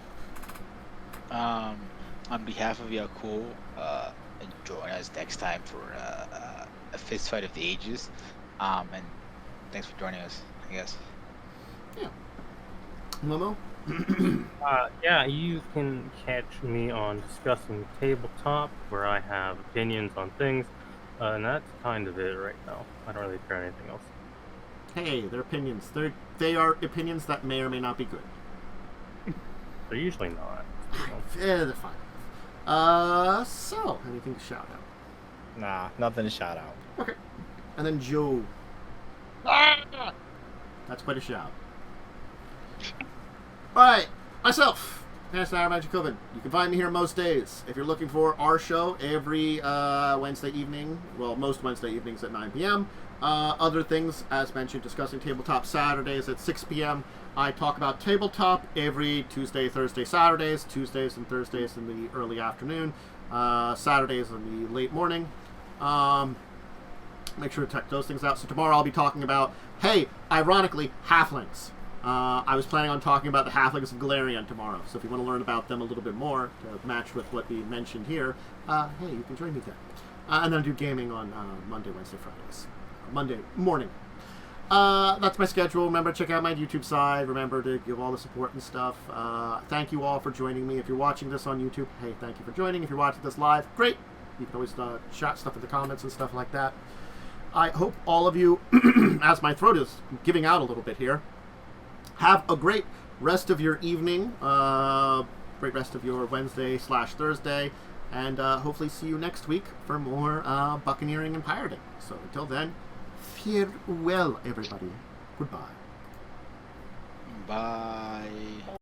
On behalf of Yaalkol, join us next time for a fist fight of the ages. And thanks for joining us, I guess. Yeah. Momo? Yeah, you can catch me on Discussing Tabletop, where I have opinions on things, and that's kind of it right now. I don't really care anything else. Hey, they're opinions. They are opinions that may or may not be good. They're usually not. Yeah, they're fine. So, anything to shout out? Nah, nothing to shout out. Okay. And then Joe. That's quite a shout. Alright, myself, Jacubin. You can find me here most days. If you're looking for our show every Wednesday evening, well, most Wednesday evenings at 9 p.m. Other things, as mentioned, Discussing Tabletop Saturdays at 6 p.m. I talk about tabletop every Tuesday, Thursday, Saturdays, Tuesdays and Thursdays in the early afternoon, Saturdays in the late morning. Make sure to check those things out. So tomorrow I'll be talking about, hey, ironically, halflings. I was planning on talking about the halflings of Galarian tomorrow. So if you want to learn about them a little bit more to match with what we mentioned here, hey, you can join me there. And then I do gaming on Monday, Wednesday, Fridays. Monday morning. That's my schedule. Remember to check out my YouTube side. Remember to give all the support and stuff. Thank you all for joining me. If you're watching this on YouTube, hey, thank you for joining. If you're watching this live, great. You can always shout stuff in the comments and stuff like that. I hope all of you, as my throat is giving out a little bit here, have a great rest of your evening, great rest of your Wednesday/Thursday, and hopefully see you next week for more buccaneering and pirating. So until then, farewell, everybody. Goodbye. Bye.